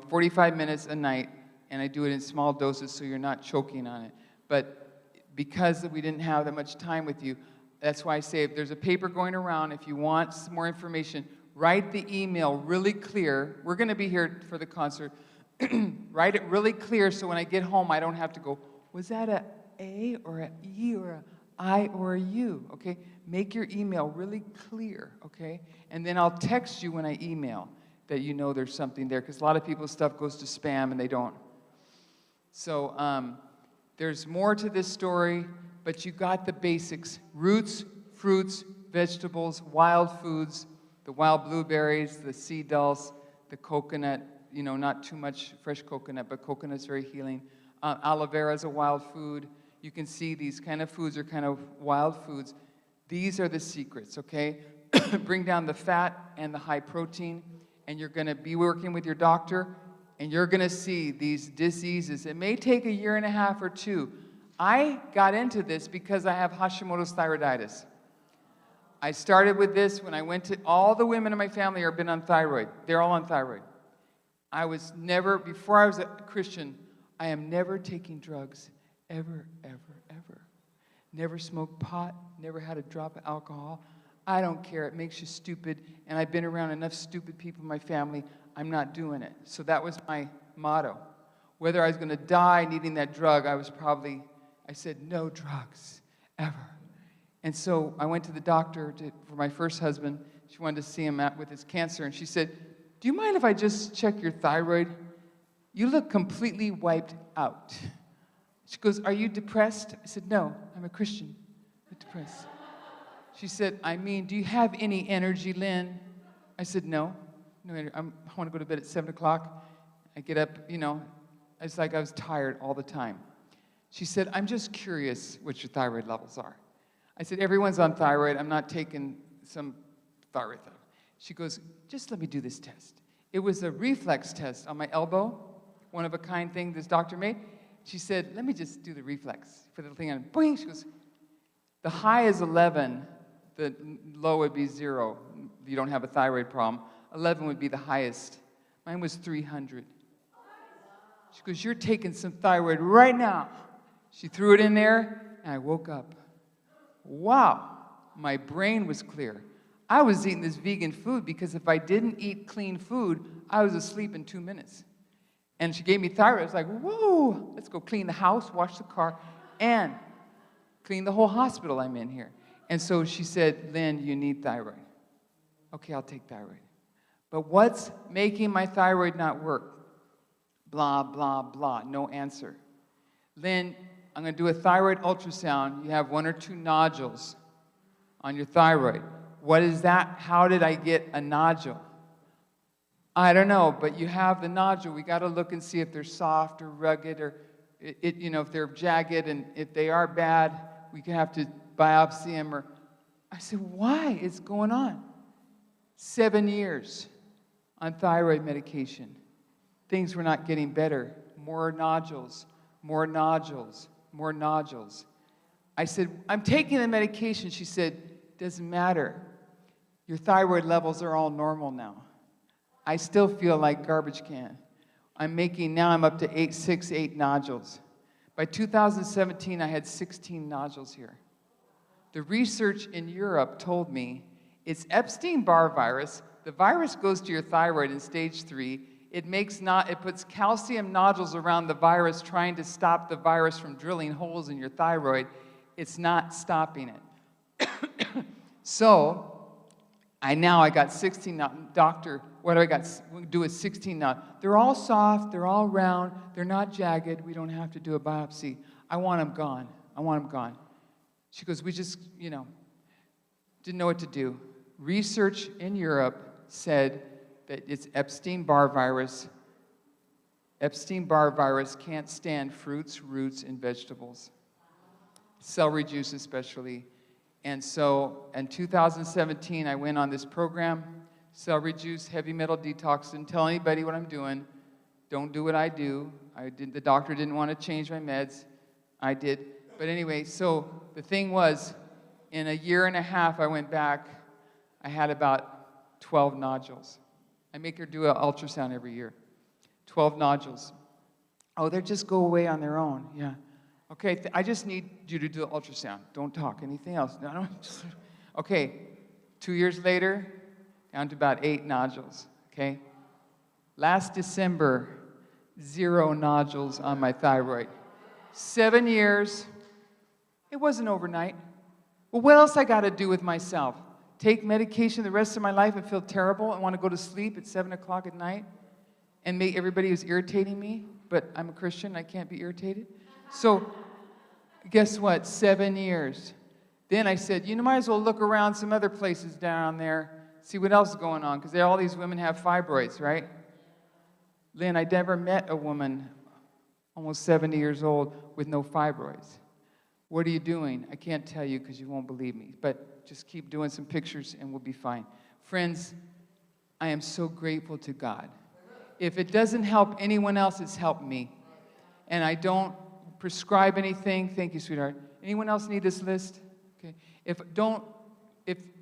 45 minutes a night, and I do it in small doses so you're not choking on it. But because we didn't have that much time with you, that's why I say if there's a paper going around, if you want some more information, write the email really clear. We're going to be here for the concert. Write it really clear so when I get home, I don't have to go, was that a A or a E or a I or a U? Okay? Make your email really clear, okay? And then I'll text you when I email that you know there's something there, because a lot of people's stuff goes to spam and they don't. So there's more to this story, but you got the basics. Roots, fruits, vegetables, wild foods, the wild blueberries, the sea dulse, the coconut, you know, not too much fresh coconut, but coconut's very healing. Aloe vera is a wild food. You can see these kind of foods are kind of wild foods. These are the secrets, okay? Bring down the fat and the high protein, and you're going to be working with your doctor, and you're going to see these diseases. It may take a year and a half or two. I got into this because I have Hashimoto's thyroiditis. I started with this when I went to, all the women in my family have been on thyroid. They're all on thyroid. I was never, before I was a Christian, I am never taking drugs, ever, ever, ever. Never smoked pot, never had a drop of alcohol. I don't care, it makes you stupid, and I've been around enough stupid people in my family, I'm not doing it. So that was my motto. Whether I was going to die needing that drug, I said, no drugs, ever. And so I went to the doctor for my first husband. She wanted to see him with his cancer, and she said, do you mind if I just check your thyroid? You look completely wiped out. She goes, are you depressed? I said, no, I'm a Christian. I'm depressed. She said, I mean, do you have any energy, Lynn? I said, no. I want to go to bed at 7 o'clock. I get up, you know, it's like I was tired all the time. She said, I'm just curious what your thyroid levels are. I said, everyone's on thyroid. I'm not taking some thyroid stuff. She goes, just let me do this test. It was a reflex test on my elbow, one of a kind thing this doctor made. She said, let me just do the reflex. Put the thing on, boing. She goes, the high is 11, the low would be 0. You don't have a thyroid problem. 11 would be the highest. Mine was 300. She goes, you're taking some thyroid right now. She threw it in there, and I woke up. Wow, my brain was clear. I was eating this vegan food because if I didn't eat clean food, I was asleep in 2 minutes. And she gave me thyroid. I was like, whoa, let's go clean the house, wash the car, and clean the whole hospital I'm in here. And so she said, Lynn, you need thyroid. Okay, I'll take thyroid. But what's making my thyroid not work? Blah, blah, blah, no answer. Lynn, I'm going to do a thyroid ultrasound. You have 1 or 2 nodules on your thyroid. What is that? How did I get a nodule? I don't know, but you have the nodule. We got to look and see if they're soft or rugged or, you know, if they're jagged, and if they are bad, we could have to biopsy them. Or I said, why? It's going on. 7 years on thyroid medication. Things were not getting better. More nodules, more nodules, more nodules. I said, I'm taking the medication. She said, doesn't matter. Your thyroid levels are all normal now. I still feel like garbage can. Now I'm up to 8 nodules. By 2017, I had 16 nodules here. The research in Europe told me it's Epstein-Barr virus. The virus goes to your thyroid in stage 3. It puts calcium nodules around the virus, trying to stop the virus from drilling holes in your thyroid. It's not stopping it. So, I got 16 nodules. Doctor, what do I got? Do with 16 nodules. They're all soft, they're all round, they're not jagged. We don't have to do a biopsy. I want them gone. I want them gone. She goes, we just, didn't know what to do. Research in Europe said that it's Epstein-Barr virus. Epstein-Barr virus can't stand fruits, roots, and vegetables. Celery juice especially. And so in 2017, I went on this program, celery juice, heavy metal detox. Didn't tell anybody what I'm doing. Don't do what I do. The doctor didn't want to change my meds. I did. But anyway, so the thing was, in a year and a half, I went back. I had about 12 nodules. I make her do an ultrasound every year. 12 nodules. Oh, they just go away on their own. Yeah. Okay, I just need you to do the ultrasound. Don't talk. Anything else? No, no. Okay, 2 years later, down to about 8 nodules. Okay? Last December, 0 nodules on my thyroid. 7 years. It wasn't overnight. Well, what else I got to do with myself? Take medication the rest of my life and feel terrible and want to go to sleep at 7 o'clock at night and make everybody who's irritating me, but I'm a Christian, I can't be irritated. So guess what? 7 years. Then I said, you might as well look around some other places down there, see what else is going on, because all these women have fibroids, right? Lynn, I never met a woman almost 70 years old with no fibroids. What are you doing? I can't tell you because you won't believe me, but just keep doing some pictures and we'll be fine. Friends, I am so grateful to God. If it doesn't help anyone else, it's helped me. And I don't prescribe anything. Thank you, sweetheart. Anyone else need this list? Okay.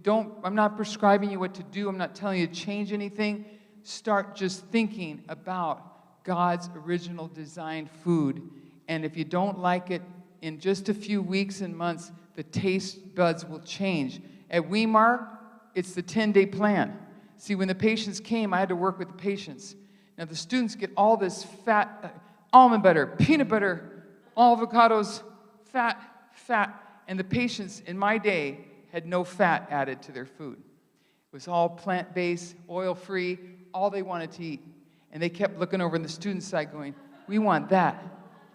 I'm not prescribing you what to do. I'm not telling you to change anything. Start just thinking about God's original designed food. And if you don't like it, in just a few weeks and months, the taste buds will change. At Weimar, it's the 10-day plan. See, when the patients came, I had to work with the patients. Now, the students get all this fat, almond butter, peanut butter, avocados, fat, and the patients in my day had no fat added to their food. It was all plant-based, oil-free, all they wanted to eat. And they kept looking over on the student side going, we want that.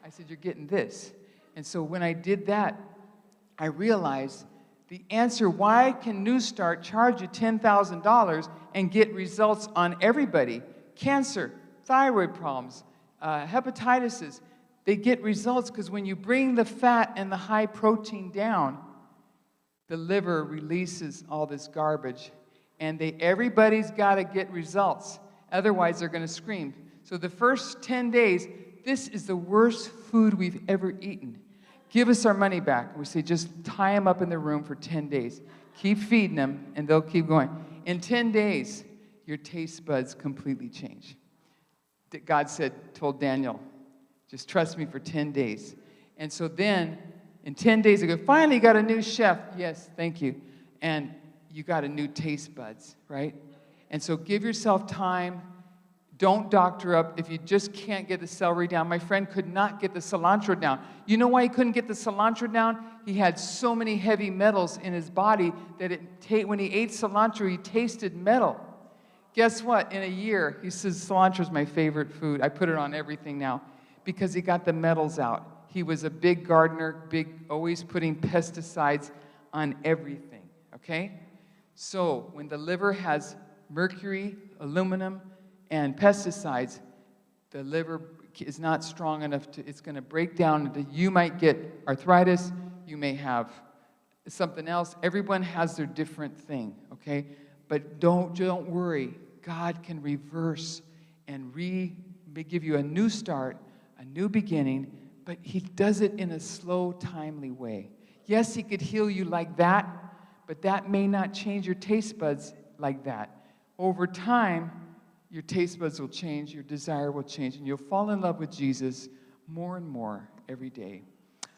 I said, you're getting this. And so when I did that, I realized the answer, why can New Start charge you $10,000 and get results on everybody? Cancer, thyroid problems, hepatitis, they get results because when you bring the fat and the high protein down, the liver releases all this garbage. And everybody's got to get results. Otherwise, they're going to scream. So the first 10 days, this is the worst food we've ever eaten. Give us our money back. We say, just tie them up in the room for 10 days. Keep feeding them, and they'll keep going. In 10 days, your taste buds completely change. God told Daniel, just trust me for 10 days. And so then, in 10 days, I go, finally, you got a new chef. Yes, thank you. And you got a new taste buds, right? And so give yourself time. Don't doctor up if you just can't get the celery down. My friend could not get the cilantro down. You know why he couldn't get the cilantro down? He had so many heavy metals in his body that when he ate cilantro, he tasted metal. Guess what? In a year, he says, cilantro is my favorite food. I put it on everything now because he got the metals out. He was a big gardener, always putting pesticides on everything, okay? So when the liver has mercury, aluminum, and pesticides, the liver is not strong enough it's going to break down. You might get arthritis, you may have something else. Everyone has their different thing, okay? But don't worry. God can reverse and give you a new start, a new beginning, but he does it in a slow, timely way. Yes, he could heal you like that, but that may not change your taste buds like that. Over time, your taste buds will change, your desire will change, and you'll fall in love with Jesus more and more every day.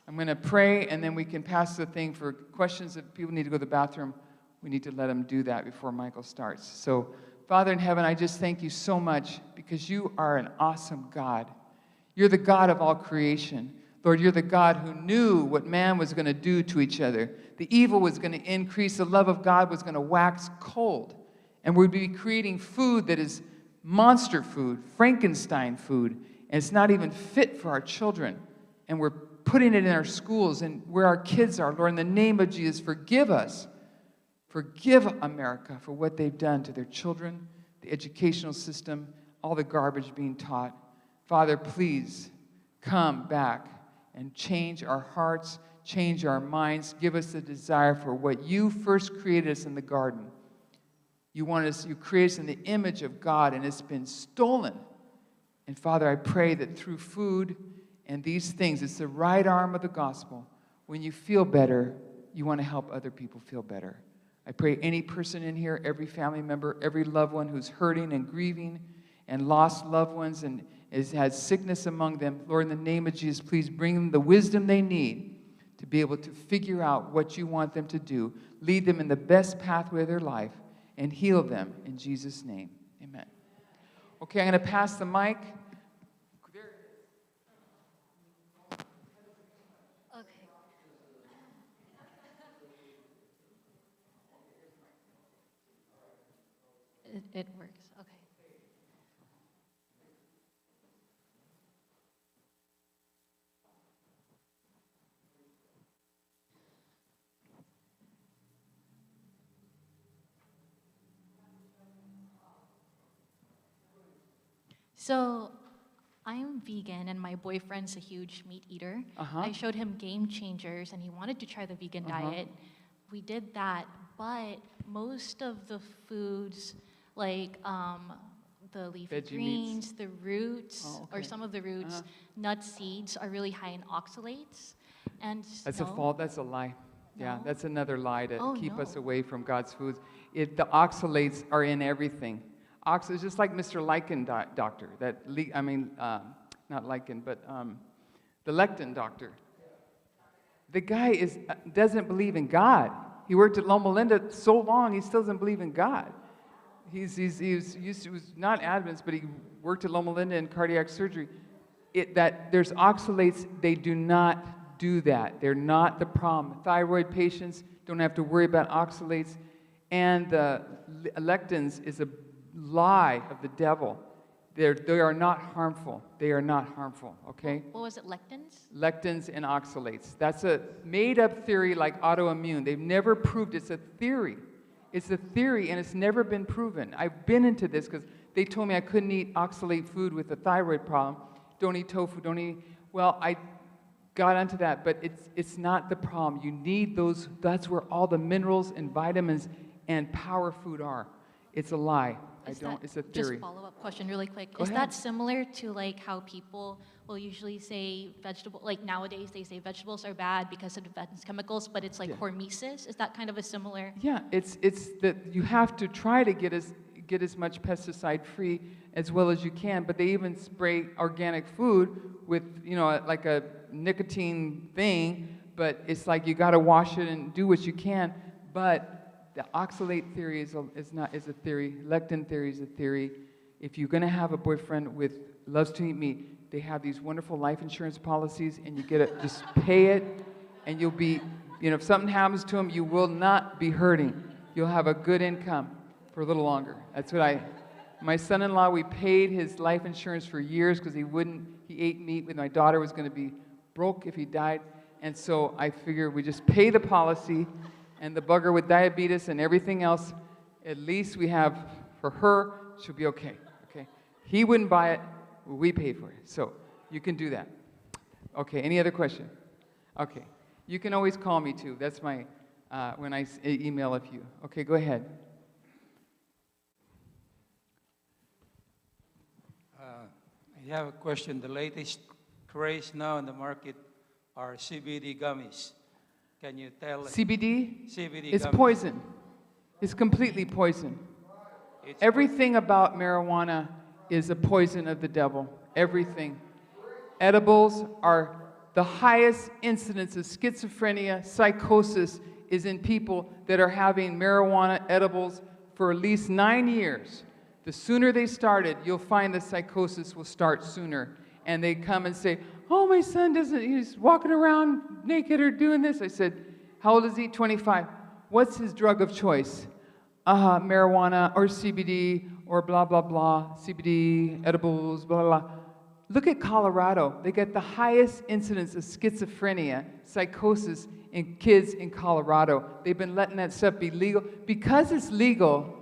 I'm going to pray, and then we can pass the thing for questions. If people need to go to the bathroom, we need to let them do that before Michael starts. So, Father in heaven, I just thank you so much because you are an awesome God. You're the God of all creation. Lord, you're the God who knew what man was going to do to each other. The evil was going to increase. The love of God was going to wax cold. And we'd be creating food that is monster food, Frankenstein food, and it's not even fit for our children. And we're putting it in our schools and where our kids are. Lord, in the name of Jesus, forgive us. Forgive America for what they've done to their children, the educational system, all the garbage being taught. Father, please come back and change our hearts, change our minds, give us the desire for what you first created us in the garden. You created us in the image of God, and it's been stolen. And Father, I pray that through food and these things, it's the right arm of the gospel. When you feel better, you want to help other people feel better. I pray any person in here, every family member, every loved one who's hurting and grieving and lost loved ones and has sickness among them, Lord, in the name of Jesus, please bring them the wisdom they need to be able to figure out what you want them to do. Lead them in the best pathway of their life and heal them in Jesus' name. Amen. Okay, I'm going to pass the mic. Okay. It works. Okay. So I'm vegan and my boyfriend's a huge meat eater. I showed him Game Changers and he wanted to try the vegan diet. We did that, but most of the foods like the leafy Veggie greens, meats. the roots, Oh, or okay. some of the roots, nuts, seeds are really high in oxalates. And That's no, a fault. That's a lie. Yeah, No? that's another lie to Oh, keep us no. away from God's foods. The oxalates are in everything. It's just like Mr. Lichen doctor. Not Lichen, but the lectin doctor. The guy doesn't believe in God. He worked at Loma Linda so long, he still doesn't believe in God. He was not Adventist, but he worked at Loma Linda in cardiac surgery. There's oxalates, they do not do that. They're not the problem. Thyroid patients don't have to worry about oxalates. And the lectins is a lie of the devil. They are not harmful. They are not harmful, okay? What was it, lectins? Lectins and oxalates. That's a made-up theory like autoimmune. They've never proved it's a theory. It's a theory, and it's never been proven. I've been into this because they told me I couldn't eat oxalate food with a thyroid problem. Don't eat tofu, don't eat... Well, I got onto that, but it's not the problem. You need those... That's where all the minerals and vitamins and power food are. It's a lie. It's a theory. Just follow-up question really quick. Go Is ahead. that similar to like how people will usually say like nowadays they say vegetables are bad because of defense chemicals, but it's like hormesis? Is that kind of a similar? Yeah, it's that you have to try to get as much pesticide-free as well as you can, but they even spray organic food with, like a nicotine thing, but it's like you got to wash it and do what you can, but the oxalate theory is a theory. Lectin theory is a theory. If you're going to have a boyfriend loves to eat meat, they have these wonderful life insurance policies, and you get it. Just pay it, and you'll be. If something happens to him, you will not be hurting. You'll have a good income for a little longer. That's what My son-in-law, we paid his life insurance for years because he ate meat when my daughter was going to be broke if he died, and so I figured we just pay the policy. And the bugger with diabetes and everything else, at least we have, for her, she'll be okay. He wouldn't buy it, we pay for it. So you can do that. Okay, any other question? Okay, you can always call me too. That's my, when I email if you. Okay, go ahead. I have a question. The latest craze now in the market are CBD gummies. Can you tell? CBD? CBD It's gummies. poison. It's completely poison. Everything about marijuana is a poison of the devil. Everything. Edibles are the highest incidence of schizophrenia, psychosis is in people that are having marijuana edibles for at least 9 years. The sooner they started, you'll find the psychosis will start sooner. And they come and say, oh, my son he's walking around naked or doing this. I said, how old is he? 25. What's his drug of choice? Marijuana or CBD or blah, blah, blah. CBD, edibles, blah, blah, blah. Look at Colorado. They get the highest incidence of schizophrenia, psychosis in kids in Colorado. They've been letting that stuff be legal. Because it's legal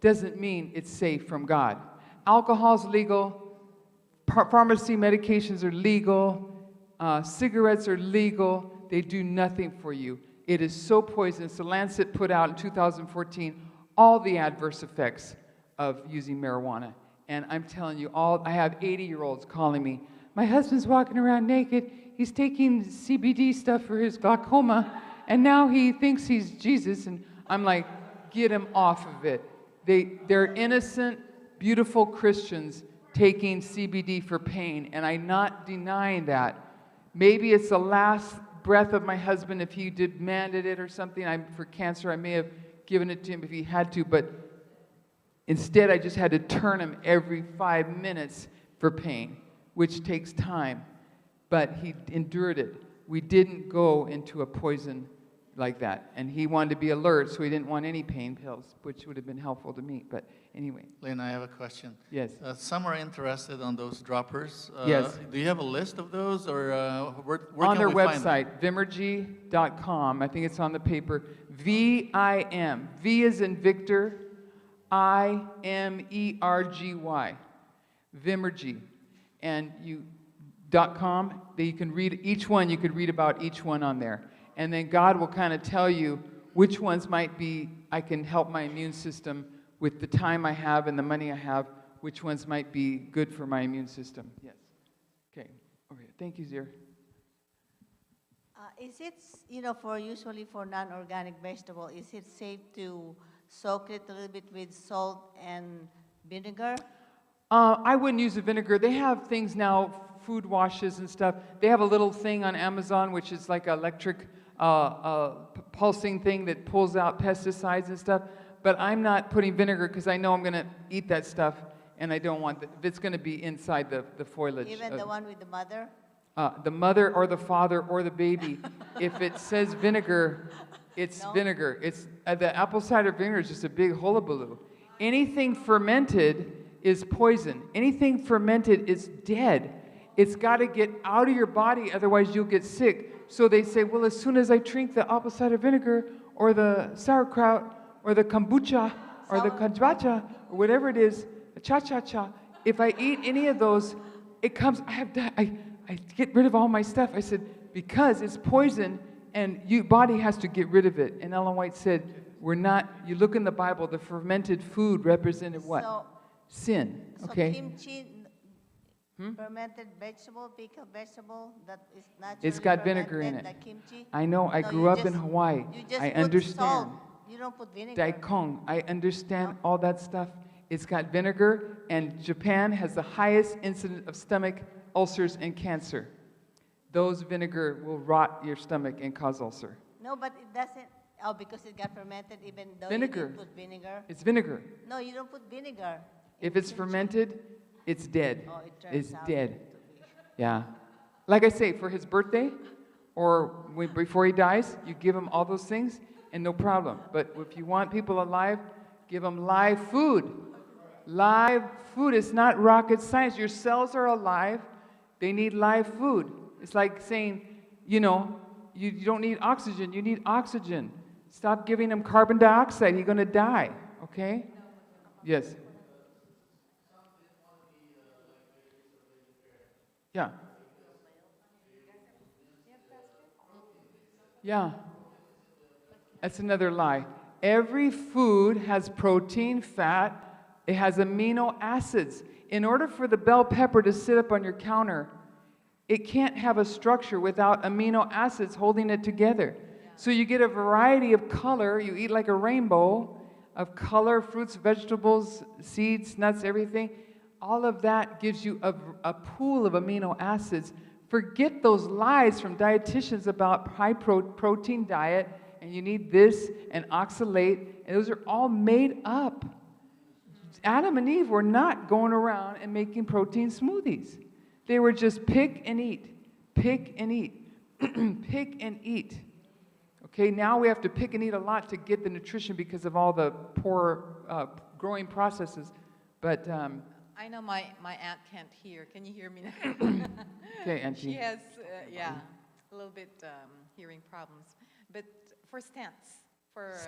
doesn't mean it's safe from God. Alcohol's legal. Pharmacy medications are legal. Cigarettes are legal. They do nothing for you. It is so poisonous. The Lancet put out in 2014 all the adverse effects of using marijuana. And I'm telling you, I have 80-year-olds calling me. My husband's walking around naked. He's taking CBD stuff for his glaucoma, and now he thinks he's Jesus. And I'm like, get him off of it. They're innocent, beautiful Christians taking CBD for pain, and I'm not denying that. Maybe it's the last breath of my husband. If he demanded it or something, for cancer, I may have given it to him if he had to, but instead I just had to turn him every 5 minutes for pain, which takes time. But he endured it. We didn't go into a poison like that. And he wanted to be alert, so he didn't want any pain pills, which would have been helpful to me. But anyway. Lynn, I have a question. Yes. Some are interested on those droppers. Yes. Do you have a list of those, or where on can their we find them? website, vimergy.com. I think it's on the paper. V-I-M. V is in Victor. I-M-E-R-G-Y. Vimergy. And .com. That you can read each one. You could read about each one on there. And then God will kind of tell you which ones might be, I can help my immune system with the time I have and the money I have, which ones might be good for my immune system. Yes. Okay. Over here. Thank you, Zir. Is it, usually for non-organic vegetable, is it safe to soak it a little bit with salt and vinegar? I wouldn't use the vinegar. They have things now, food washes and stuff. They have a little thing on Amazon, which is like an electric pulsing thing that pulls out pesticides and stuff. But I'm not putting vinegar because I know I'm going to eat that stuff, and I don't want it's going to be inside the foliage. Even the one with the mother? The mother or the father or the baby. If it says vinegar, it's vinegar. It's the apple cider vinegar is just a big hullabaloo. Anything fermented is poison. Anything fermented is dead. It's got to get out of your body, otherwise you'll get sick. So they say, well, as soon as I drink the apple cider vinegar or the sauerkraut or the kombucha or the kajacha or whatever it is, cha-cha-cha, if I eat any of those, it comes, I get rid of all my stuff. I said, because it's poison and your body has to get rid of it. And Ellen White said, you look in the Bible, the fermented food represented what? Sin, okay? So kimchi, fermented vegetable, pickled vegetable, that is naturally It's got vinegar in it. like kimchi? I know, I grew up in Hawaii. You just I put understand. salt. You don't put vinegar. Daikon, I understand all that stuff. It's got vinegar, and Japan has the highest incidence of stomach ulcers and cancer. Those vinegar will rot your stomach and cause ulcer. No, but it doesn't. Oh, because it got fermented even though Vinegar. you didn't put vinegar? It's vinegar. No, you don't put vinegar. If it's fermented, it's dead. Oh, it turns It's out dead. to be. Yeah. Like I say, for his birthday or before he dies, you give him all those things and no problem. But if you want people alive, give them live food. Live food. It's not rocket science. Your cells are alive. They need live food. It's like saying, you don't need oxygen. You need oxygen. Stop giving him carbon dioxide. He's going to die. Okay? Yes. Yeah. Yeah. That's another lie. Every food has protein, fat, it has amino acids. In order for the bell pepper to sit up on your counter, it can't have a structure without amino acids holding it together. So you get a variety of color. You eat like a rainbow of color, fruits, vegetables, seeds, nuts, everything. All of that gives you a pool of amino acids. Forget those lies from dietitians about high protein diet, and you need this and oxalate, and those are all made up. Adam and Eve were not going around and making protein smoothies. They were just pick and eat, pick and eat, pick and eat. Okay, now we have to pick and eat a lot to get the nutrition because of all the poor growing processes. But I know my aunt can't hear. Can you hear me now? okay, Auntie. She has, a little bit hearing problems. But for stents,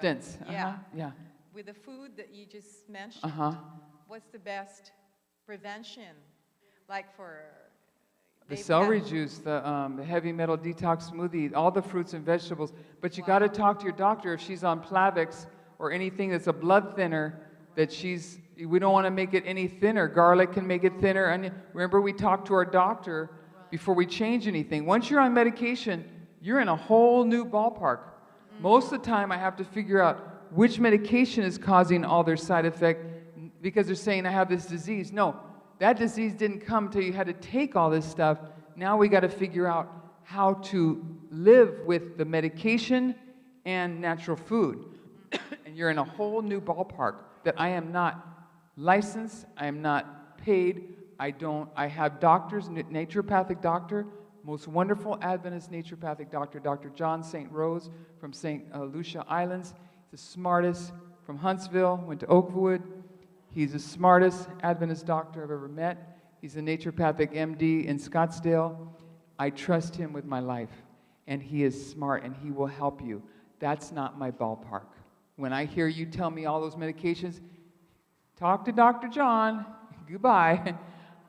stents. Yeah. With the food that you just mentioned, what's the best prevention? Like for the celery juice, the heavy metal detox smoothie, all the fruits and vegetables. But you got to talk to your doctor if she's on Plavix or anything that's a blood thinner. We don't want to make it any thinner. Garlic can make it thinner. And remember, we talked to our doctor before we change anything. Once you're on medication, you're in a whole new ballpark. Most of the time, I have to figure out which medication is causing all their side effect because they're saying I have this disease. No, that disease didn't come till you had to take all this stuff. Now we got to figure out how to live with the medication and natural food. And you're in a whole new ballpark that I am not licensed, I am not paid, I have doctors, naturopathic doctor, most wonderful Adventist naturopathic doctor, Dr. John St. Rose from St. Lucia Islands. He's the smartest from Huntsville, went to Oakwood. He's the smartest Adventist doctor I've ever met. He's a naturopathic MD in Scottsdale. I trust him with my life, and he is smart, and he will help you. That's not my ballpark. When I hear you tell me all those medications, talk to Dr. John, goodbye.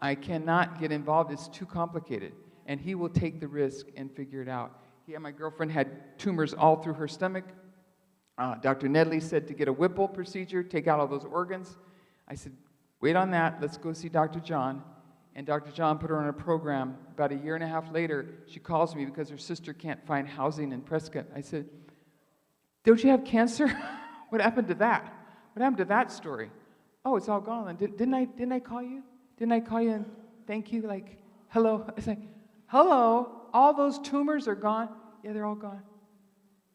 I cannot get involved, it's too complicated. And he will take the risk and figure it out. My girlfriend had tumors all through her stomach. Dr. Nedley said to get a Whipple procedure, take out all those organs. I said, wait on that, let's go see Dr. John. And Dr. John put her on a program. About a year and a half later, she calls me because her sister can't find housing in Prescott. I said, don't you have cancer? What happened to that? What happened to that story? Oh, it's all gone. Didn't I call you? Didn't I call you and thank you? Like, hello? I was like, hello? All those tumors are gone? Yeah, they're all gone.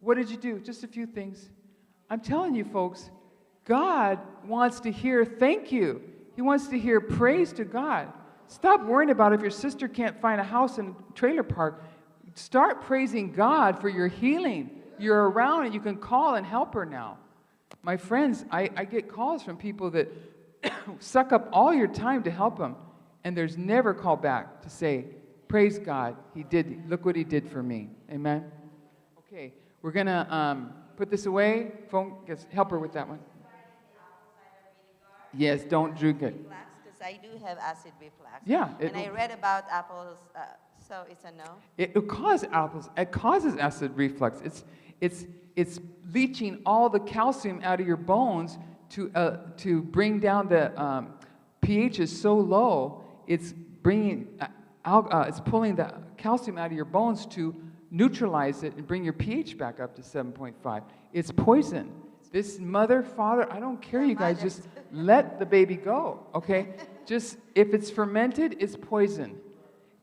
What did you do? Just a few things. I'm telling you, folks, God wants to hear thank you. He wants to hear praise to God. Stop worrying about if your sister can't find a house in a trailer park. Start praising God for your healing. You're around and you can call and help her now. My friends, I get calls from people that suck up all your time to help them, and there's never call back to say, praise God, look what he did for me. Amen? Okay, we're going to put this away. Phone, help her with that one. Yes, don't drink it. Because I do have acid reflux. Yeah. And I read about apples, so it's a no? It causes acid reflux. It's leaching all the calcium out of your bones to bring down the pH is so low. It's it's pulling the calcium out of your bones to neutralize it and bring your pH back up to 7.5. It's poison. This mother, father, I don't care, you guys, just let the baby go, okay? Just, if it's fermented, it's poison.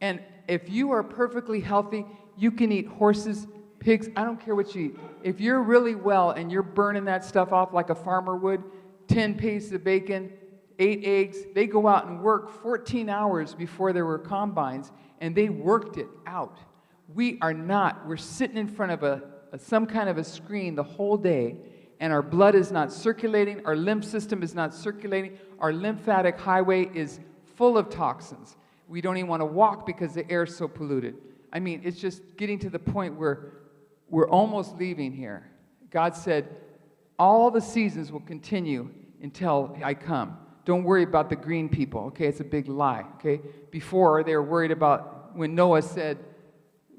And if you are perfectly healthy, you can eat horses, pigs, I don't care what you eat. If you're really well and you're burning that stuff off like a farmer would, 10 pieces of bacon, 8 eggs, they go out and work 14 hours before there were combines, and they worked it out. We are not. We're sitting in front of some kind of a screen the whole day, and our blood is not circulating, our lymph system is not circulating, our lymphatic highway is full of toxins. We don't even want to walk because the air is so polluted. I mean, it's just getting to the point where we're almost leaving here. God said, all the seasons will continue until I come. Don't worry about the green people, okay? It's a big lie, okay? Before, they were worried about when Noah said,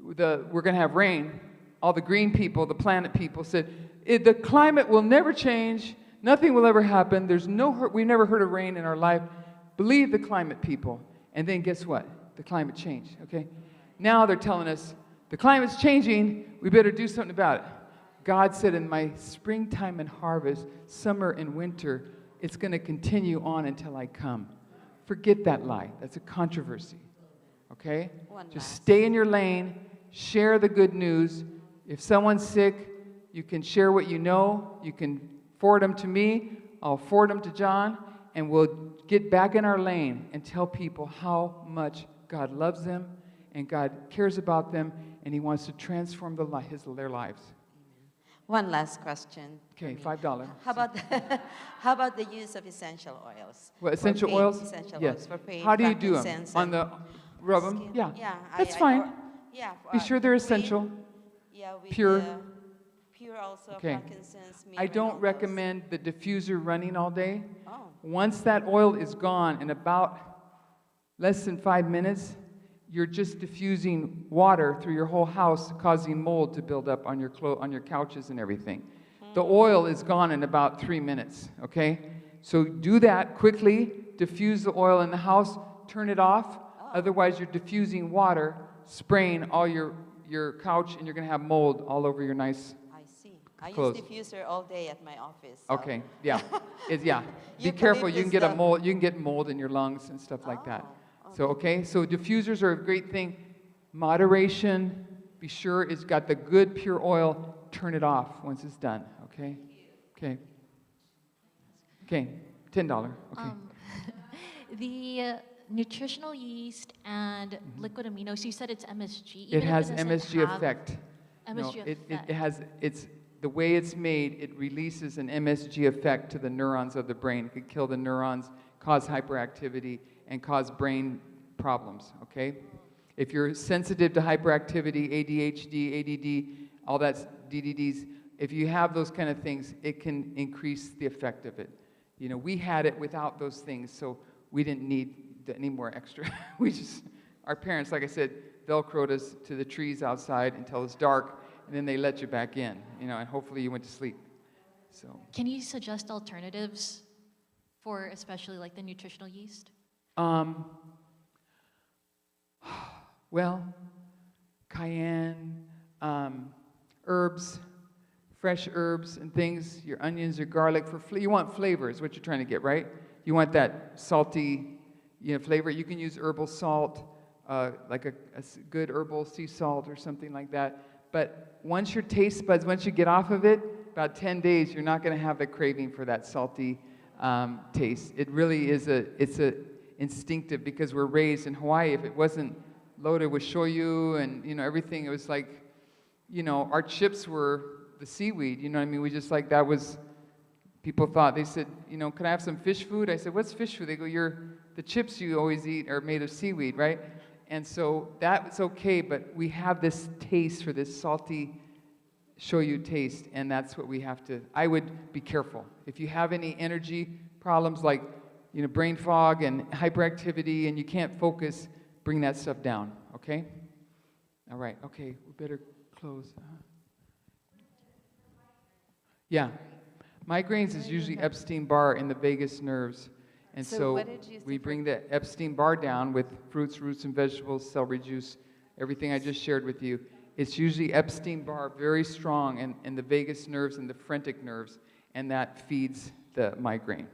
we're going to have rain. All the green people, the planet people said, the climate will never change. Nothing will ever happen. We've never heard of rain in our life. Believe the climate people. And then guess what? The climate changed, okay? Now they're telling us, the climate's changing. We better do something about it. God said in my springtime and harvest, summer and winter, it's going to continue on until I come. Forget that lie. That's a controversy, okay? Just stay in your lane. Share the good news. If someone's sick, you can share what you know. You can forward them to me. I'll forward them to John. And we'll get back in our lane and tell people how much God loves them and God cares about them and he wants to transform their lives. One last question. Okay, $5. How about the use of essential oils? What, essential oils? Essential yes. oils for pain. How do you do them? On the rub them? Yeah. That's fine. Be sure they're essential. With pure. Pure also, okay. frankincense, myrrh, I don't recommend the diffuser running all day. Oh. Once that oil is gone in about less than 5 minutes, you're just diffusing water through your whole house, causing mold to build up on your couches and everything. The oil is gone in about 3 minutes, okay? So do that quickly, diffuse the oil in the house, turn it off, otherwise you're diffusing water, spraying all your couch, and you're going to have mold all over your nice I use diffuser all day at my office. So. Okay, yeah. Yeah. Be You careful. believe You can this get a stuff. mold. You can get mold in your lungs and stuff like that. So okay. So diffusers are a great thing. Moderation. Be sure it's got the good pure oil. Turn it off once it's done. Okay. Okay. Okay. $10. Okay. The nutritional yeast and liquid aminos, you said it's MSG. It even if has doesn't MSG have effect. MSG No, effect. it has, it's, the way it's made, it releases an MSG effect to the neurons of the brain. It could kill the neurons, cause hyperactivity, and cause brain problems, okay? If you're sensitive to hyperactivity, ADHD, ADD, all that's DDDs, if you have those kind of things, it can increase the effect of it. You know, we had it without those things, so we didn't need any more extra. Our parents, like I said, Velcroed us to the trees outside until it's dark, and then they let you back in, you know, and hopefully you went to sleep. So, Can you suggest alternatives for especially like the nutritional yeast? well, cayenne, herbs, fresh herbs and things, your onions, your garlic, you want flavor is what you're trying to get, right? You want that salty, flavor. You can use herbal salt, like a good herbal sea salt or something like that. But once your taste buds, once you get off of it, about 10 days, you're not going to have the craving for that salty taste. It really is it's instinctive because we're raised in Hawaii. If it wasn't loaded with shoyu and, everything, it was like, our chips were the seaweed, you know what I mean? We just like, that was, people thought, they said, can I have some fish food? I said, what's fish food? They go, the chips you always eat are made of seaweed, right? And so that's okay, but we have this taste for this salty shoyu taste, and that's what we have to, I would be careful. If you have any energy problems like, brain fog and hyperactivity and you can't focus, bring that stuff down, okay? All right, okay, we better close. Yeah. Migraines is usually Epstein-Barr in the vagus nerves. And So so what did you say we for- bring the Epstein-Barr down with fruits, roots, and vegetables, celery juice, everything I just shared with you. It's usually Epstein-Barr, very strong in the vagus nerves and the phrenic nerves, and that feeds the migraine.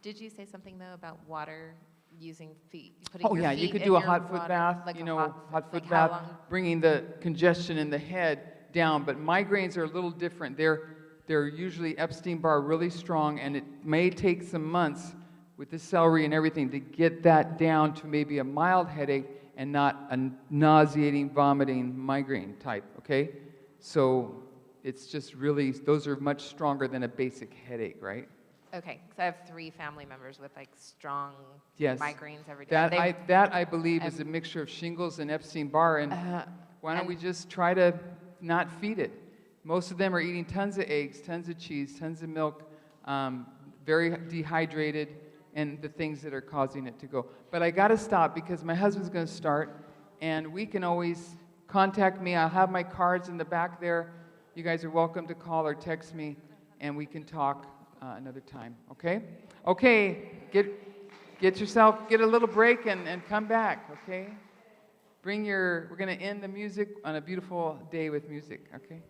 Did you say something, though, about water using feet? Oh, yeah, you could do a hot foot bath, like hot foot like how bath, long? bringing the congestion in the head down. But migraines are a little different. They're usually Epstein-Barr really strong, and it may take some months with the celery and everything to get that down to maybe a mild headache and not a nauseating, vomiting migraine type, okay? So it's just really, those are much stronger than a basic headache, right? Okay, because I have 3 family members with like strong Yes. migraines every day. That I believe is a mixture of shingles and Epstein-Barr, and why don't we just try to not feed it? Most of them are eating tons of eggs, tons of cheese, tons of milk, very dehydrated, and the things that are causing it to go. But I got to stop because my husband's going to start, and we can always contact me. I'll have my cards in the back there. You guys are welcome to call or text me, and we can talk another time, okay? Okay, get a little break and come back, okay? We're going to end the music on a beautiful day with music, okay?